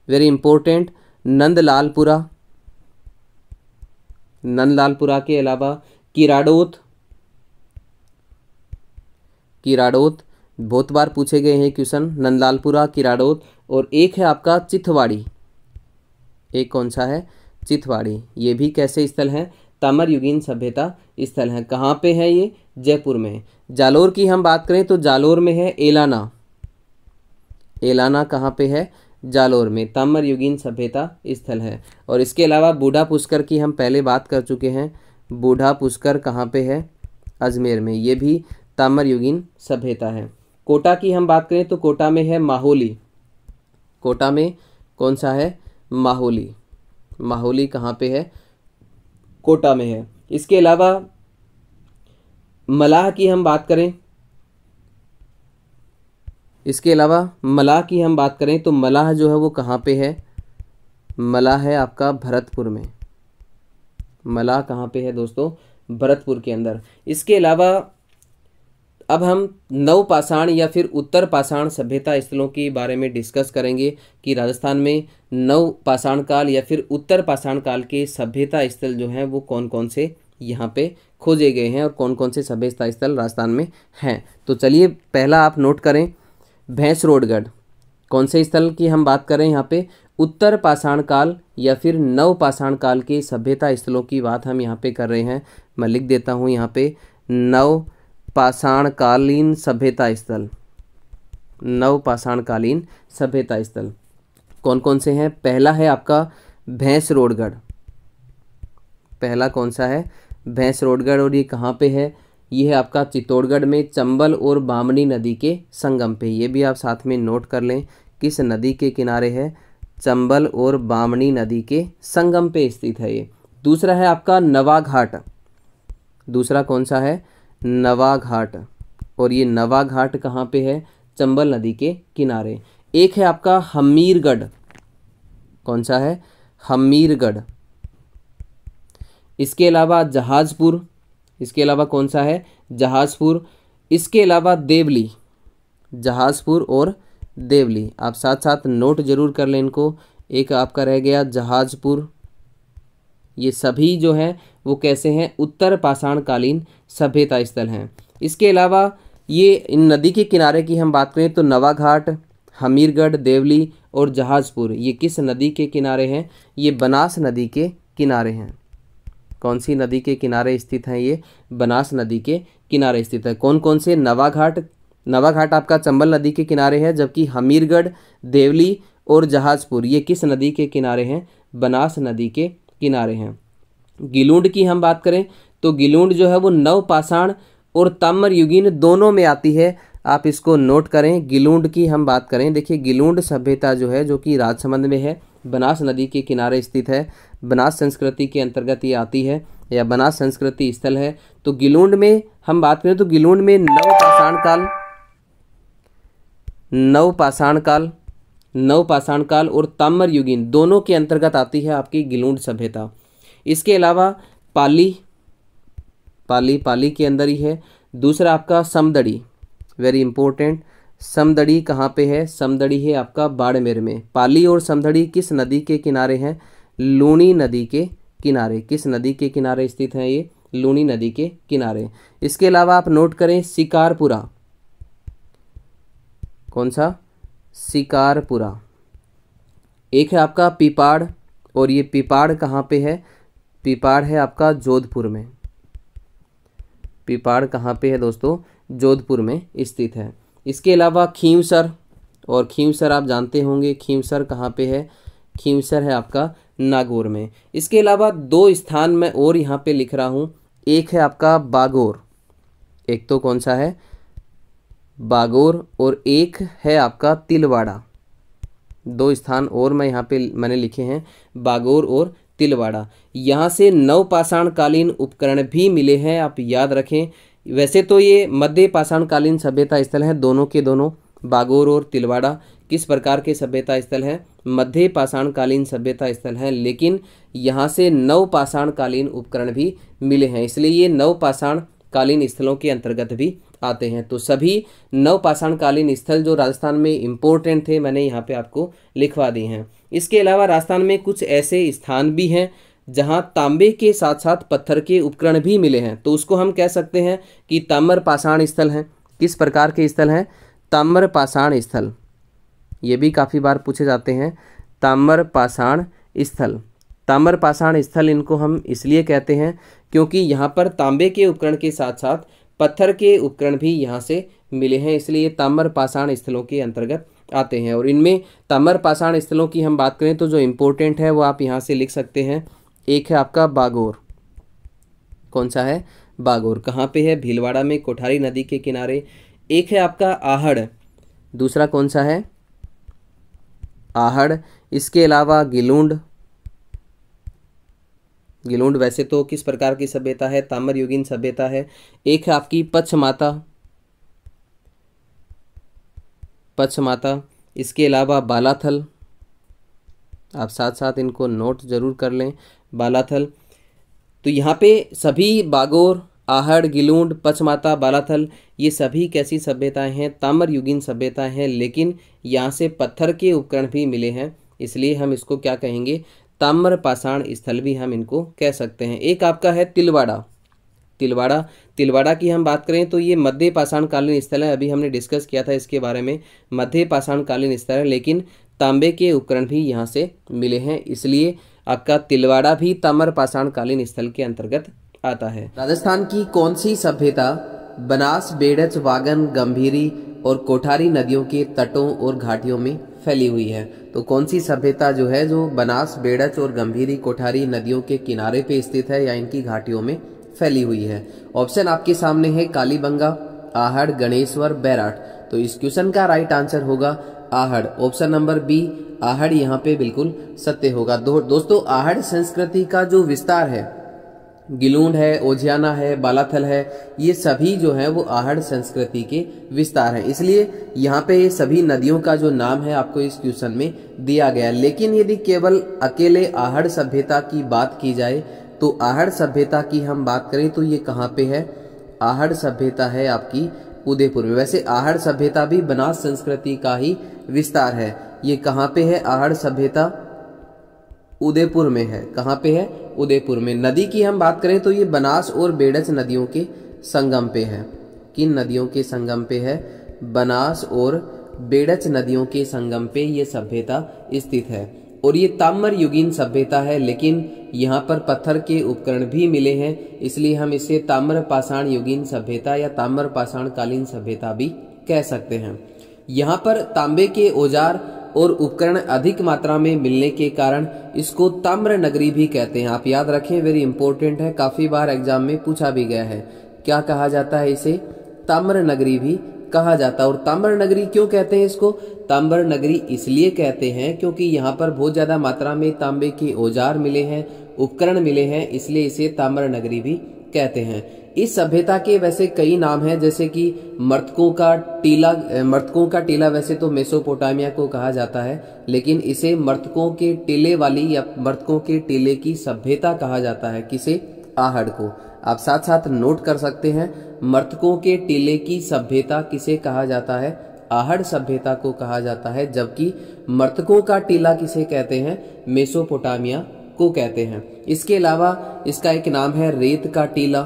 A: वेरी इंपॉर्टेंट, नंदलालपुरा। नंदलालपुरा के अलावा किराड़ोत, किराड़ोत बहुत बार पूछे गए हैं क्वेश्चन, नंदलालपुरा, किराड़ोत। और एक है आपका चिथवाड़ी, एक कौन सा है, चिथवाड़ी। ये भी कैसे स्थल हैं, ताम्रयुगीन सभ्यता स्थल हैं। कहाँ पे है ये, जयपुर में। जालोर की हम बात करें तो जालोर में है एलाना, एलाना कहाँ पे है, जालोर में, ताम्रयुगीन सभ्यता स्थल है। और इसके अलावा बूढ़ा पुष्कर की हम पहले बात कर चुके हैं, बूढ़ा पुष्कर कहाँ पे है, अजमेर में, ये भी ताम्रयुगीन सभ्यता है। कोटा की हम बात करें तो कोटा में है माहोली, कोटा में कौन सा है, माहोली। माहोली कहाँ पे है, कोटा में है। इसके अलावा मलाह की हम बात करें, इसके अलावा मलाह की हम बात करें तो मलाह जो है वो कहाँ पे है, मलाह है आपका भरतपुर में। मलाह कहाँ पे है दोस्तों, भरतपुर के अंदर। इसके अलावा अब हम नवपाषाण या फिर उत्तर पाषाण सभ्यता स्थलों के बारे में डिस्कस करेंगे कि राजस्थान में नवपाषाण काल या फिर उत्तर पाषाण काल के सभ्यता स्थल जो हैं वो कौन कौन से यहाँ पे खोजे गए हैं और कौन कौन से सभ्यता स्थल राजस्थान में हैं। तो चलिए पहला आप नोट करें, भैंसरोडगढ़। कौन से स्थल की हम बात करें यहाँ पे, उत्तर पाषाण काल या फिर नवपाषाण काल के सभ्यता स्थलों की बात हम यहाँ पे कर रहे हैं। मैं लिख देता हूँ यहाँ पे, नवपाषाणकालीन सभ्यता स्थल, नवपाषाणकालीन सभ्यता स्थल कौन कौन से हैं। पहला है आपका भैंसरोडगढ़, पहला कौन सा है, भैंसरोडगढ़। और ये कहाँ पे है, ये है आपका चित्तौड़गढ़ में, चंबल और बामनी नदी के संगम पे। ये भी आप साथ में नोट कर लें, किस नदी के किनारे है, चंबल और बामनी नदी के संगम पे स्थित है ये। दूसरा है आपका नवाघाट, दूसरा कौन सा है, नवाघाट। और ये नवाघाट कहाँ पे है, चंबल नदी के किनारे। एक है आपका हमीरगढ़, कौन सा है, हमीरगढ़। इसके अलावा जहाजपुर, इसके अलावा कौन सा है, जहाजपुर। इसके अलावा देवली, जहाजपुर और देवली, आप साथ साथ नोट जरूर कर लें इनको। एक आपका रह गया जहाजपुर। ये सभी जो हैं वो कैसे हैं, उत्तर पाषाणकालीन सभ्यता स्थल हैं। इसके अलावा ये इन नदी के किनारे की हम बात करें तो नवाघाट, हमीरगढ़, देवली और जहाजपुर, ये किस नदी के किनारे हैं, ये बनास नदी के किनारे हैं। कौन सी नदी के किनारे स्थित हैं, ये बनास नदी के किनारे स्थित है। कौन कौन से, नवाघाट, नवाघाट आपका चंबल नदी के किनारे है, जबकि हमीरगढ़, देवली और जहाजपुर ये किस नदी के किनारे हैं? बनास नदी के किनारे हैं। गिलूंड की हम बात करें तो गिलूंड जो है वो नवपाषाण और ताम्रयुगीन दोनों में आती है, आप इसको नोट करें। गिलूंड की हम बात करें, देखिए गिलूंड सभ्यता जो है जो कि राजसमंद में है, बनास नदी के किनारे स्थित है, बनास संस्कृति के अंतर्गत ये आती है या बनास संस्कृति स्थल है। तो गिलूंड में हम बात करें तो गिलूंड में नवपाषाण काल और ताम्रयुगीन दोनों के अंतर्गत आती है आपकी गिलूंड सभ्यता। इसके अलावा पाली के अंदर ही है। दूसरा आपका समदड़ी, वेरी इंपॉर्टेंट, समदड़ी कहाँ पे है? समदड़ी है आपका बाड़मेर में। पाली और समदड़ी किस नदी के किनारे हैं? लूनी नदी के किनारे। किस नदी के किनारे स्थित है ये? लूनी नदी के किनारे। इसके अलावा आप नोट करें शिकारपुरा, कौन सा? शिकारपुरा। एक है आपका पीपाड़, और ये पीपाड़ कहाँ पे है? पीपाड़ है आपका जोधपुर में। पीपाड़ कहाँ पे है दोस्तों? जोधपुर में स्थित है। इसके अलावा खींवसर, और खींवसर आप जानते होंगे, खींवसर कहाँ पे है? खींवसर है आपका नागौर में। इसके अलावा दो स्थान मैं और यहाँ पे लिख रहा हूँ, एक है आपका बागौर, एक तो कौन सा है? बागौर, और एक है आपका तिलवाड़ा। दो स्थान और मैं यहाँ पे मैंने लिखे हैं, बागौर और तिलवाड़ा। यहाँ से नवपाषाण कालीन उपकरण भी मिले हैं, आप याद रखें। वैसे तो ये मध्य पाषाण कालीन सभ्यता स्थल हैं दोनों के दोनों, बागौर और तिलवाड़ा किस प्रकार के सभ्यता स्थल हैं? मध्य पाषाण कालीन सभ्यता स्थल हैं, लेकिन यहाँ से नवपाषाण कालीन उपकरण भी मिले हैं, इसलिए ये नवपाषाण कालीन स्थलों के अंतर्गत भी आते हैं। तो सभी नवपाषाण कालीन स्थल जो राजस्थान में इम्पोर्टेंट थे मैंने यहाँ पे आपको लिखवा दिए हैं। इसके अलावा राजस्थान में कुछ ऐसे स्थान भी हैं जहाँ तांबे के साथ साथ पत्थर के उपकरण भी मिले हैं, तो उसको हम कह सकते हैं कि ताम्रपाषाण स्थल हैं। किस प्रकार के स्थल हैं? ताम्रपाषाण स्थल। ये भी काफ़ी बार पूछे जाते हैं, ताम्रपाषाण स्थल। ताम्रपाषाण स्थल इनको हम इसलिए कहते हैं क्योंकि यहाँ पर तांबे के उपकरण के साथ साथ पत्थर के उपकरण भी यहाँ से मिले हैं, इसलिए ताम्रपाषाण स्थलों के अंतर्गत आते हैं। और इनमें ताम्रपाषाण स्थलों की हम बात करें तो जो इम्पोर्टेंट है वो आप यहाँ से लिख सकते हैं। एक है आपका बागौर, कौन सा है? बागौर कहाँ पे है? भीलवाड़ा में, कोठारी नदी के किनारे। एक है आपका आहड़, दूसरा कौन सा है? आहड़। इसके अलावा गिलूंड, गिलूंड वैसे तो किस प्रकार की सभ्यता है? ताम्रयुगीन सभ्यता है। एक है आपकी पचमाता। इसके अलावा बालाथल, आप साथ साथ इनको नोट जरूर कर लें, बालाथल। तो यहाँ पे सभी बागौर, आहड़, गिलूंड, पचमाता, बालाथल ये सभी कैसी सभ्यताएं हैं? ताम्रयुगीन सभ्यताएं हैं, लेकिन यहाँ से पत्थर के उपकरण भी मिले हैं, इसलिए हम इसको क्या कहेंगे? ताम्रपाषाण स्थल भी हम इनको कह सकते हैं। एक आपका है तिलवाड़ा की हम बात करें तो ये मध्य पाषाण कालीन स्थल है, अभी हमने डिस्कस किया था इसके बारे में, मध्य पाषाण कालीन स्थल है, लेकिन तांबे के उपकरण भी यहाँ से मिले हैं, इसलिए आपका तिलवाड़ा भी ताम्रपाषाण कालीन स्थल के अंतर्गत आता है। राजस्थान की कौन सी सभ्यता बनास, बेड़च, वागन, गंभीरी और कोठारी नदियों के तटों और घाटियों में फैली हुई है? तो कौन सी सभ्यता जो है जो बनास, बेड़च और गंभीरी, कोठारी नदियों के किनारे पे स्थित है या इनकी घाटियों में फैली हुई है? ऑप्शन आपके सामने है कालीबंगा, आहड़, गणेश्वर, बैराट। तो इस क्वेश्चन का राइट आंसर होगा Ahar, option number B Ahar यहाँ पे बिल्कुल सत्य होगा। दोस्तों आहड़ संस्कृति का जो विस्तार है, गिलूंड है, ओजियाना है, बालाथल है, ये सभी जो है वो आहड़ संस्कृति के विस्तार हैं, इसलिए यहाँ पे ये सभी नदियों का जो नाम है आपको इस क्वेश्चन में दिया गया। लेकिन यदि केवल अकेले आहड़ सभ्यता की बात की जाए तो आहड़ सभ्यता की हम बात करें तो ये कहाँ पे है? आहड़ सभ्यता है आपकी उदयपुर में। वैसे आहड़ सभ्यता भी बनास संस्कृति का ही विस्तार है। ये कहाँ पे है आहड़ सभ्यता? उदयपुर में है। कहाँ पे है? उदयपुर में। नदी की हम बात करें तो ये बनास और बेड़च नदियों के संगम पे है। किन नदियों के संगम पे है? बनास और बेड़च नदियों के संगम पे ये सभ्यता स्थित है और ये ताम्रयुगीन सभ्यता है, लेकिन यहाँ पर पत्थर के उपकरण भी मिले हैं, इसलिए हम इसे ताम्रपाषाण युगीन सभ्यता या ताम्रपाषाण कालीन सभ्यता भी कह सकते हैं। यहाँ पर तांबे के औजार और उपकरण अधिक मात्रा में मिलने के कारण इसको ताम्र नगरी भी कहते हैं। आप याद रखें, वेरी इंपॉर्टेंट है, काफी बार एग्जाम में पूछा भी गया है। क्या कहा जाता है इसे? ताम्र नगरी भी कहा जाता है। और ताम्र नगरी क्यों कहते हैं इसको? ताम्र नगरी इसलिए कहते हैं क्योंकि यहाँ पर बहुत ज्यादा मात्रा में तांबे के औजार मिले हैं, उपकरण मिले हैं, इसलिए इसे ताम्र नगरी भी कहते हैं। इस सभ्यता के वैसे कई नाम हैं, जैसे कि मर्तकों का टीला वैसे तो मेसोपोटामिया को कहा जाता है, लेकिन इसे मर्तकों के टीले वाली या मर्तकों के टीले की सभ्यता कहा जाता है। किसे? आहड़ को। आप साथ साथ नोट कर सकते हैं, मर्तकों के टीले की सभ्यता किसे कहा जाता है? आहड़ सभ्यता को कहा जाता है। जबकि मर्तकों का टीला किसे कहते हैं? मेसोपोटामिया को कहते हैं। इसके अलावा इसका एक नाम है रेत का टीला।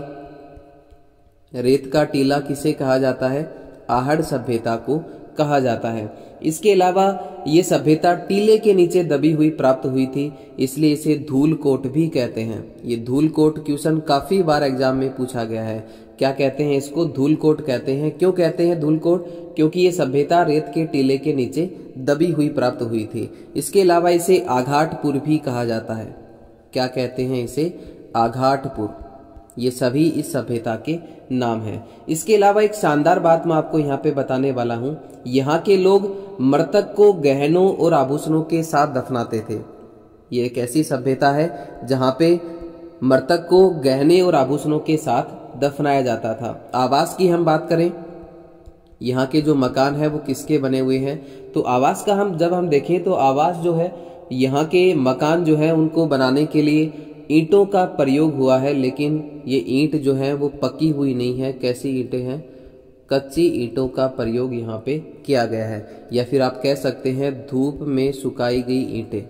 A: रेत का टीला किसे कहा जाता है? आहड़ सभ्यता को कहा जाता है। इसके अलावा ये सभ्यता टीले के नीचे दबी हुई प्राप्त हुई थी, इसलिए इसे धूलकोट भी कहते हैं। ये धूलकोट क्वेश्चन काफी बार एग्जाम में पूछा गया है। क्या कहते हैं इसको? धूलकोट कहते हैं। क्यों कहते हैं धूलकोट? क्योंकि ये सभ्यता रेत के टीले के नीचे दबी हुई प्राप्त हुई थी। इसके अलावा इसे आघाटपुर भी कहा जाता है। क्या कहते हैं इसे? आघाटपुर। ये सभी इस सभ्यता के नाम हैं। इसके अलावा एक शानदार बात मैं आपको यहाँ पे बताने वाला हूँ। यहाँ के लोग मृतक को गहनों और आभूषणों के साथ दफनाते थे। ये एक ऐसी सभ्यता है जहाँ पे मृतक को गहने और आभूषणों के साथ दफनाया जाता था। आवास की हम बात करें, यहाँ के जो मकान है वो किसके बने हुए हैं? तो आवास का जब हम देखें तो आवास जो है, यहाँ के मकान जो है उनको बनाने के लिए ईंटों का प्रयोग हुआ है, लेकिन ये ईंट जो है वो पकी हुई नहीं है। कैसी ईंटें हैं? कच्ची ईंटों का प्रयोग यहाँ पे किया गया है, या फिर आप कह सकते हैं धूप में सुखाई गई ईंटें।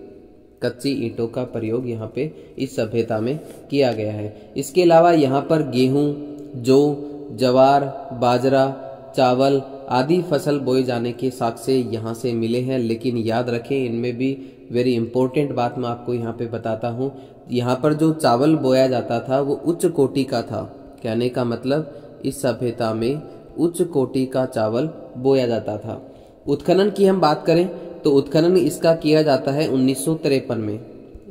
A: कच्ची ईंटों का प्रयोग यहाँ पे इस सभ्यता में किया गया है। इसके अलावा यहाँ पर गेहूं, जौ, जवार, बाजरा, चावल आदि फसल बोए जाने के साक्ष्य यहाँ से मिले हैं। लेकिन याद रखें, इनमें भी वेरी इंपॉर्टेंट बात मैं आपको यहाँ पे बताता हूँ। यहाँ पर जो चावल बोया जाता था वो उच्च कोटि का था। कहने का मतलब इस सभ्यता में उच्च कोटि का चावल बोया जाता था। उत्खनन की हम बात करें तो उत्खनन इसका किया जाता है 1953 में।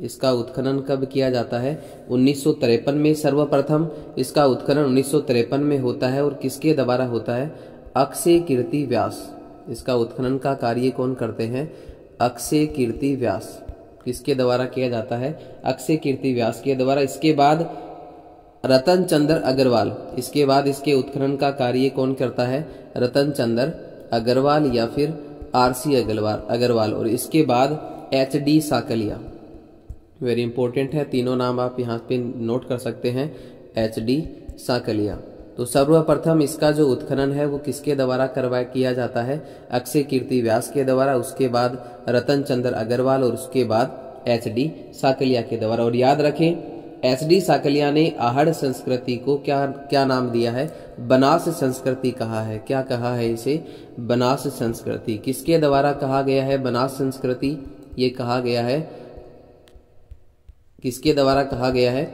A: इसका उत्खनन कब किया जाता है? 1953 में। सर्वप्रथम इसका उत्खनन 1953 में होता है। और किसके द्वारा होता है? अक्षय कीर्ति व्यास। इसका उत्खनन का कार्य कौन करते हैं? अक्षय कीर्ति व्यास। किसके द्वारा किया जाता है? अक्षय कीर्ति व्यास के द्वारा। इसके बाद रतन चंद्र अग्रवाल। इसके बाद इसके उत्खनन का कार्य कौन करता है? रतन चंद्र अग्रवाल या फिर आरसी अग्रवाल। और इसके बाद HD साकलिया। वेरी इंपॉर्टेंट है, तीनों नाम आप यहाँ पे नोट कर सकते हैं। HD साकलिया। तो सर्वप्रथम इसका जो उत्खनन है वो किसके द्वारा किया जाता है? अक्षय कीर्ति व्यास के द्वारा। उसके बाद रतन चंद्र अग्रवाल और उसके बाद HD साकलिया के द्वारा। और याद रखें, HD साकलिया ने आहड़ संस्कृति को क्या नाम दिया है? बनास संस्कृति कहा है। क्या कहा है इसे? बनास संस्कृति। किसके द्वारा कहा गया है बनास संस्कृति? ये कहा गया है, किसके द्वारा कहा गया है?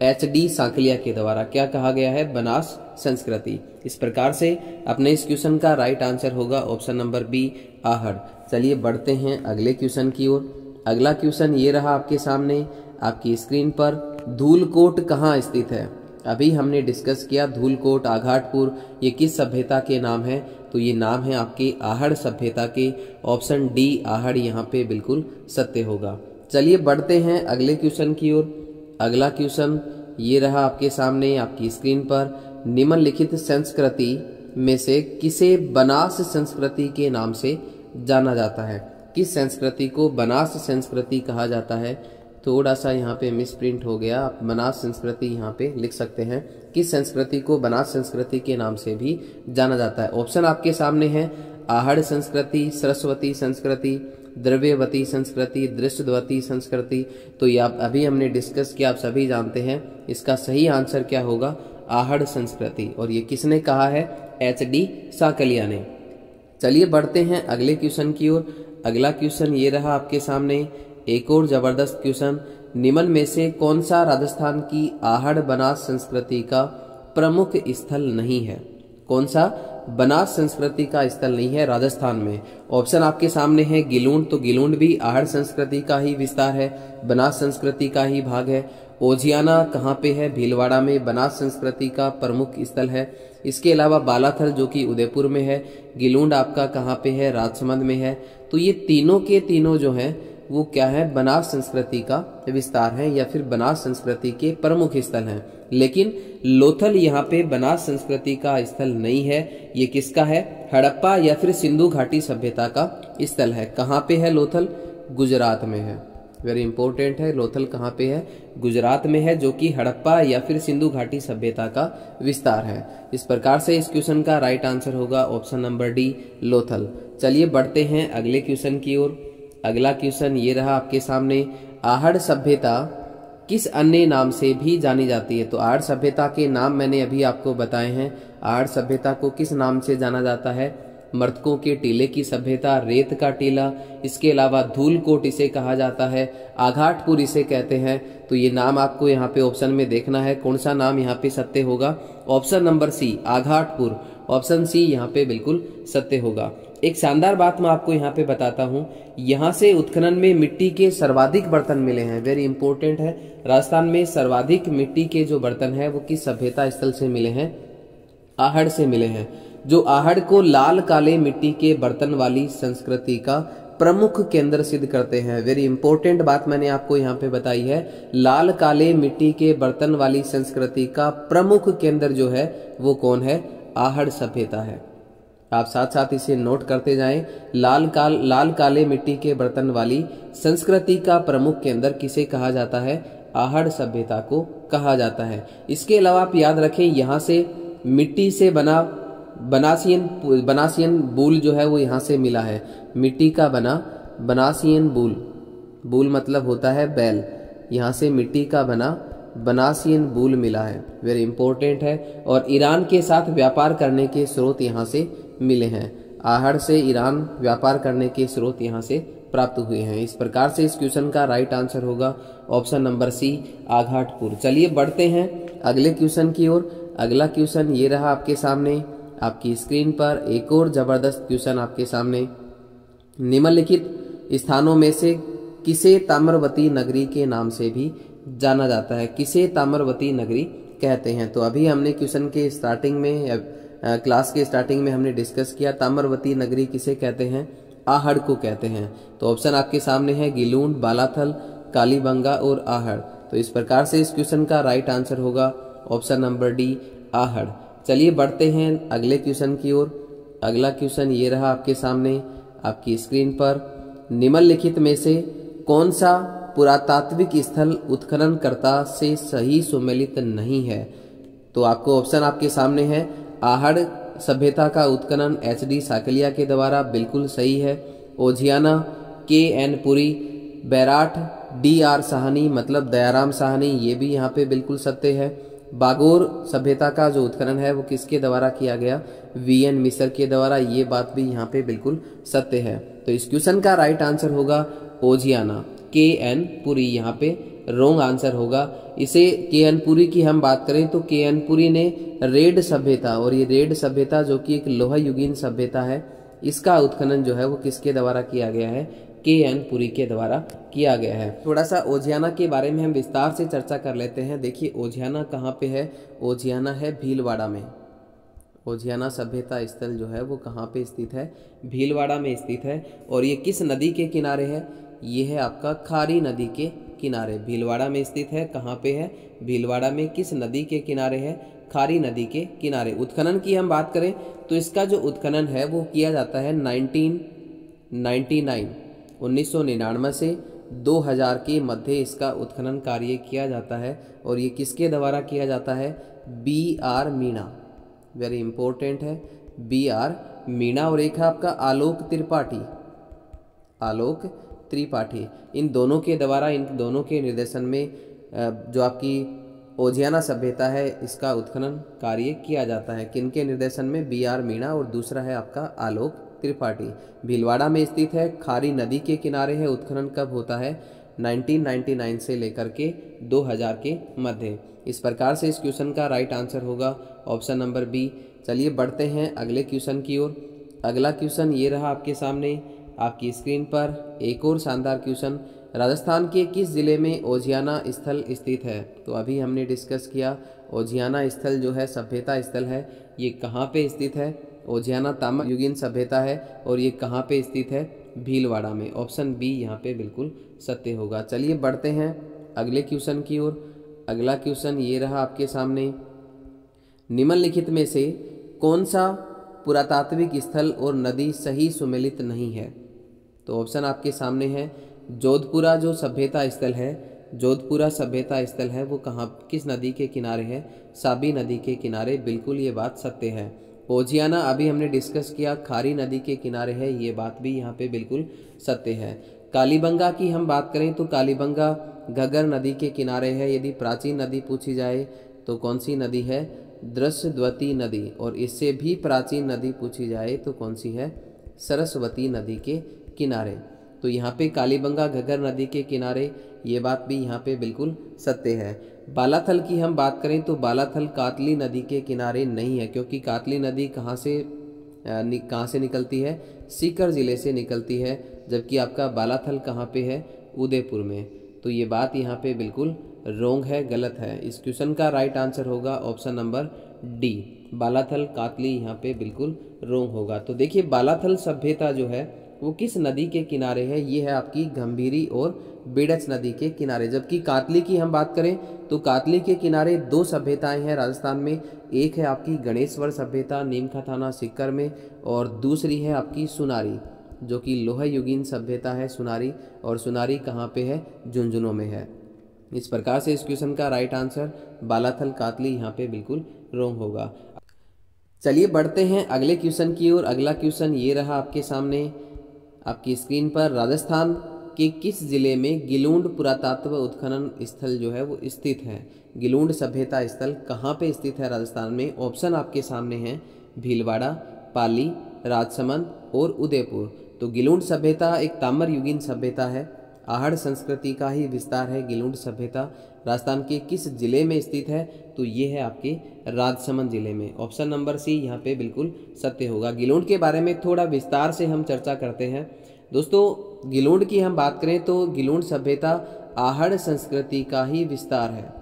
A: HD साकलिया के द्वारा। क्या कहा गया है? बनास संस्कृति। इस प्रकार से अपने इस क्वेश्चन का राइट आंसर होगा ऑप्शन नंबर बी, आहड़। चलिए बढ़ते हैं अगले क्वेश्चन की ओर। अगला क्वेश्चन ये रहा आपके सामने, आपकी स्क्रीन पर। धूलकोट कहाँ स्थित है? अभी हमने डिस्कस किया धूलकोट, आघाटपुर, ये किस सभ्यता के नाम है? तो ये नाम है आपके आहड़ सभ्यता के। ऑप्शन डी आहड़ यहाँ पे बिल्कुल सत्य होगा। चलिए बढ़ते हैं अगले क्वेश्चन की ओर। अगला क्वेश्चन ये रहा आपके सामने, आपकी स्क्रीन पर। निम्नलिखित संस्कृति में से किसे बनास संस्कृति के नाम से जाना जाता है? किस संस्कृति को बनास संस्कृति कहा जाता है? थोड़ा सा यहाँ पे मिसप्रिंट हो गया, आप बनास संस्कृति यहाँ पे लिख सकते हैं। किस संस्कृति को बनास संस्कृति के नाम से भी जाना जाता है? ऑप्शन आपके सामने है, आहड़ संस्कृति, सरस्वती संस्कृति, द्रव्यवती संस्कृति, दृष्टवती संस्कृति। तो ये आप अभी हमने डिस्कस किया, आप सभी जानते हैं। इसका सही आंसर क्या होगा? आहड़ संस्कृति। और ये किसने कहा है? HD साकलिया ने। चलिए बढ़ते हैं अगले क्वेश्चन की ओर। अगला क्वेश्चन ये रहा आपके सामने, एक और जबरदस्त क्वेश्चन। निम्न में से कौन सा राजस्थान की आहड़ बनास संस्कृति का प्रमुख स्थल नहीं है? कौन सा बनास संस्कृति का स्थल नहीं है राजस्थान में। ऑप्शन आपके सामने है गिलूंड, तो गिलूंड भी आहड़ संस्कृति का ही विस्तार है, बनास संस्कृति का ही भाग है। ओजियाना कहाँ पे है? भीलवाड़ा में, बनास संस्कृति का प्रमुख स्थल है। इसके अलावा बालाथल जो कि उदयपुर में है, गिलूंड आपका कहाँ पे है? राजसमंद में है। तो ये तीनों के तीनों जो हैं वो क्या है? बनास संस्कृति का विस्तार है या फिर बनास संस्कृति के प्रमुख स्थल हैं। लेकिन लोथल यहाँ पे बनास संस्कृति का स्थल नहीं है, ये किसका है? हड़प्पा या फिर सिंधु घाटी सभ्यता का स्थल है। कहाँ पे है लोथल? गुजरात में है। वेरी इंपॉर्टेंट है, लोथल कहाँ पे है? गुजरात में है, जो कि हड़प्पा या फिर सिंधु घाटी सभ्यता का विस्तार है। इस प्रकार से इस क्वेश्चन का राइट आंसर होगा ऑप्शन नंबर डी, लोथल। चलिए बढ़ते हैं अगले क्वेश्चन की ओर। अगला क्वेश्चन ये रहा आपके सामने, आहड़ सभ्यता किस अन्य नाम से भी जानी जाती है? तो आहड़ सभ्यता के नाम मैंने अभी आपको बताए हैं। आहड़ सभ्यता को किस नाम से जाना जाता है? मृतकों के टीले की सभ्यता, रेत का टीला, इसके अलावा धूलकोट इसे कहा जाता है, आघाटपुर इसे कहते हैं। तो ये नाम आपको यहाँ पे ऑप्शन में देखना है, कौन सा नाम यहाँ पे सत्य होगा? Option number C, Aghatpur. Option C यहाँ पे बिल्कुल सत्य होगा। एक शानदार बात मैं आपको यहाँ पे बताता हूँ, यहाँ से उत्खनन में मिट्टी के सर्वाधिक बर्तन मिले हैं। वेरी इंपॉर्टेंट है, राजस्थान में सर्वाधिक मिट्टी के जो बर्तन है वो किस सभ्यता स्थल से मिले हैं? आहड़ से मिले हैं, जो आहड़ को लाल काले मिट्टी के बर्तन वाली संस्कृति का प्रमुख केंद्र सिद्ध करते हैं। वेरी इंपॉर्टेंट बात मैंने आपको यहाँ पे बताई है, लाल काले मिट्टी के बर्तन वाली संस्कृति का प्रमुख केंद्र जो है वो कौन है? आहड़ सभ्यता है। आप साथ साथ इसे नोट करते जाएं, लाल काले मिट्टी के बर्तन वाली संस्कृति का प्रमुख केंद्र किसे कहा जाता है? आहड़ सभ्यता को कहा जाता है। इसके अलावा आप याद रखें, यहाँ से मिट्टी से बना बनासियन बूल जो है वो यहाँ से मिला है। मिट्टी का बना बनासियन बूल मतलब होता है बैल, यहाँ से मिट्टी का बना बनासियन बूल मिला है। वेरी इंपॉर्टेंट है। और ईरान के साथ व्यापार करने के स्रोत यहाँ से मिले हैं। आहड़ से ईरान व्यापार करने के स्रोत यहाँ से प्राप्त हुए हैं। इस प्रकार से इस क्वेश्चन का राइट आंसर होगा ऑप्शन नंबर सी, आघाटपुर। चलिए बढ़ते हैं अगले क्वेश्चन की ओर। अगला क्वेश्चन ये रहा आपके सामने, आपकी स्क्रीन पर एक और जबरदस्त क्वेश्चन आपके सामने। निम्नलिखित स्थानों में से किसे ताम्रवती नगरी के नाम से भी जाना जाता है? किसे ताम्रवती नगरी कहते हैं? तो अभी हमने क्वेश्चन के स्टार्टिंग में, क्लास के स्टार्टिंग में हमने डिस्कस किया, ताम्रवती नगरी किसे कहते हैं? आहड़ को कहते हैं। तो ऑप्शन आपके सामने है गिलूंड, बालाथल, कालीबंगा और आहड़। तो इस प्रकार से इस क्वेश्चन का राइट आंसर होगा ऑप्शन नंबर डी, आहड़। चलिए बढ़ते हैं अगले क्वेश्चन की ओर। अगला क्वेश्चन ये रहा आपके सामने, आपकी स्क्रीन पर। निम्नलिखित में से कौन सा पुरातात्विक स्थल उत्खननकर्ता से सही सुमेलित नहीं है? तो आपको ऑप्शन आपके सामने है, आहड़ सभ्यता का उत्खनन एच.डी. साकलिया के द्वारा, बिल्कुल सही है। Oceania, K. N.. Puri, Bairath, DR. Sahni मतलब दयाराम साहनी, ये भी यहाँ पे बिल्कुल सत्य है। बागोर सभ्यता का जो उत्खनन है वो किसके द्वारा किया गया? वी.एन. मिसर के द्वारा, ये बात भी यहाँ पे बिल्कुल सत्य है। तो इस क्वेश्चन का राइट आंसर होगा ओजियाना, के.एन. पुरी यहाँ पे रॉन्ग आंसर होगा। इसे के.एन. पुरी की हम बात करें तो के.एन. पुरी ने रेड सभ्यता, और ये रेड सभ्यता जो कि एक लोहा युगीन सभ्यता है, इसका उत्खनन जो है वो किसके द्वारा किया गया है? के.एन. पुरी के द्वारा किया गया है। थोड़ा सा ओजियाना के बारे में हम विस्तार से चर्चा कर लेते हैं। देखिए ओजियाना कहाँ पे है? ओजियाना है भीलवाड़ा में। ओजियाना सभ्यता स्थल जो है वो कहाँ पे स्थित है? भीलवाड़ा में स्थित है। और ये किस नदी के किनारे है? ये है आपका खारी नदी के किनारे, भीलवाड़ा में स्थित है। कहाँ पे है? भीलवाड़ा में। किस नदी के किनारे है? खारी नदी के किनारे। उत्खनन की हम बात करें तो इसका जो उत्खनन है वो किया जाता है 1999 से 2000 के मध्य इसका उत्खनन कार्य किया जाता है। और ये किसके द्वारा किया जाता है? बी.आर. मीणा। वेरी इंपॉर्टेंट है, बी.आर. मीणा। और एक है आपका आलोक त्रिपाठी। इन दोनों के द्वारा, इन दोनों के निर्देशन में जो आपकी ओजियाना सभ्यता है इसका उत्खनन कार्य किया जाता है। किनके निर्देशन में? बी.आर. मीणा और दूसरा है आपका आलोक त्रिपाठी। भीलवाड़ा में स्थित है, खारी नदी के किनारे है। उत्खनन कब होता है? 1999 से लेकर के 2000 के मध्य। इस प्रकार से इस क्वेश्चन का राइट आंसर होगा ऑप्शन नंबर बी, चलिए बढ़ते हैं अगले क्वेश्चन की ओर। अगला क्वेश्चन ये रहा आपके सामने आपकी स्क्रीन पर। एक और शानदार क्वेश्चन, राजस्थान के किस ज़िले में ओजियाना स्थल स्थित है? तो अभी हमने डिस्कस किया ओजियाना स्थल जो है सभ्यता स्थल है, ये कहाँ पे स्थित है? ओजियाना ताम्र युगीन सभ्यता है और ये कहाँ पे स्थित है? भीलवाड़ा में। ऑप्शन बी यहाँ पे बिल्कुल सत्य होगा। चलिए बढ़ते हैं अगले क्वेश्चन की ओर। अगला क्वेश्चन ये रहा आपके सामने, निम्नलिखित में से कौन सा पुरातात्विक स्थल और नदी सही सुमेलित नहीं है? तो ऑप्शन आपके सामने है। जोधपुरा जो सभ्यता स्थल है, जोधपुरा सभ्यता स्थल है वो कहाँ किस नदी के किनारे है? साबी नदी के किनारे। बिल्कुल ये बात सत्य है। ओजियाना अभी हमने डिस्कस किया खारी नदी के किनारे है, ये बात भी यहाँ पे बिल्कुल सत्य है। कालीबंगा की हम बात करें तो कालीबंगा घग्गर नदी के किनारे है। यदि प्राचीन नदी पूछी जाए तो कौन सी नदी है? दृश्यद्वती नदी। और इससे भी प्राचीन नदी पूछी जाए तो कौन सी है? सरस्वती नदी के किनारे। तो यहाँ पे कालीबंगा घग्गर नदी के किनारे, ये बात भी यहाँ पे बिल्कुल सत्य है। बालाथल की हम बात करें तो बालाथल कातली नदी के किनारे नहीं है, क्योंकि कातली नदी कहाँ से निकलती है? सीकर ज़िले से निकलती है, जबकि आपका बालाथल कहाँ पे है? उदयपुर में। तो ये बात यहाँ पे बिल्कुल रोंग है, गलत है। इस क्वेश्चन का राइट आंसर होगा ऑप्शन नंबर डी, बालाथल कातली यहाँ पे बिल्कुल रोंग होगा। तो देखिए बालाथल सभ्यता जो है वो किस नदी के किनारे है? ये है आपकी गंभीरी और बेडच नदी के किनारे। जबकि कातली की हम बात करें तो कातली के किनारे दो सभ्यताएं हैं राजस्थान में। एक है आपकी गणेश्वर सभ्यता नीमखा थाना सीकर में, और दूसरी है आपकी सुनारी जो कि लोह युगीन सभ्यता है सुनारी, और सुनारी कहाँ पे है? झुंझुनू में है। इस प्रकार से इस क्वेश्चन का राइट आंसर बालाथल कातली यहाँ पे बिल्कुल रॉन्ग होगा। चलिए बढ़ते हैं अगले क्वेश्चन की ओर। अगला क्वेश्चन ये रहा आपके सामने आपकी स्क्रीन पर, राजस्थान के किस जिले में गिलूंड पुरातत्व उत्खनन स्थल जो है वो स्थित है? गिलूंड सभ्यता स्थल कहाँ पे स्थित है राजस्थान में? ऑप्शन आपके सामने हैं भीलवाड़ा, पाली, राजसमंद और उदयपुर। तो गिलूंड सभ्यता एक ताम्र युगीन सभ्यता है, आहड़ संस्कृति का ही विस्तार है गिलूंड सभ्यता। राजस्थान के किस जिले में स्थित है? तो ये है आपके राजसमंद जिले में। ऑप्शन नंबर सी यहाँ पे बिल्कुल सत्य होगा। गिलूंड के बारे में थोड़ा विस्तार से हम चर्चा करते हैं। दोस्तों गिलूंड की हम बात करें तो गिलूंड सभ्यता आहड़ संस्कृति का ही विस्तार है।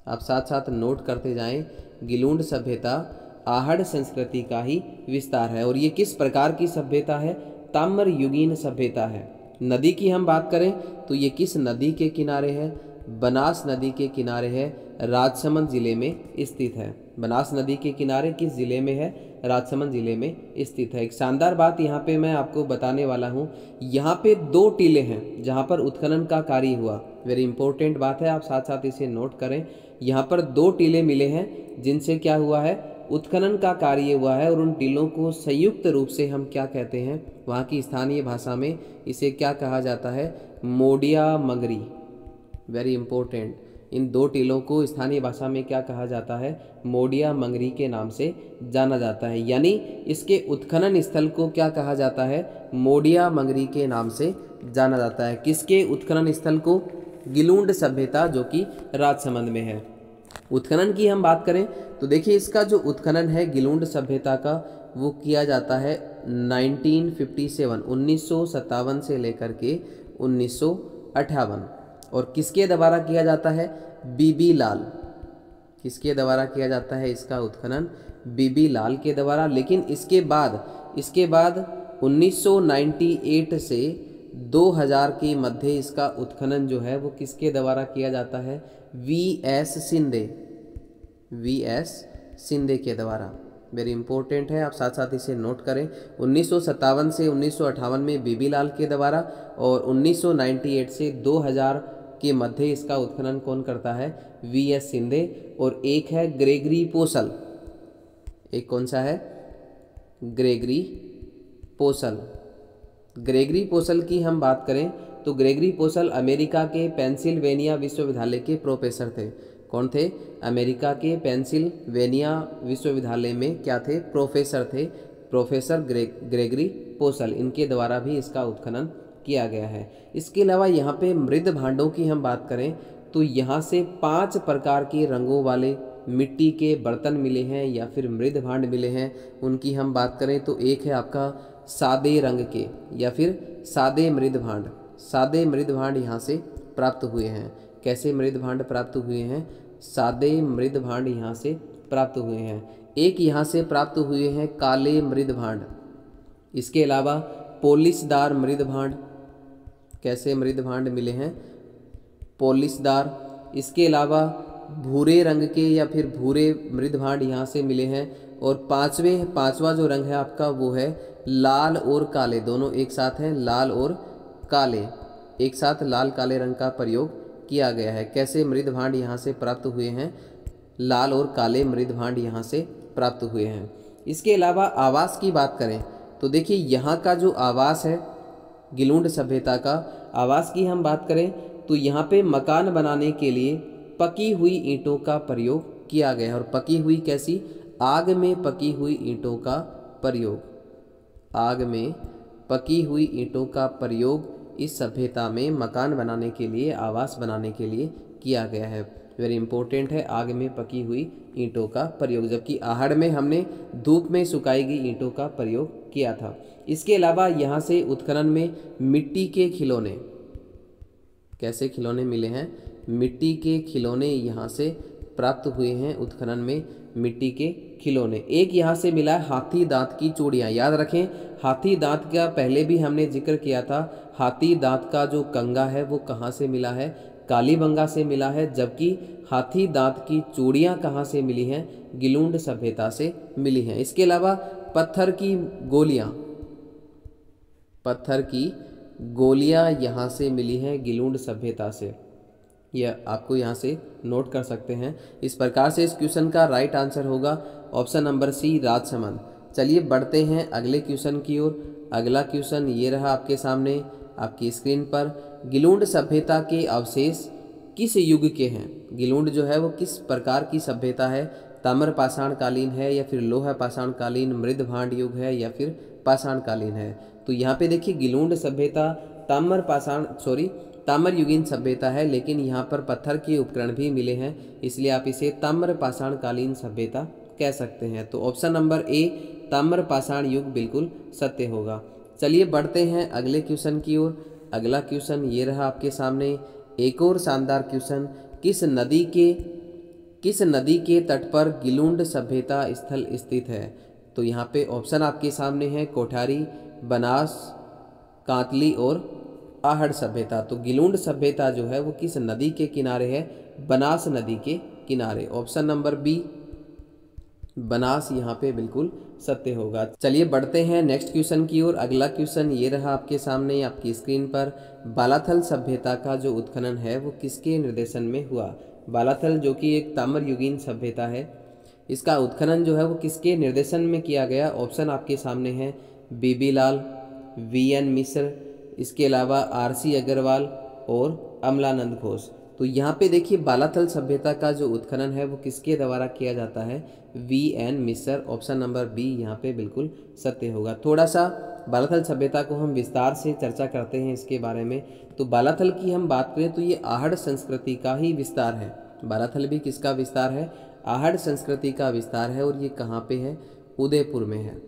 A: आप साथ साथ नोट करते जाएं, गिलूंड सभ्यता आहड़ संस्कृति का ही विस्तार है। और ये किस प्रकार की सभ्यता है? ताम्र युगीन सभ्यता है। नदी की हम बात करें तो ये किस नदी के किनारे है? बनास नदी के किनारे है, राजसमंद जिले में स्थित है। बनास नदी के किनारे किस जिले में है? राजसमंद जिले में स्थित है। एक शानदार बात यहाँ पे मैं आपको बताने वाला हूँ, यहाँ पे दो टीले हैं जहाँ पर उत्खनन का कार्य हुआ। वेरी इंपॉर्टेंट बात है, आप साथ साथ इसे नोट करें। यहाँ पर दो टीले मिले हैं जिनसे क्या हुआ है? उत्खनन का कार्य हुआ है। और उन टीलों को संयुक्त रूप से हम क्या कहते हैं? वहाँ की स्थानीय भाषा में इसे क्या कहा जाता है? मोडिया मंगरी। वेरी इंपॉर्टेंट, इन दो टीलों को स्थानीय भाषा में क्या कहा जाता है? मोडिया मंगरी के नाम से जाना जाता है। यानी इसके उत्खनन स्थल को क्या कहा जाता है? मोडिया मंगरी के नाम से जाना जाता है। किसके उत्खनन स्थल को? गिलूंड सभ्यता जो कि राजसमंद में है। उत्खनन की हम बात करें तो देखिए इसका जो उत्खनन है गिलूंड सभ्यता का वो किया जाता है 1957 से लेकर के 1958। और किसके द्वारा किया जाता है? बीबी लाल। किसके द्वारा किया जाता है इसका उत्खनन? बीबी लाल के द्वारा। लेकिन इसके बाद 1998 से 2000 के मध्य इसका उत्खनन जो है वो किसके द्वारा किया जाता है? वीएस शिंदे के द्वारा। वेरी इंपॉर्टेंट है, आप साथ साथ इसे नोट करें। 1957 से 1958 में बीबी लाल के द्वारा, और 1998 से 2000 के मध्य इसका उत्खनन कौन करता है? वीएस शिंदे। और एक है ग्रेगरी पोसल। एक कौन सा है? ग्रेगरी पोसल। ग्रेगरी पोसल की हम बात करें तो ग्रेगरी पोसल अमेरिका के पेंसिल्वेनिया विश्वविद्यालय के प्रोफेसर थे। कौन थे? अमेरिका के पेंसिल्वेनिया विश्वविद्यालय में क्या थे? प्रोफेसर थे, प्रोफेसर ग्रेगरी पोसल। इनके द्वारा भी इसका उत्खनन किया गया है। इसके अलावा यहाँ पे मृद भांडों की हम बात करें तो यहाँ से 5 प्रकार के रंगों वाले मिट्टी के बर्तन मिले हैं या फिर मृद भांड मिले हैं, उनकी हम बात करें तो एक है आपका सादे रंग के या फिर सादे मृद भांड। सादे मृद भांड यहाँ से प्राप्त हुए हैं। कैसे मृद भांड प्राप्त हुए हैं? सादे मृद भांड यहाँ से प्राप्त हुए हैं। एक यहाँ से प्राप्त हुए हैं काले मृद भांड। इसके अलावा पॉलिशदार मृद भांड। कैसे मृद भांड मिले हैं? पॉलिशदार। इसके अलावा भूरे रंग के या फिर भूरे मृद भांड यहाँ से मिले हैं। और पांचवा जो रंग है आपका वो है लाल और काले, दोनों एक साथ हैं, लाल और काले, एक साथ लाल काले रंग का प्रयोग किया गया है। कैसे मृद भांड यहाँ से प्राप्त हुए हैं? लाल और काले मृद भांड यहाँ से प्राप्त हुए हैं। इसके अलावा आवास की बात करें तो देखिए यहाँ का जो आवास है गिलुंड सभ्यता का, आवास की हम बात करें तो यहाँ पे मकान बनाने के लिए पकी हुई ईंटों का प्रयोग किया गया है। और पकी हुई कैसी? आग में पकी हुई ईंटों का प्रयोग, आग में पकी हुई ईंटों का प्रयोग इस सभ्यता में मकान बनाने के लिए, आवास बनाने के लिए किया गया है। वेरी इंपॉर्टेंट है, आग में पकी हुई ईंटों का प्रयोग, जबकि आहड़ में हमने धूप में सुखाई गई ईंटों का प्रयोग किया था। इसके अलावा यहाँ से उत्खनन में मिट्टी के खिलौने, कैसे खिलौने मिले हैं? मिट्टी के खिलौने यहाँ से प्राप्त हुए हैं। उत्खनन में मिट्टी के खिलौने। एक यहाँ से मिला है हाथी दांत की चूड़ियाँ। याद रखें, हाथी दांत का पहले भी हमने जिक्र किया था। हाथी दांत का जो कंगा है वो कहाँ से मिला है? कालीबंगा से मिला है। जबकि हाथी दांत की चूड़ियाँ कहाँ से मिली हैं? गिलुंड सभ्यता से मिली हैं। इसके अलावा पत्थर की गोलियाँ, पत्थर की गोलियाँ यहाँ से मिली हैं गिलुंड सभ्यता से। यह आपको यहाँ से नोट कर सकते हैं। इस प्रकार से इस क्वेश्चन का राइट आंसर होगा ऑप्शन नंबर सी, राजसमंद। चलिए बढ़ते हैं अगले क्वेश्चन की ओर। अगला क्वेश्चन ये रहा आपके सामने आपकी स्क्रीन पर। गिलुंड सभ्यता के अवशेष किस युग के हैं? गिलुंड जो है वो किस प्रकार की सभ्यता है? ताम्र पाषाण कालीन है या फिर लोहा पाषाण कालीन, मृद भांड युग है या फिर पाषाण कालीन है? तो यहाँ पे देखिए गिलुंड सभ्यता ताम्र युगीन सभ्यता है, लेकिन यहाँ पर पत्थर के उपकरण भी मिले हैं, इसलिए आप इसे ताम्र पाषाण कालीन सभ्यता कह सकते हैं। तो ऑप्शन नंबर ए, ताम्र पाषाण युग बिल्कुल सत्य होगा। चलिए बढ़ते हैं अगले क्वेश्चन की ओर। अगला क्वेश्चन ये रहा आपके सामने। एक और शानदार क्वेश्चन, किस नदी के तट पर गिलुंड सभ्यता स्थल स्थित है? तो यहाँ पे ऑप्शन आपके सामने है कोठारी, बनास, कांतली और आहड़ सभ्यता। तो गिलुंड सभ्यता जो है वो किस नदी के किनारे है? बनास नदी के किनारे। ऑप्शन नंबर बी, बनास यहाँ पे बिल्कुल सत्य होगा। चलिए बढ़ते हैं नेक्स्ट क्वेश्चन की ओर। अगला क्वेश्चन ये रहा आपके सामने आपकी स्क्रीन पर। बालाथल सभ्यता का जो उत्खनन है वो किसके निर्देशन में हुआ? बालाथल जो कि एक ताम्र युगीन सभ्यता है, इसका उत्खनन जो है वो किसके निर्देशन में किया गया? ऑप्शन आपके सामने है बीबी लाल, वीएन मिश्र, इसके अलावा आरसी अग्रवाल और अमलानंद घोष। तो यहाँ पे देखिए बालाथल सभ्यता का जो उत्खनन है वो किसके द्वारा किया जाता है? वीएन मिश्र। ऑप्शन नंबर बी यहाँ पे बिल्कुल सत्य होगा। थोड़ा सा बालाथल सभ्यता को हम विस्तार से चर्चा करते हैं इसके बारे में। तो बालाथल की हम बात करें तो ये आहड़ संस्कृति का ही विस्तार है। बालाथल भी किसका विस्तार है? आहड़ संस्कृति का विस्तार है। और ये कहाँ पे है? उदयपुर में है।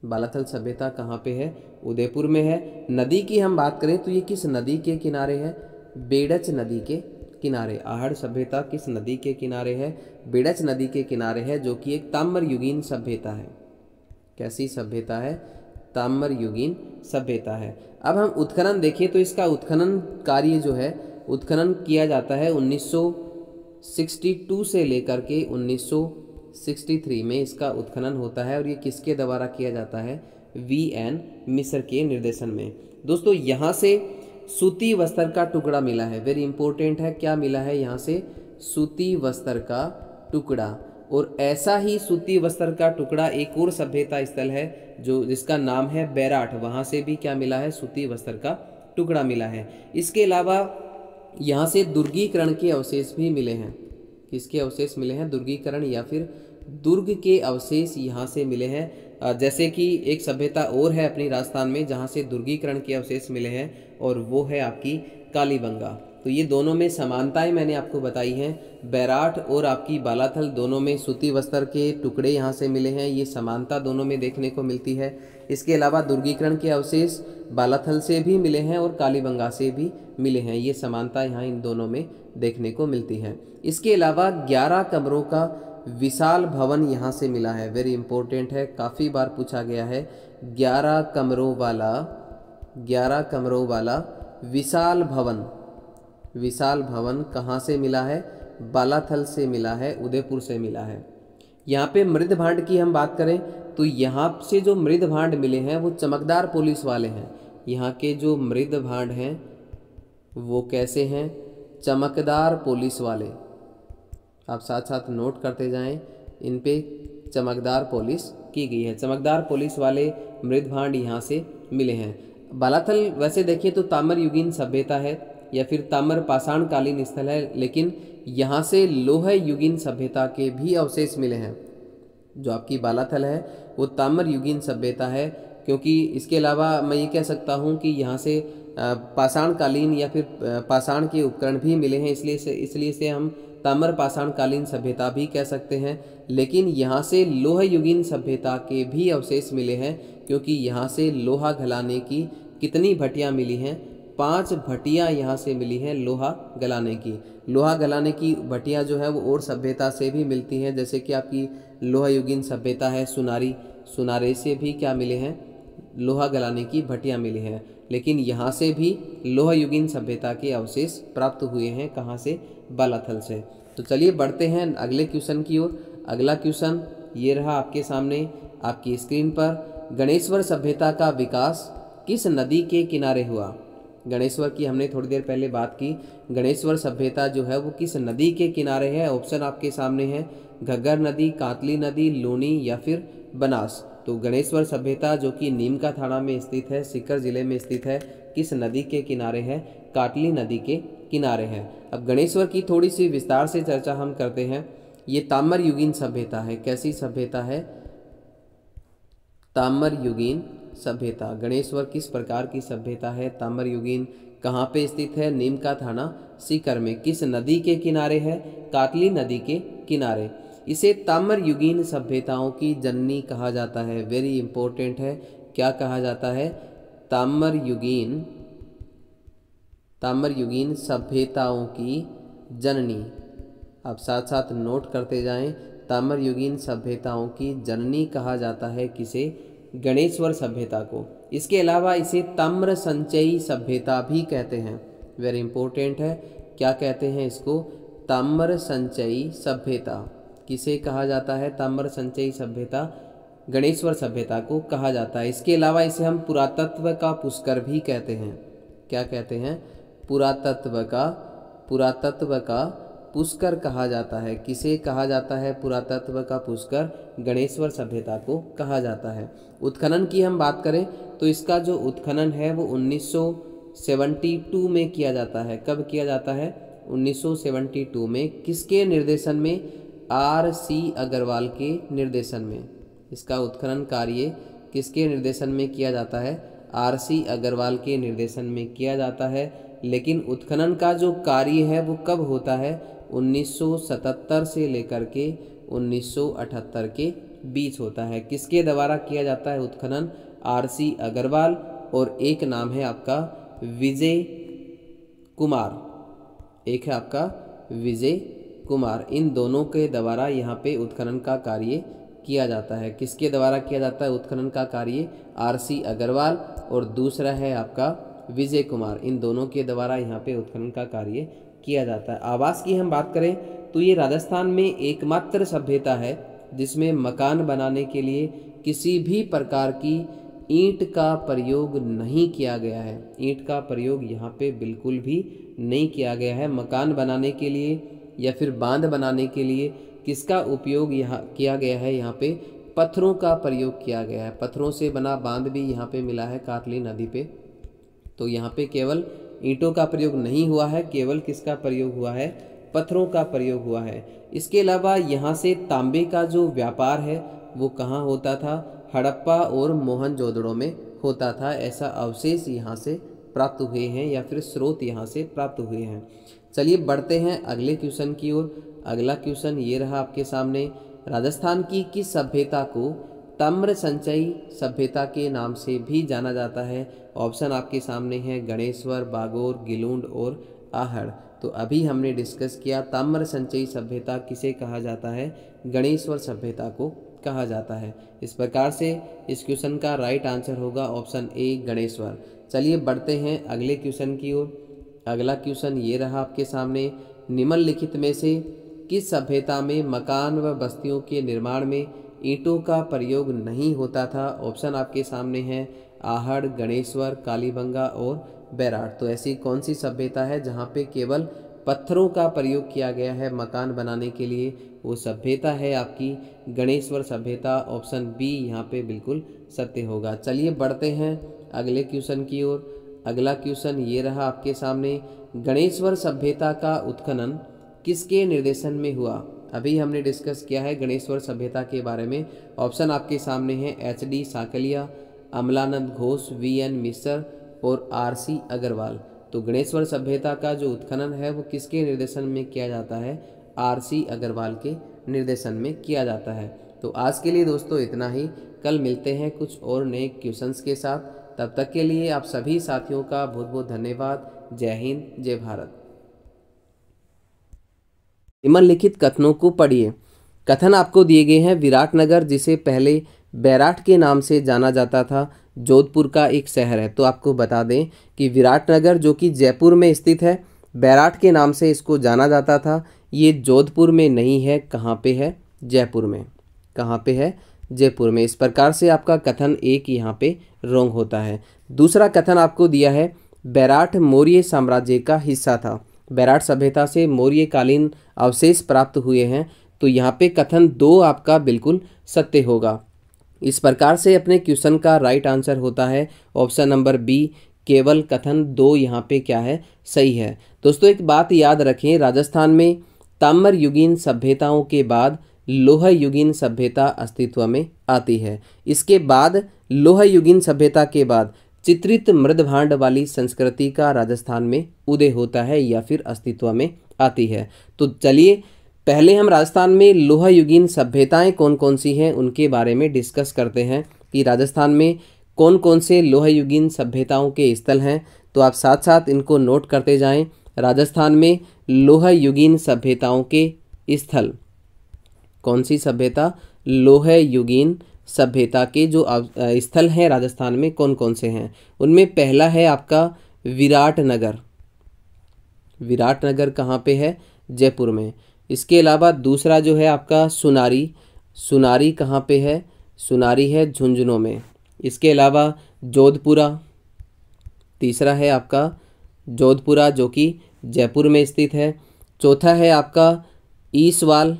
A: बालाथल सभ्यता कहाँ पे है? उदयपुर में है। नदी की हम बात करें तो ये किस नदी के किनारे है? बेडच नदी के किनारे। आहड़ सभ्यता किस नदी के किनारे है? बेडच नदी के किनारे है, जो कि एक ताम्र युगीन सभ्यता है। कैसी सभ्यता है? ताम्र युगीन सभ्यता है। अब हम उत्खनन देखें तो इसका उत्खनन कार्य जो है उत्खनन किया जाता है 1962 से लेकर के 1963 में इसका उत्खनन होता है। और ये किसके द्वारा किया जाता है? वीएन मिश्र के निर्देशन में। दोस्तों यहाँ से सूती वस्त्र का टुकड़ा मिला है। वेरी इंपॉर्टेंट है, क्या मिला है यहाँ से? सूती वस्त्र का टुकड़ा। और ऐसा ही सूती वस्त्र का टुकड़ा एक और सभ्यता स्थल है जो जिसका नाम है बैराठ, वहाँ से भी क्या मिला है? सूती वस्त्र का टुकड़ा मिला है। इसके अलावा यहाँ से दुर्गीकरण के अवशेष भी मिले हैं। किसके अवशेष मिले हैं? दुर्गीकरण या फिर दुर्ग के अवशेष यहाँ से मिले हैं। जैसे कि एक सभ्यता और है अपनी राजस्थान में जहाँ से दुर्गीकरण के अवशेष मिले हैं, और वो है आपकी कालीबंगा। तो ये दोनों में समानताएं मैंने आपको बताई हैं। बैराठ और आपकी बालाथल दोनों में सूती वस्त्र के टुकड़े यहाँ से मिले हैं, ये समानता दोनों में देखने को मिलती है। इसके अलावा दुर्गीकरण के अवशेष बालाथल से भी मिले हैं और कालीबंगा से भी मिले हैं, ये समानता यहाँ इन दोनों में देखने को मिलती है। इसके अलावा 11 कमरों का विशाल भवन यहाँ से मिला है, वेरी इंपॉर्टेंट है, काफ़ी बार पूछा गया है। 11 कमरों वाला विशाल भवन कहाँ से मिला है? बालाथल से मिला है, उदयपुर से मिला है। यहाँ पे मृद भांड की हम बात करें तो यहाँ से जो मृद भांड मिले हैं वो चमकदार पॉलिश वाले हैं। यहाँ के जो मृद भांड हैं वो कैसे हैं? चमकदार पॉलिश वाले। आप साथ साथ नोट करते जाएं, इन पे चमकदार पॉलिश की गई है। चमकदार पॉलिश वाले मृद भांड यहाँ से मिले हैं। बालाथल वैसे देखिए तो ताम्र युगीन सभ्यता है या फिर ताम्र पाषाण कालीन स्थल है, लेकिन यहाँ से लोह युगीन सभ्यता के भी अवशेष मिले हैं। जो आपकी बालाथल है वो ताम्र युगीन सभ्यता है, क्योंकि इसके अलावा मैं ये कह सकता हूँ कि यहाँ से पाषाण कालीन या फिर पाषाण के उपकरण भी मिले हैं, इसलिए से हम ताम्र पाषाण कालीन सभ्यता भी कह सकते हैं। लेकिन यहाँ से लोह युगीन सभ्यता के भी अवशेष मिले हैं, क्योंकि यहाँ से लोहा गलाने की कितनी भट्टियाँ मिली हैं? 5 भट्टियाँ यहाँ से मिली हैं लोहा गलाने की। लोहा गलाने की भट्टियाँ जो है वो और सभ्यता से भी मिलती हैं, जैसे कि आपकी लोहा युगीन सभ्यता है सुनारे से भी क्या मिले हैं? लोहा गलाने की भट्टियाँ मिली हैं। लेकिन यहाँ से भी लोहा युगीन सभ्यता के अवशेष प्राप्त हुए हैं, कहाँ से? बालाथल से। तो चलिए बढ़ते हैं अगले क्वेश्चन की ओर। अगला क्वेश्चन ये रहा आपके सामने आपकी स्क्रीन पर। गणेश्वर सभ्यता का विकास किस नदी के किनारे हुआ? गणेश्वर की हमने थोड़ी देर पहले बात की। गणेश्वर सभ्यता जो है वो किस नदी के किनारे है? ऑप्शन आपके सामने है, घग्गर नदी, कातली नदी, लूनी या फिर बनास। तो गणेश्वर सभ्यता जो कि नीम का थाना में स्थित है, सीकर जिले में स्थित है, किस नदी के किनारे है? काटली नदी के किनारे है। अब गणेश्वर की थोड़ी सी विस्तार से चर्चा हम करते हैं। ये ताम्र युगीन सभ्यता है। कैसी सभ्यता है? ताम्र युगीन सभ्यता। गणेश्वर किस प्रकार की सभ्यता है? ताम्र युगीन। कहाँ पे स्थित है? नीम का थाना, सीकर में। किस नदी के किनारे है? काटली नदी के किनारे। इसे ताम्र युगीन सभ्यताओं की जननी कहा जाता है, वेरी इंपॉर्टेंट है। क्या कहा जाता है? ताम्र युगीन सभ्यताओं की जननी। आप साथ साथ नोट करते जाएं, ताम्र युगीन सभ्यताओं की जननी कहा जाता है किसे? गणेश्वर सभ्यता को। इसके अलावा इसे ताम्र संचयी सभ्यता भी कहते हैं, वेरी इंपॉर्टेंट है। क्या कहते हैं इसको? ताम्र संचयी सभ्यता। किसे कहा जाता है? ताम्र संचयी सभ्यता गणेश्वर सभ्यता को कहा जाता है। इसके अलावा इसे हम पुरातत्व का पुष्कर भी कहते हैं। क्या कहते हैं? पुरातत्व का पुष्कर कहा जाता है। किसे कहा जाता है? पुरातत्व का पुष्कर गणेश्वर सभ्यता को कहा जाता है। उत्खनन की हम बात करें तो इसका जो उत्खनन है वो 1972 में किया जाता है। कब किया जाता है? 1972 में। किसके निर्देशन में? RC अग्रवाल के निर्देशन में। इसका उत्खनन कार्य किसके निर्देशन में किया जाता है? RC अग्रवाल के निर्देशन में किया जाता है। लेकिन उत्खनन का जो कार्य है वो कब होता है? 1977 से लेकर के 1978 के बीच होता है। किसके द्वारा किया जाता है उत्खनन? RC अग्रवाल, और एक नाम है आपका विजय कुमार, एक है आपका विजय कुमार। इन दोनों के द्वारा यहाँ पे उत्खनन का कार्य किया जाता है। किसके द्वारा किया जाता है उत्खनन का कार्य? RC अग्रवाल, और दूसरा है आपका विजय कुमार। इन दोनों के द्वारा यहाँ पे उत्खनन का कार्य किया जाता है। आवास की हम बात करें तो ये राजस्थान में एकमात्र सभ्यता है जिसमें मकान बनाने के लिए किसी भी प्रकार की ईंट का प्रयोग नहीं किया गया है। ईंट का प्रयोग यहाँ पे बिल्कुल भी नहीं किया गया है। मकान बनाने के लिए या फिर बांध बनाने के लिए किसका उपयोग यहाँ किया गया है? यहाँ पे पत्थरों का प्रयोग किया गया है। पत्थरों से बना बांध भी यहाँ पे मिला है काटली नदी पे। तो यहाँ पे केवल ईंटों का प्रयोग नहीं हुआ है, केवल किसका प्रयोग हुआ है? पत्थरों का प्रयोग हुआ है। इसके अलावा यहाँ से तांबे का जो व्यापार है वो कहाँ होता था? हड़प्पा और मोहनजोदड़ो में होता था। ऐसा अवशेष यहाँ से प्राप्त हुए हैं या फिर स्रोत यहाँ से प्राप्त हुए हैं। चलिए बढ़ते हैं अगले क्वेश्चन की ओर। अगला क्वेश्चन ये रहा आपके सामने, राजस्थान की किस सभ्यता को ताम्र संचयी सभ्यता के नाम से भी जाना जाता है? ऑप्शन आपके सामने है गणेश्वर, बागोर, गिलूंड और आहड़। तो अभी हमने डिस्कस किया ताम्र संचयी सभ्यता किसे कहा जाता है, गणेश्वर सभ्यता को कहा जाता है। इस प्रकार से इस क्वेश्चन का राइट आंसर होगा ऑप्शन ए गणेश्वर। चलिए बढ़ते हैं अगले क्वेश्चन की ओर। अगला क्वेश्चन ये रहा आपके सामने, निम्नलिखित में से किस सभ्यता में मकान व बस्तियों के निर्माण में ईंटों का प्रयोग नहीं होता था? ऑप्शन आपके सामने है आहड़, गणेश्वर, कालीबंगा और बैराट। तो ऐसी कौन सी सभ्यता है जहाँ पे केवल पत्थरों का प्रयोग किया गया है मकान बनाने के लिए? वो सभ्यता है आपकी गणेश्वर सभ्यता। ऑप्शन बी यहाँ पे बिल्कुल सत्य होगा। चलिए बढ़ते हैं अगले क्वेश्चन की ओर। अगला क्वेश्चन ये रहा आपके सामने, गणेश्वर सभ्यता का उत्खनन किसके निर्देशन में हुआ? अभी हमने डिस्कस किया है गणेश्वर सभ्यता के बारे में। ऑप्शन आपके सामने हैं एच.डी. साकलिया, अमलानंद घोष, वी.एन. मिश्र और आर.सी. अग्रवाल। तो गणेश्वर सभ्यता का जो उत्खनन है वो किसके निर्देशन में किया जाता है? आर.सी. अग्रवाल के निर्देशन में किया जाता है। तो आज के लिए दोस्तों इतना ही। कल मिलते हैं कुछ और नए क्वेश्चंस के साथ। तब तक के लिए आप सभी साथियों का बहुत बहुत धन्यवाद। जय हिंद, जय भारत। निम्नलिखित कथनों को पढ़िए। कथन आपको दिए गए हैं, विराटनगर जिसे पहले बैराट के नाम से जाना जाता था, जोधपुर का एक शहर है। तो आपको बता दें कि विराटनगर जो कि जयपुर में स्थित है, बैराट के नाम से इसको जाना जाता था। ये जोधपुर में नहीं है, कहाँ पे है? जयपुर में। कहाँ पे है? जयपुर में। इस प्रकार से आपका कथन एक यहाँ पे रॉन्ग होता है। दूसरा कथन आपको दिया है, बैराट मौर्य साम्राज्य का हिस्सा था। बैराट सभ्यता से मौर्यकालीन अवशेष प्राप्त हुए हैं। तो यहाँ पे कथन दो आपका बिल्कुल सत्य होगा। इस प्रकार से अपने क्वेश्चन का राइट आंसर होता है ऑप्शन नंबर बी, केवल कथन दो यहाँ पे क्या है? सही है। दोस्तों एक बात याद रखें, राजस्थान में ताम्र युगीन सभ्यताओं के बाद लोह युगीन सभ्यता अस्तित्व में आती है। इसके बाद लोह युगीन सभ्यता के बाद चित्रित मृदभांड वाली संस्कृति का राजस्थान में उदय होता है या फिर अस्तित्व में आती है। तो चलिए पहले हम राजस्थान में लोह युगीन सभ्यताएं कौन कौन सी हैं उनके बारे में डिस्कस करते हैं कि राजस्थान में कौन कौन से लोह युगीन सभ्यताओं के स्थल हैं। तो आप साथ साथ इनको नोट करते जाएं। राजस्थान में लोह युगीन सभ्यताओं के स्थल, कौन सी सभ्यता? लोह युगीन सभ्यता के जो स्थल हैं राजस्थान में कौन कौन से हैं? उनमें पहला है आपका विराटनगर। विराटनगर कहाँ पे है? जयपुर में। इसके अलावा दूसरा जो है आपका सुनारी। सुनारी कहाँ पे है? सुनारी है झुंझुनू में। इसके अलावा जोधपुरा, तीसरा है आपका जोधपुरा जो कि जयपुर में स्थित है। चौथा है आपका ईसवाल।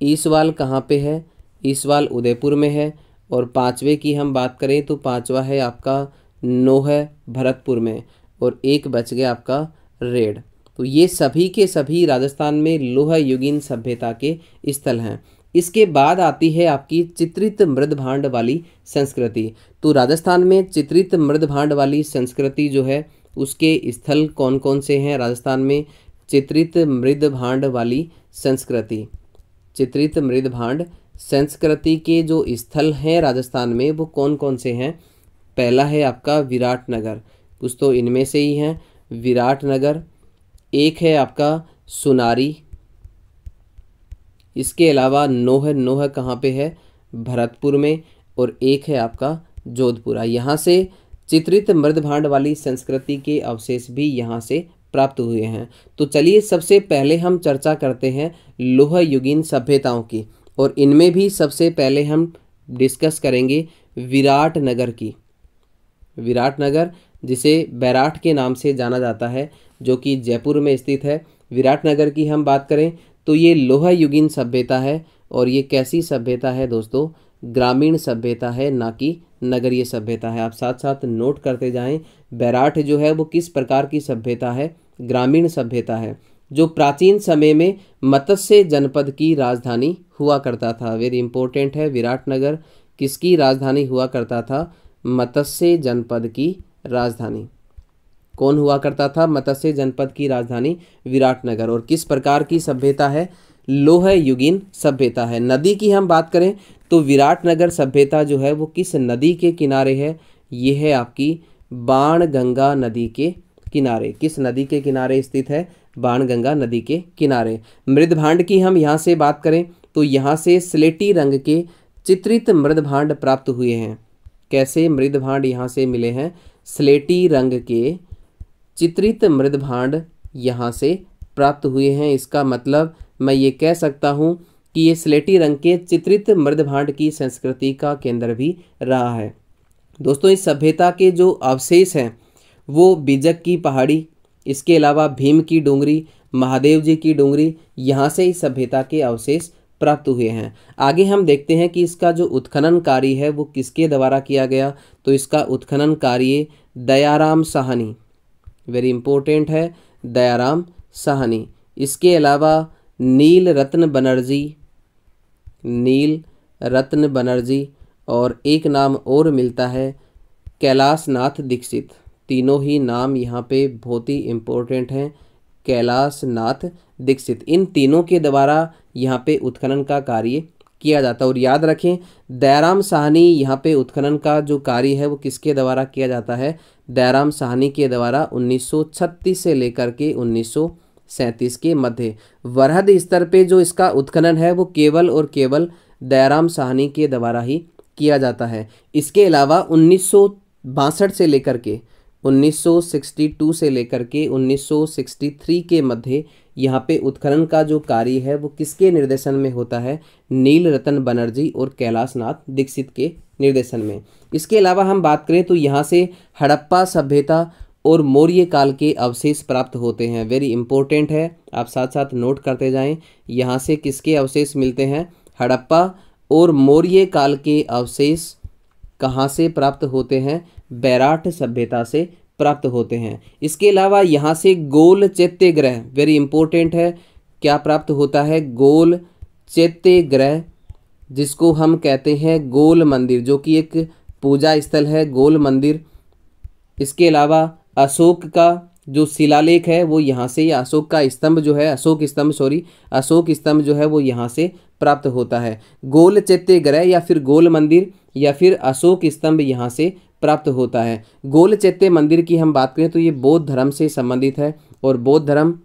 A: ईसवाल कहाँ पे है? ईसवाल उदयपुर में है। और पांचवे की हम बात करें तो पांचवा है आपका नोह, भरतपुर में। और एक बच गया आपका रेड। तो ये सभी के सभी राजस्थान में लोह युगीन सभ्यता के स्थल हैं। इसके बाद आती है आपकी चित्रित मृदभांड वाली संस्कृति। तो राजस्थान में चित्रित मृदभांड वाली संस्कृति जो है उसके स्थल कौन कौन से हैं? राजस्थान में चित्रित मृदभांड वाली संस्कृति, चित्रित मृदभांड संस्कृति के जो स्थल हैं राजस्थान में वो कौन कौन से हैं? पहला है आपका विराटनगर, कुछ तो इनमें से ही हैं, विराटनगर। एक है आपका सुनारी। इसके अलावा नोह, नोह कहाँ पे है? भरतपुर में। और एक है आपका जोधपुरा। यहाँ से चित्रित मृदभांड वाली संस्कृति के अवशेष भी यहाँ से प्राप्त हुए हैं। तो चलिए सबसे पहले हम चर्चा करते हैं लोह युगीन सभ्यताओं की, और इनमें भी सबसे पहले हम डिस्कस करेंगे विराटनगर की। विराटनगर जिसे बैराट के नाम से जाना जाता है, जो कि जयपुर में स्थित है। विराटनगर की हम बात करें तो ये लोह युगीन सभ्यता है। और ये कैसी सभ्यता है दोस्तों? ग्रामीण सभ्यता है, ना कि नगरीय सभ्यता है। आप साथ साथ नोट करते जाएं। बैराट जो है वो किस प्रकार की सभ्यता है? ग्रामीण सभ्यता है, जो प्राचीन समय में मत्स्य जनपद की राजधानी हुआ करता था। वेरी इंपॉर्टेंट है, विराटनगर किसकी राजधानी हुआ करता था? मत्स्य जनपद की राजधानी। कौन हुआ करता था? मत्स्य जनपद की राजधानी विराटनगर। और किस प्रकार की सभ्यता है? लोह युगीन सभ्यता है। नदी की हम बात करें तो विराटनगर सभ्यता जो है वो किस नदी के किनारे है? ये है आपकी बाणगंगा नदी के किनारे। किस नदी के किनारे स्थित है? बाणगंगा नदी के किनारे। मृदभांड की हम यहाँ से बात करें तो यहाँ से स्लेटी रंग के चित्रित मृदभांड प्राप्त हुए हैं। कैसे मृदभांड यहाँ से मिले हैं? स्लेटी रंग के चित्रित मृदभांड यहाँ से प्राप्त हुए हैं। इसका मतलब मैं ये कह सकता हूँ कि ये स्लेटी रंग के चित्रित मृदभांड की संस्कृति का केंद्र भी रहा है। दोस्तों, इस सभ्यता के जो अवशेष हैं वो बीजक की पहाड़ी, इसके अलावा भीम की डूंगरी, महादेव जी की डूंगरी, यहाँ से इस सभ्यता के अवशेष प्राप्त हुए हैं। आगे हम देखते हैं कि इसका जो उत्खनन कार्य है वो किसके द्वारा किया गया। तो इसका उत्खनन कार्य दयाराम साहनी, वेरी इंपॉर्टेंट है, दयाराम साहनी। इसके अलावा नील रत्न बनर्जी और एक नाम और मिलता है कैलाशनाथ दीक्षित। तीनों ही नाम यहाँ पे बहुत ही इम्पोर्टेंट हैं, कैलाशनाथ दीक्षित। इन तीनों के द्वारा यहाँ पे उत्खनन का कार्य किया जाता है। और याद रखें, दयाराम साहनी यहाँ पे उत्खनन का जो कार्य है वो किसके द्वारा किया जाता है? दयाराम साहनी के द्वारा 1936 से लेकर के 1937 के मध्य वरहद स्तर पे जो इसका उत्खनन है वो केवल और केवल दयाराम साहनी के द्वारा ही किया जाता है। इसके अलावा 1962 से लेकर के 1962 से लेकर के 1963 के मध्य यहाँ पे उत्खनन का जो कार्य है वो किसके निर्देशन में होता है? नील रतन बनर्जी और कैलाशनाथ दीक्षित के निर्देशन में। इसके अलावा हम बात करें तो यहाँ से हड़प्पा सभ्यता और मौर्य काल के अवशेष प्राप्त होते हैं। वेरी इंपॉर्टेंट है, आप साथ साथ नोट करते जाएं। यहाँ से किसके अवशेष मिलते हैं? हड़प्पा और मौर्य काल के अवशेष कहाँ से प्राप्त होते हैं? बैराट सभ्यता से प्राप्त होते हैं। इसके अलावा यहाँ से गोल चैत्य ग्रह, वेरी इंपॉर्टेंट है, क्या प्राप्त होता है? गोल चैत्य ग्रह, जिसको हम कहते हैं गोल मंदिर, जो कि एक पूजा स्थल है, गोल मंदिर। इसके अलावा अशोक का जो शिलालेख है वो यहाँ से, या अशोक का स्तंभ जो है, अशोक स्तंभ जो है वो यहाँ से प्राप्त होता है। गोल चैत्य ग्रह या फिर गोल मंदिर या फिर अशोक स्तंभ यहाँ से प्राप्त होता है। गोल चैत्य मंदिर की हम बात करें तो ये बौद्ध धर्म से संबंधित है और बौद्ध धर्म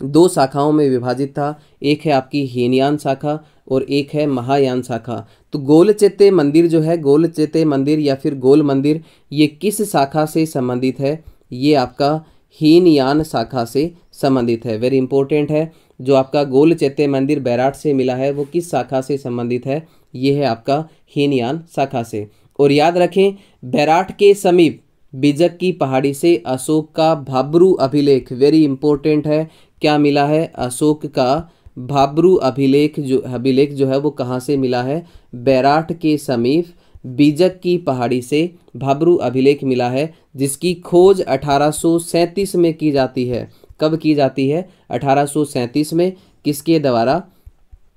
A: दो शाखाओं में विभाजित था। एक है आपकी हीनयान शाखा और एक है महायान शाखा। तो गोल चैत्य मंदिर जो है, गोल चैत्य मंदिर या फिर गोल मंदिर, ये किस शाखा से संबंधित है? ये आपका हीनयान शाखा से संबंधित है। वेरी इंपॉर्टेंट है, जो आपका गोल चैत्य मंदिर बैराट से मिला है वो किस शाखा से संबंधित है? ये है आपका हीनयान शाखा से। और याद रखें, बैराट के समीप बीजक की पहाड़ी से अशोक का भाब्रू अभिलेख, वेरी इंपॉर्टेंट है, क्या मिला है? अशोक का भाब्रू अभिलेख जो है वो कहाँ से मिला है? बैराट के समीप बीजक की पहाड़ी से भाब्रू अभिलेख मिला है, जिसकी खोज 1837 में की जाती है। कब की जाती है? 1837 में। किसके द्वारा?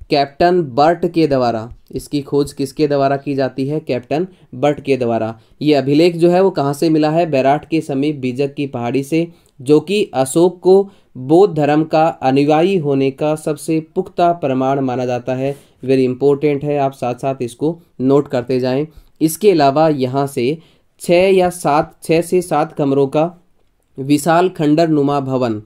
A: कैप्टन बर्ट के द्वारा। इसकी खोज किसके द्वारा की जाती है? कैप्टन बर्ट के द्वारा। ये अभिलेख जो है वो कहाँ से मिला है? बैराट के समीप बीजक की पहाड़ी से, जो कि अशोक को बौद्ध धर्म का अनुयायी होने का सबसे पुख्ता प्रमाण माना जाता है। वेरी इंपॉर्टेंट है, आप साथ साथ इसको नोट करते जाएं। इसके अलावा यहाँ से 6 से 7 कमरों का विशाल खंडर नुमा भवन,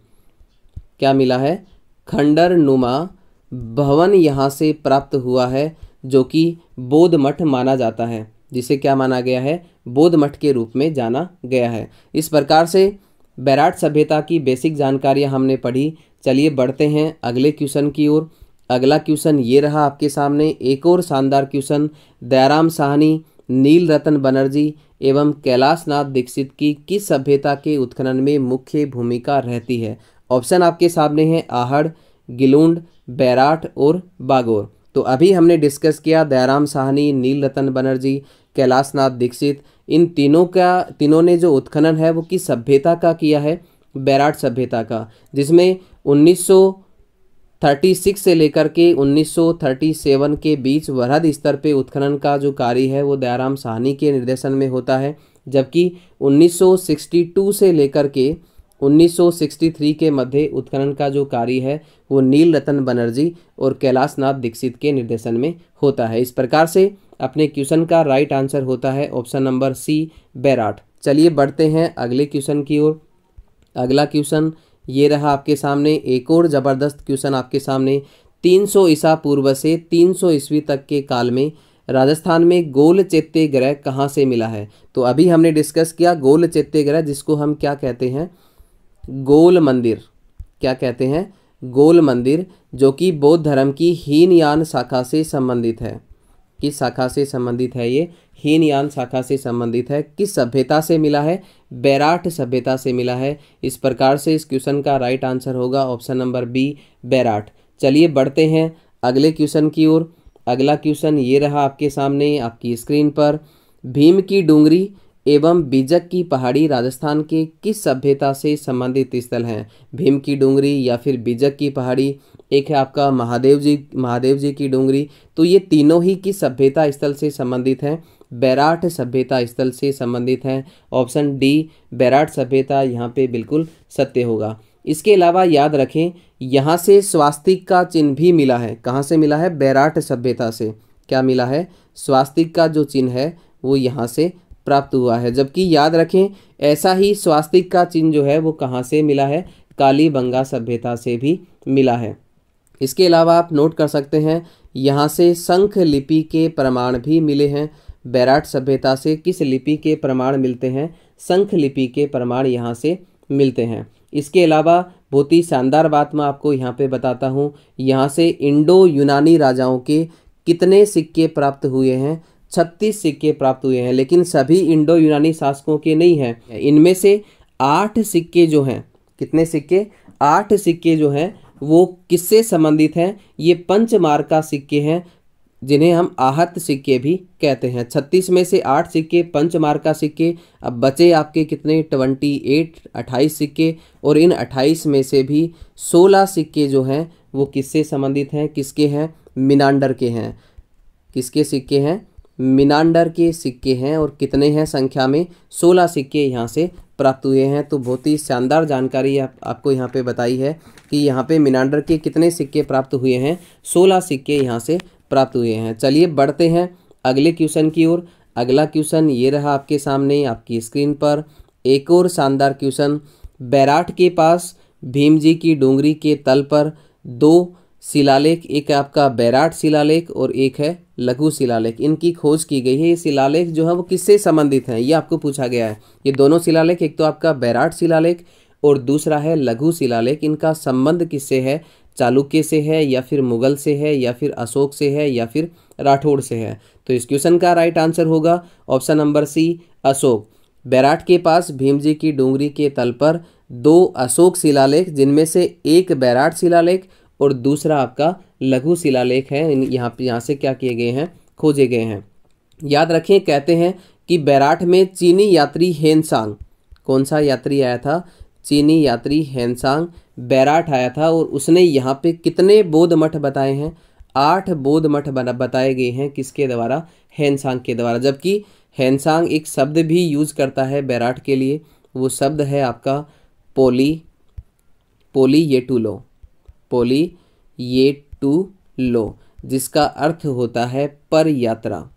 A: क्या मिला है? खंडर नुमा भवन यहाँ से प्राप्त हुआ है, जो कि बौद्ध मठ माना जाता है, जिसे क्या माना गया है? बौद्ध मठ के रूप में जाना गया है। इस प्रकार से बैराट सभ्यता की बेसिक जानकारियाँ हमने पढ़ी। चलिए बढ़ते हैं अगले क्वेश्चन की ओर। अगला क्वेश्चन ये रहा आपके सामने, एक और शानदार क्वेश्चन। दयाराम साहनी, नील रतन बनर्जी एवं कैलाशनाथ दीक्षित की किस सभ्यता के उत्खनन में मुख्य भूमिका रहती है? ऑप्शन आपके सामने है तीखा, गिलुंड, बैराट और बागोर। तो अभी हमने डिस्कस किया दयाराम साहनी, नील रतन बनर्जी, कैलाशनाथ दीक्षित, इन तीनों ने जो उत्खनन है वो किस सभ्यता का किया है? बैराट सभ्यता का, जिसमें 1936 से लेकर के 1937 के बीच वरहद स्तर पे उत्खनन का जो कार्य है वो दयाराम साहनी के निर्देशन में होता है, जबकि 1962 से लेकर के 1963 के मध्य उत्खनन का जो कार्य है वो नील रतन बनर्जी और कैलाश नाथ दीक्षित के निर्देशन में होता है। इस प्रकार से अपने क्वेश्चन का राइट आंसर होता है ऑप्शन नंबर सी, बैराठ। चलिए बढ़ते हैं अगले क्वेश्चन की ओर। अगला क्वेश्चन ये रहा आपके सामने, एक और ज़बरदस्त क्वेश्चन आपके सामने। 300 ईसा पूर्व से 300 ईस्वी तक के काल में राजस्थान में गोल चैत्य ग्रह कहाँ से मिला है? तो अभी हमने डिस्कस किया गोल चैत्य ग्रह, जिसको हम क्या कहते हैं, गोल मंदिर। क्या कहते हैं? गोल मंदिर, जो कि बौद्ध धर्म की हीनयान शाखा से संबंधित है। किस शाखा से संबंधित है ये? हीनयान शाखा से संबंधित है। किस सभ्यता से मिला है? बैराठ सभ्यता से मिला है। इस प्रकार से इस क्वेश्चन का राइट आंसर होगा ऑप्शन नंबर बी, बैराठ। चलिए बढ़ते हैं अगले क्वेश्चन की ओर। अगला क्वेश्चन ये रहा आपके सामने आपकी स्क्रीन पर। भीम की डूंगरी एवं बीजक की पहाड़ी राजस्थान के किस सभ्यता से संबंधित स्थल हैं? भीम की डूंगरी या फिर बीजक की पहाड़ी, एक है आपका महादेव जी की डूंगरी। तो ये तीनों ही किस सभ्यता स्थल से संबंधित हैं? बैराठ सभ्यता स्थल से संबंधित हैं। ऑप्शन डी, बैराठ सभ्यता यहाँ पे बिल्कुल सत्य होगा। इसके अलावा याद रखें, यहाँ से स्वास्तिक का चिन्ह भी मिला है। कहाँ से मिला है? बैराठ सभ्यता से। क्या मिला है? स्वास्तिक का जो चिन्ह है वो यहाँ से प्राप्त हुआ है। जबकि याद रखें, ऐसा ही स्वास्तिक का चिन्ह जो है वो कहाँ से मिला है? कालीबंगा सभ्यता से भी मिला है। इसके अलावा आप नोट कर सकते हैं, यहाँ से शंख लिपि के प्रमाण भी मिले हैं। बैराठ सभ्यता से किस लिपि के प्रमाण मिलते हैं? शंख लिपि के प्रमाण यहाँ से मिलते हैं। इसके अलावा बहुत ही शानदार बात मैं आपको यहाँ पे बताता हूँ, यहाँ से इंडो यूनानी राजाओं के कितने सिक्के प्राप्त हुए हैं? 36 सिक्के प्राप्त हुए हैं, लेकिन सभी इंडो यूनानी शासकों के नहीं हैं। इनमें से 8 सिक्के जो हैं, कितने सिक्के? 8 सिक्के जो हैं वो किससे संबंधित हैं? ये पंचमार्का सिक्के हैं, जिन्हें हम आहत सिक्के भी कहते हैं। 36 में से 8 सिक्के पंचमार्का सिक्के। अब बचे आपके कितने? 28 सिक्के। और इन 28 में से भी 16 सिक्के जो हैं वो किससे संबंधित हैं? किसके हैं? मिनांडर के हैं। किसके सिक्के हैं? मिनांडर के सिक्के हैं। और कितने हैं संख्या में? 16 सिक्के यहाँ से प्राप्त हुए हैं। तो बहुत ही शानदार जानकारी आपको यहाँ पे बताई है कि यहाँ पे मिनांडर के कितने सिक्के प्राप्त हुए हैं? 16 सिक्के यहाँ से प्राप्त हुए हैं। चलिए बढ़ते हैं अगले क्वेश्चन की ओर। अगला क्वेश्चन ये रहा आपके सामने आपकी स्क्रीन पर, एक और शानदार क्वेश्चन। बैराठ के पास भीम जी की डूंगरी के तल पर 2 शिलालेख, एक है आपका बैराठ शिलालेख और एक है लघु शिलालेख, इनकी खोज की गई है। ये शिलालेख जो है वो किससे संबंधित हैं? ये आपको पूछा गया है। ये दोनों शिलालेख, एक तो आपका बैराठ शिलालेख और दूसरा है लघु शिलालेख, इनका संबंध किससे है? चालुक्य से है या फिर मुगल से है या फिर अशोक से है या फिर राठौड़ से है? तो इस क्वेश्चन का राइट आंसर होगा option number C, Ashok. Bairath के पास भीम जी की डूंगरी के तल पर 2 अशोक शिलालेख, जिनमें से एक बैराठ शिलालेख और दूसरा आपका लघु शिलालेख है, यहाँ से क्या किए गए हैं? खोजे गए हैं। याद रखें, कहते हैं कि बैराठ में चीनी यात्री हेनसांग, कौन सा यात्री आया था? चीनी यात्री हेनसांग बैराठ आया था और उसने यहाँ पे कितने बौद्ध मठ बताए हैं? 8 बौद्ध मठ बताए गए हैं। किसके द्वारा? हेनसांग के द्वारा। जबकि हेनसांग एक शब्द भी यूज करता है बैराठ के लिए, वो शब्द है आपका पोलियेटुलो, जिसका अर्थ होता है पर यात्रा।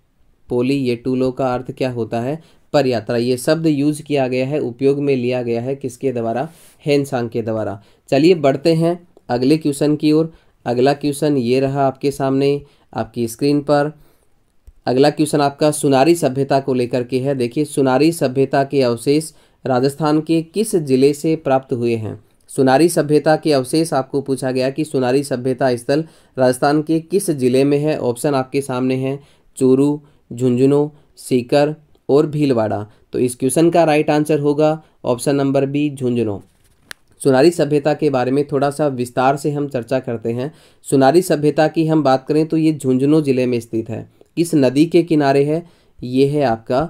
A: पोलियेटुलो का अर्थ क्या होता है? पर यात्रा। ये शब्द यूज किया गया है, उपयोग में लिया गया है किसके द्वारा? हेनसांग के द्वारा। चलिए बढ़ते हैं अगले क्वेश्चन की ओर। अगला क्वेश्चन ये रहा आपके सामने आपकी स्क्रीन पर। अगला क्वेश्चन आपका सुनारी सभ्यता को लेकर के है। देखिए, सुनारी सभ्यता के अवशेष राजस्थान के किस जिले से प्राप्त हुए हैं? सुनारी सभ्यता के अवशेष आपको पूछा गया कि सुनारी सभ्यता स्थल राजस्थान के किस जिले में है? ऑप्शन आपके सामने है, चूरू, झुंझुनू, सीकर और भीलवाड़ा। तो इस क्वेश्चन का राइट आंसर होगा ऑप्शन नंबर बी, झुंझुनू। सुनारी सभ्यता के बारे में थोड़ा सा विस्तार से हम चर्चा करते हैं। सुनारी सभ्यता की हम बात करें तो ये झुंझुनू जिले में स्थित है। किस नदी के किनारे है? ये है आपका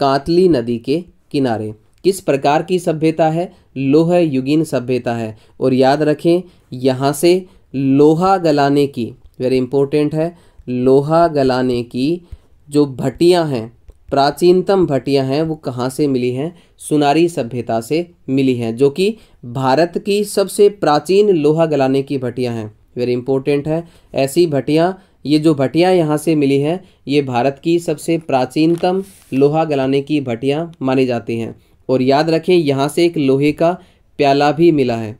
A: कांतली नदी के किनारे। किस प्रकार की सभ्यता है? लोह युगीन सभ्यता है। और याद रखें, यहाँ से लोहा गलाने की, वेरी इंपॉर्टेंट है, लोहा गलाने की जो भट्टियाँ हैं प्राचीनतम भट्टियां हैं वो कहाँ से मिली हैं? सुनारी सभ्यता से मिली हैं, जो कि भारत की सबसे प्राचीन लोहा गलाने की भट्टियां हैं। वेरी इंपॉर्टेंट है, ऐसी भट्टियां, ये जो भट्टियां यहाँ से मिली हैं ये भारत की सबसे प्राचीनतम लोहा गलाने की भट्टियां मानी जाती हैं। और याद रखें, यहाँ से एक लोहे का प्याला भी मिला है।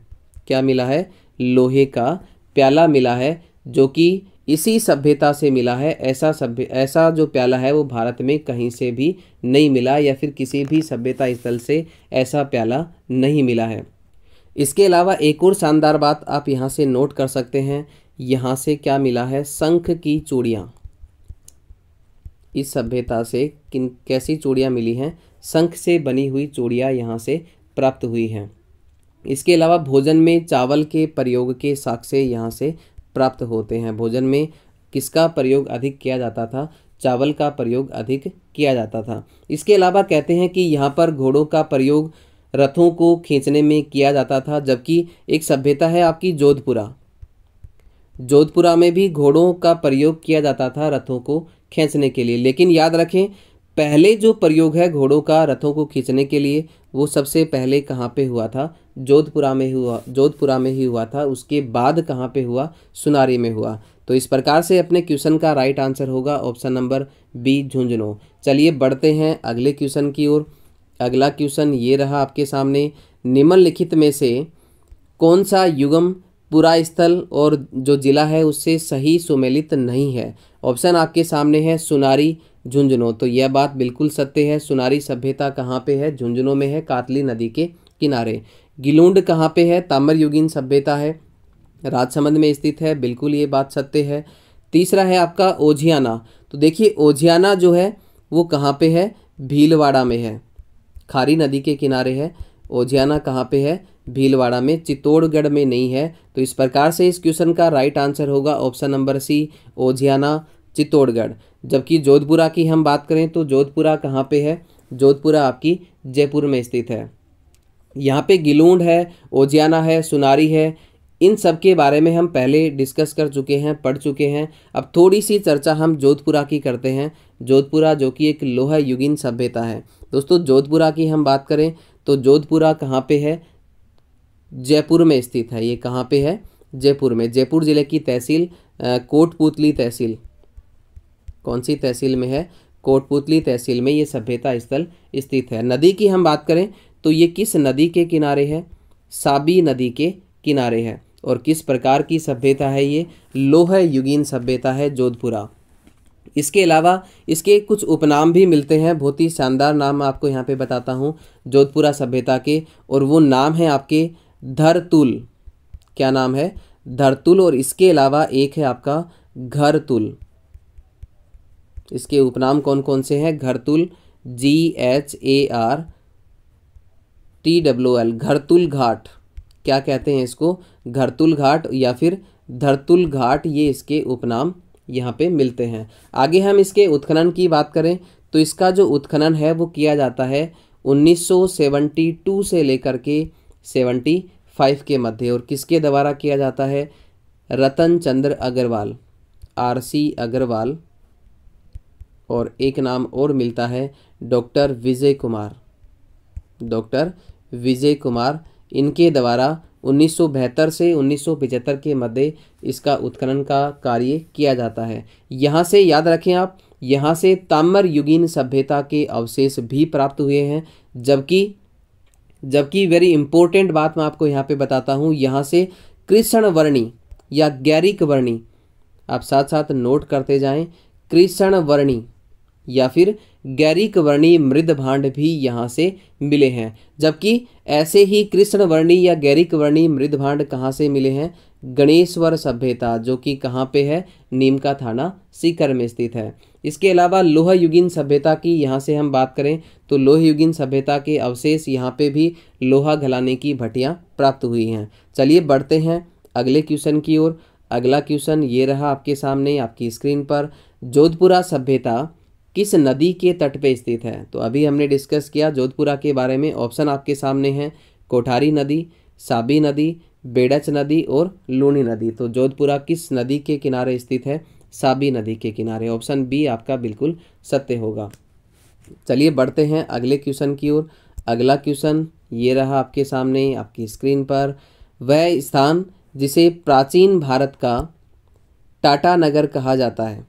A: क्या मिला है? लोहे का प्याला मिला है, जो कि इसी सभ्यता से मिला है। ऐसा जो प्याला है वो भारत में कहीं से भी नहीं मिला, या फिर किसी भी सभ्यता स्थल से ऐसा प्याला नहीं मिला है। इसके अलावा एक और शानदार बात आप यहाँ से नोट कर सकते हैं, यहाँ से क्या मिला है? शंख की चूड़ियाँ। इस सभ्यता से कैसी चूड़ियाँ मिली हैं? शंख से बनी हुई चूड़ियाँ यहाँ से प्राप्त हुई हैं। इसके अलावा भोजन में चावल के प्रयोग के साक्ष्य यहाँ से प्राप्त होते हैं। भोजन में किसका प्रयोग अधिक किया जाता था? चावल का प्रयोग अधिक किया जाता था। इसके अलावा कहते हैं कि यहाँ पर घोड़ों का प्रयोग रथों को खींचने में किया जाता था, जबकि एक सभ्यता है आपकी जोधपुरा। जोधपुरा में भी घोड़ों का प्रयोग किया जाता था रथों को खींचने के लिए। लेकिन याद रखें, पहले जो प्रयोग है घोड़ों का रथों को खींचने के लिए वो सबसे पहले कहाँ पे हुआ था? जोधपुरा में ही हुआ था। उसके बाद कहाँ पे हुआ? सुनारी में हुआ। तो इस प्रकार से अपने क्वेश्चन का राइट आंसर होगा ऑप्शन नंबर बी, झुंझुनू। चलिए बढ़ते हैं अगले क्वेश्चन की ओर। अगला क्वेश्चन ये रहा आपके सामने, निम्नलिखित में से कौन सा युगम पुरा स्थल और जो जिला है उससे सही सुमेलित नहीं है? ऑप्शन आपके सामने है सुनारी, झुंझुनू। तो यह बात बिल्कुल सत्य है। सुनारी सभ्यता कहाँ पे है? झुंझुनू में है, कातली नदी के किनारे। गिलुंड कहाँ पे है? ताम्रयुगीन सभ्यता है, राजसमंद में स्थित है। बिल्कुल ये बात सत्य है। तीसरा है आपका ओझियाना। तो देखिए ओझियाना जो है वो कहाँ पे है? भीलवाड़ा में है, खारी नदी के किनारे है। ओझियाना कहाँ पे है? भीलवाड़ा में, चित्तौड़गढ़ में नहीं है। तो इस प्रकार से इस क्वेश्चन का राइट आंसर होगा ऑप्शन नंबर सी, ओझियाना, चित्तौड़गढ़। जबकि जोधपुरा की हम बात करें तो जोधपुरा कहाँ पे है? जोधपुरा आपकी जयपुर में स्थित है। यहाँ पे गिलुंड है, ओझियाना है, सुनारी है, इन सब के बारे में हम पहले डिस्कस कर चुके हैं, पढ़ चुके हैं। अब थोड़ी सी चर्चा हम जोधपुरा की करते हैं। जोधपुरा जो कि एक लोहा युगीन सभ्यता है। दोस्तों जोधपुरा की हम बात करें तो जोधपुरा कहाँ पे है? जयपुर में स्थित है। ये कहाँ पे है? जयपुर में। जयपुर जिले की तहसील कोटपुतली तहसील, कौन सी तहसील में है? कोटपुतली तहसील में ये सभ्यता स्थल स्थित है। नदी की हम बात करें तो ये किस नदी के किनारे है? साबी नदी के किनारे है। और किस प्रकार की सभ्यता है ये? लोह युगीन सभ्यता है जोधपुरा। इसके अलावा इसके कुछ उपनाम भी मिलते हैं, बहुत ही शानदार नाम आपको यहाँ पे बताता हूँ जोधपुरा सभ्यता के, और वो नाम है आपके धरतुल। क्या नाम है? धरतुल। और इसके अलावा एक है आपका घरतुल। इसके उपनाम कौन कौन से हैं? घरतुल, GHARTWL, घरतुल घाट। क्या कहते हैं इसको? घरतुल घाट या फिर धरतुल घाट, ये इसके उपनाम यहाँ पे मिलते हैं। आगे हम इसके उत्खनन की बात करें तो इसका जो उत्खनन है वो किया जाता है 1972 से लेकर के 75 के मध्य। और किसके द्वारा किया जाता है? रतन चंद्र अग्रवाल, RC अग्रवाल। और एक नाम और मिलता है डॉक्टर विजय कुमार, डॉक्टर विजय कुमार। इनके द्वारा 1972 से 1975 के मध्य इसका उत्खनन का कार्य किया जाता है। यहाँ से याद रखें आप, यहाँ से ताम्रयुगीन सभ्यता के अवशेष भी प्राप्त हुए हैं। जबकि वेरी इंपॉर्टेंट बात मैं आपको यहाँ पे बताता हूँ, यहाँ से कृष्णवर्णी या गैरिक वर्णी, आप साथ साथ नोट करते जाएं, कृष्णवर्णी या फिर गैरिक वर्णी मृद भांड भी यहाँ से मिले हैं। जबकि ऐसे ही कृष्णवर्णी या गैरिक वर्णी मृद भांड कहाँ से मिले हैं? गणेश्वर सभ्यता, जो कि कहाँ पे है? नीमका थाना सीकर में स्थित है। इसके अलावा लोह युगीन सभ्यता की यहाँ से हम बात करें तो लोह युगीन सभ्यता के अवशेष यहाँ पे भी लोहा घलाने की भट्टियाँ प्राप्त हुई हैं। चलिए बढ़ते हैं अगले क्वेश्चन की ओर। अगला क्वेश्चन ये रहा आपके सामने आपकी स्क्रीन पर, जोधपुरा सभ्यता किस नदी के तट पे स्थित है? तो अभी हमने डिस्कस किया जोधपुरा के बारे में। ऑप्शन आपके सामने हैं कोठारी नदी, साबी नदी, बेडच नदी और लूनी नदी। तो जोधपुरा किस नदी के किनारे स्थित है? साबी नदी के किनारे। ऑप्शन बी आपका बिल्कुल सत्य होगा। चलिए बढ़ते हैं अगले क्वेश्चन की ओर। अगला क्वेश्चन ये रहा आपके सामने आपकी स्क्रीन पर। वह स्थान जिसे प्राचीन भारत का टाटा नगर कहा जाता है,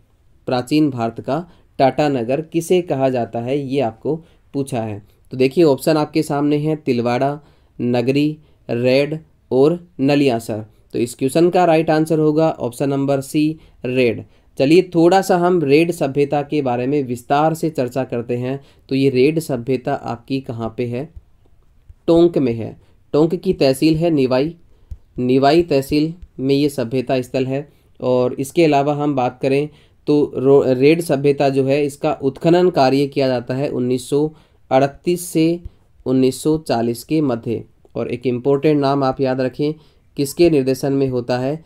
A: प्राचीन भारत का टाटा नगर किसे कहा जाता है, ये आपको पूछा है। तो देखिए ऑप्शन आपके सामने हैं तिलवाड़ा, नगरी, रेड और नलियासर। तो इस क्वेश्चन का राइट आंसर होगा ऑप्शन नंबर सी, रेड। चलिए थोड़ा सा हम रेड सभ्यता के बारे में विस्तार से चर्चा करते हैं। तो ये रेड सभ्यता आपकी कहाँ पे है? टोंक में है। टोंक की तहसील है निवाई, निवाई तहसील में ये सभ्यता स्थल है। और इसके अलावा हम बात करें तो रेड सभ्यता जो है इसका उत्खनन कार्य किया जाता है 1938 से 1940 के मध्य। और एक इम्पोर्टेंट नाम आप याद रखें, किसके निर्देशन में होता है?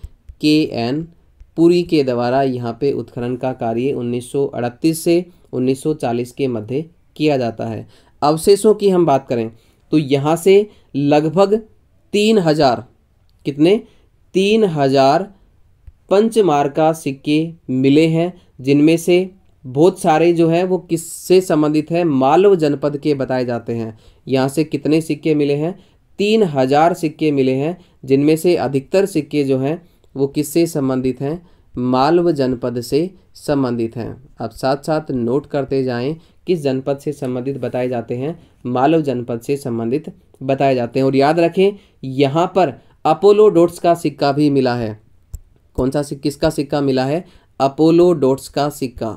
A: के.एन. पुरी के द्वारा यहाँ पे उत्खनन का कार्य 1938 से 1940 के मध्य किया जाता है। अवशेषों की हम बात करें तो यहाँ से लगभग 3000 कितने 3000 पंचमार्का सिक्के मिले हैं, जिनमें से बहुत सारे जो है वो किससे संबंधित है? मालव जनपद के बताए जाते हैं। यहाँ से कितने सिक्के मिले हैं? 3000 सिक्के मिले हैं, जिनमें से अधिकतर सिक्के जो हैं वो किससे संबंधित हैं? मालव जनपद से संबंधित हैं। आप साथ साथ नोट करते जाएं किस जनपद से संबंधित बताए जाते हैं? मालव जनपद से संबंधित बताए जाते हैं। और याद रखें यहाँ पर अपोलो डॉट्स का सिक्का भी मिला है। कौन सा किसका सिक्का मिला है? अपोलो डॉट्स का सिक्का।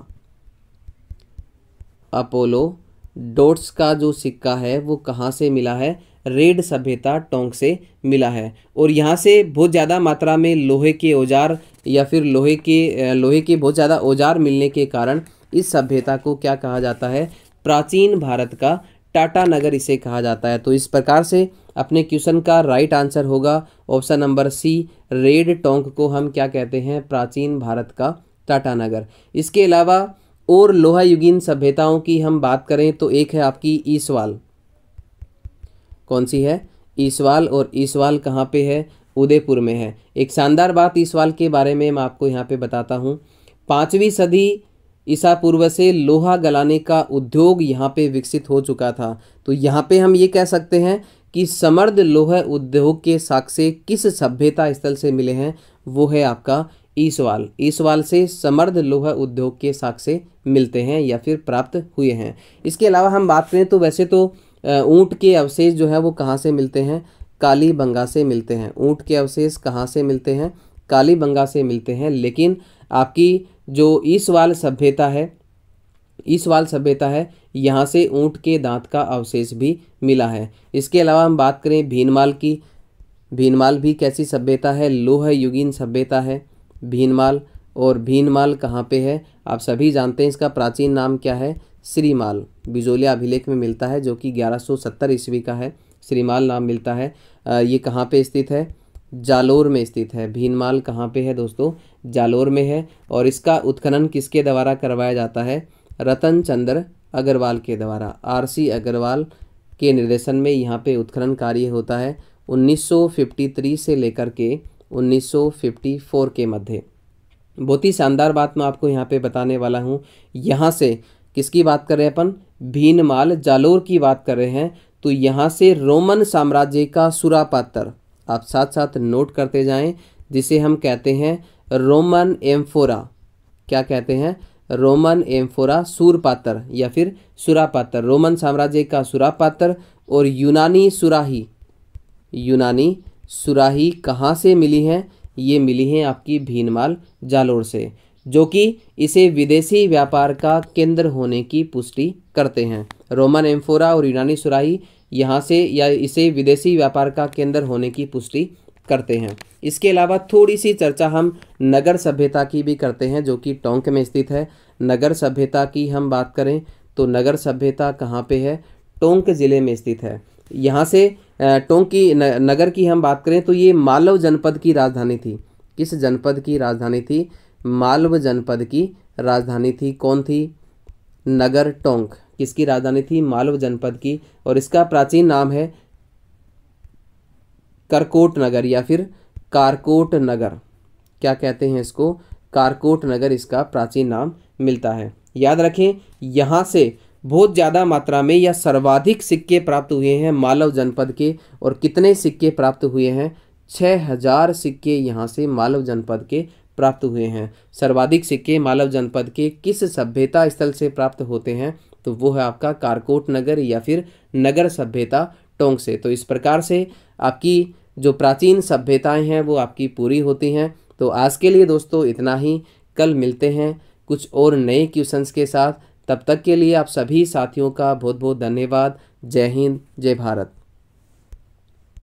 A: अपोलो डॉट्स का जो सिक्का है वो कहाँ से मिला है? रेड सभ्यता टोंक से मिला है। और यहाँ से बहुत ज़्यादा मात्रा में लोहे के औजार या फिर लोहे के बहुत ज़्यादा औजार मिलने के कारण इस सभ्यता को क्या कहा जाता है? प्राचीन भारत का टाटा नगर इसे कहा जाता है। तो इस प्रकार से अपने क्वेश्चन का राइट आंसर होगा option number C, Rairh Tonk को हम क्या कहते हैं? प्राचीन भारत का टाटा नगर। इसके अलावा और लोहा युगीन सभ्यताओं की हम बात करें तो एक है आपकी ईसवाल। कौन सी है? ईसवाल। और ईसवाल कहाँ पे है? उदयपुर में है। एक शानदार बात ईसवाल के बारे में मैं आपको यहाँ पे बताता हूँ। 5वीं सदी ईसा पूर्व से लोहा गलाने का उद्योग यहाँ पे विकसित हो चुका था। तो यहाँ पे हम ये कह सकते हैं कि समृद्ध लोहा उद्योग के साक्ष्य किस सभ्यता स्थल से मिले हैं? वो है आपका ईसवाल। ईसवाल से समृद्ध लोहा उद्योग के साक्ष्य मिलते हैं या फिर प्राप्त हुए हैं। इसके अलावा हम बात करें तो वैसे तो ऊँट के अवशेष जो है वो कहाँ से मिलते हैं? कालीबंगा से मिलते हैं। ऊँट के अवशेष कहाँ से मिलते हैं? कालीबंगा से मिलते हैं। लेकिन आपकी जो ईसवाल सभ्यता है यहाँ से ऊँट के दांत का अवशेष भी मिला है। इसके अलावा हम बात करें भीनमाल की, भीनमाल भी कैसी सभ्यता है? लोह युगीन सभ्यता है भीनमाल। और भीनमाल कहाँ पे है? आप सभी जानते हैं इसका प्राचीन नाम क्या है? श्रीमाल। बिजोलिया अभिलेख में मिलता है जो कि 1170 ईस्वी का है। श्रीमाल नाम मिलता है। ये कहाँ पे स्थित है? जालोर में स्थित है। भीनमाल कहाँ पे है दोस्तों? जालोर में है। और इसका उत्खनन किसके द्वारा करवाया जाता है? रतन चंद्र अग्रवाल के द्वारा, आर.सी. अग्रवाल के निर्देशन में यहाँ पे उत्खनन कार्य होता है 1953 से लेकर के 1954 के मध्य। बहुत ही शानदार बात मैं आपको यहाँ पे बताने वाला हूँ। यहाँ से किसकी बात कर रहे हैं अपन? भीनमाल जालोर की बात कर रहे हैं। तो यहाँ से रोमन साम्राज्य का सुरापात्र, आप साथ साथ नोट करते जाएं, जिसे हम कहते हैं रोमन एम्फोरा। क्या कहते हैं? रोमन एम्फोरा सूरपात्र या फिर सुरापात्र। रोमन साम्राज्य का सुरापात्र। और यूनानी सुराही कहाँ से मिली हैं? ये मिली हैं आपकी भीनमाल जालोर से, जो कि इसे विदेशी व्यापार का केंद्र होने की पुष्टि करते हैं। रोमन एम्फोरा और यूनानी सुराही यहाँ से या इसे विदेशी व्यापार का केंद्र होने की पुष्टि करते हैं। इसके अलावा थोड़ी सी चर्चा हम नगर सभ्यता की भी करते हैं, जो कि टोंक में स्थित है। नगर सभ्यता की हम बात करें तो नगर सभ्यता कहाँ पे है? टोंक जिले में स्थित है। यहाँ से टोंक की नगर की हम बात करें तो ये मालव जनपद की राजधानी थी। किस जनपद की राजधानी थी? मालव जनपद की राजधानी थी। कौन थी? नगर टोंक किसकी राजधानी थी? मालव जनपद की। और इसका प्राचीन नाम है करकोट नगर या फिर कारकोट नगर। क्या कहते हैं इसको? कारकोट नगर इसका प्राचीन नाम मिलता है। याद रखें यहाँ से बहुत ज़्यादा मात्रा में या सर्वाधिक सिक्के प्राप्त हुए हैं मालव जनपद के। और कितने सिक्के प्राप्त हुए हैं? 6000 सिक्के यहाँ से मालव जनपद के प्राप्त हुए हैं। सर्वाधिक सिक्के मालव जनपद के किस सभ्यता स्थल से प्राप्त होते हैं? तो वो है आपका कारकोट नगर या फिर नगर सभ्यता टोंक से। तो इस प्रकार से आपकी जो प्राचीन सभ्यताएं हैं वो आपकी पूरी होती हैं। तो आज के लिए दोस्तों इतना ही। कल मिलते हैं कुछ और नए क्वेश्चंस के साथ। तब तक के लिए आप सभी साथियों का बहुत बहुत धन्यवाद। जय हिंद, जय भारत।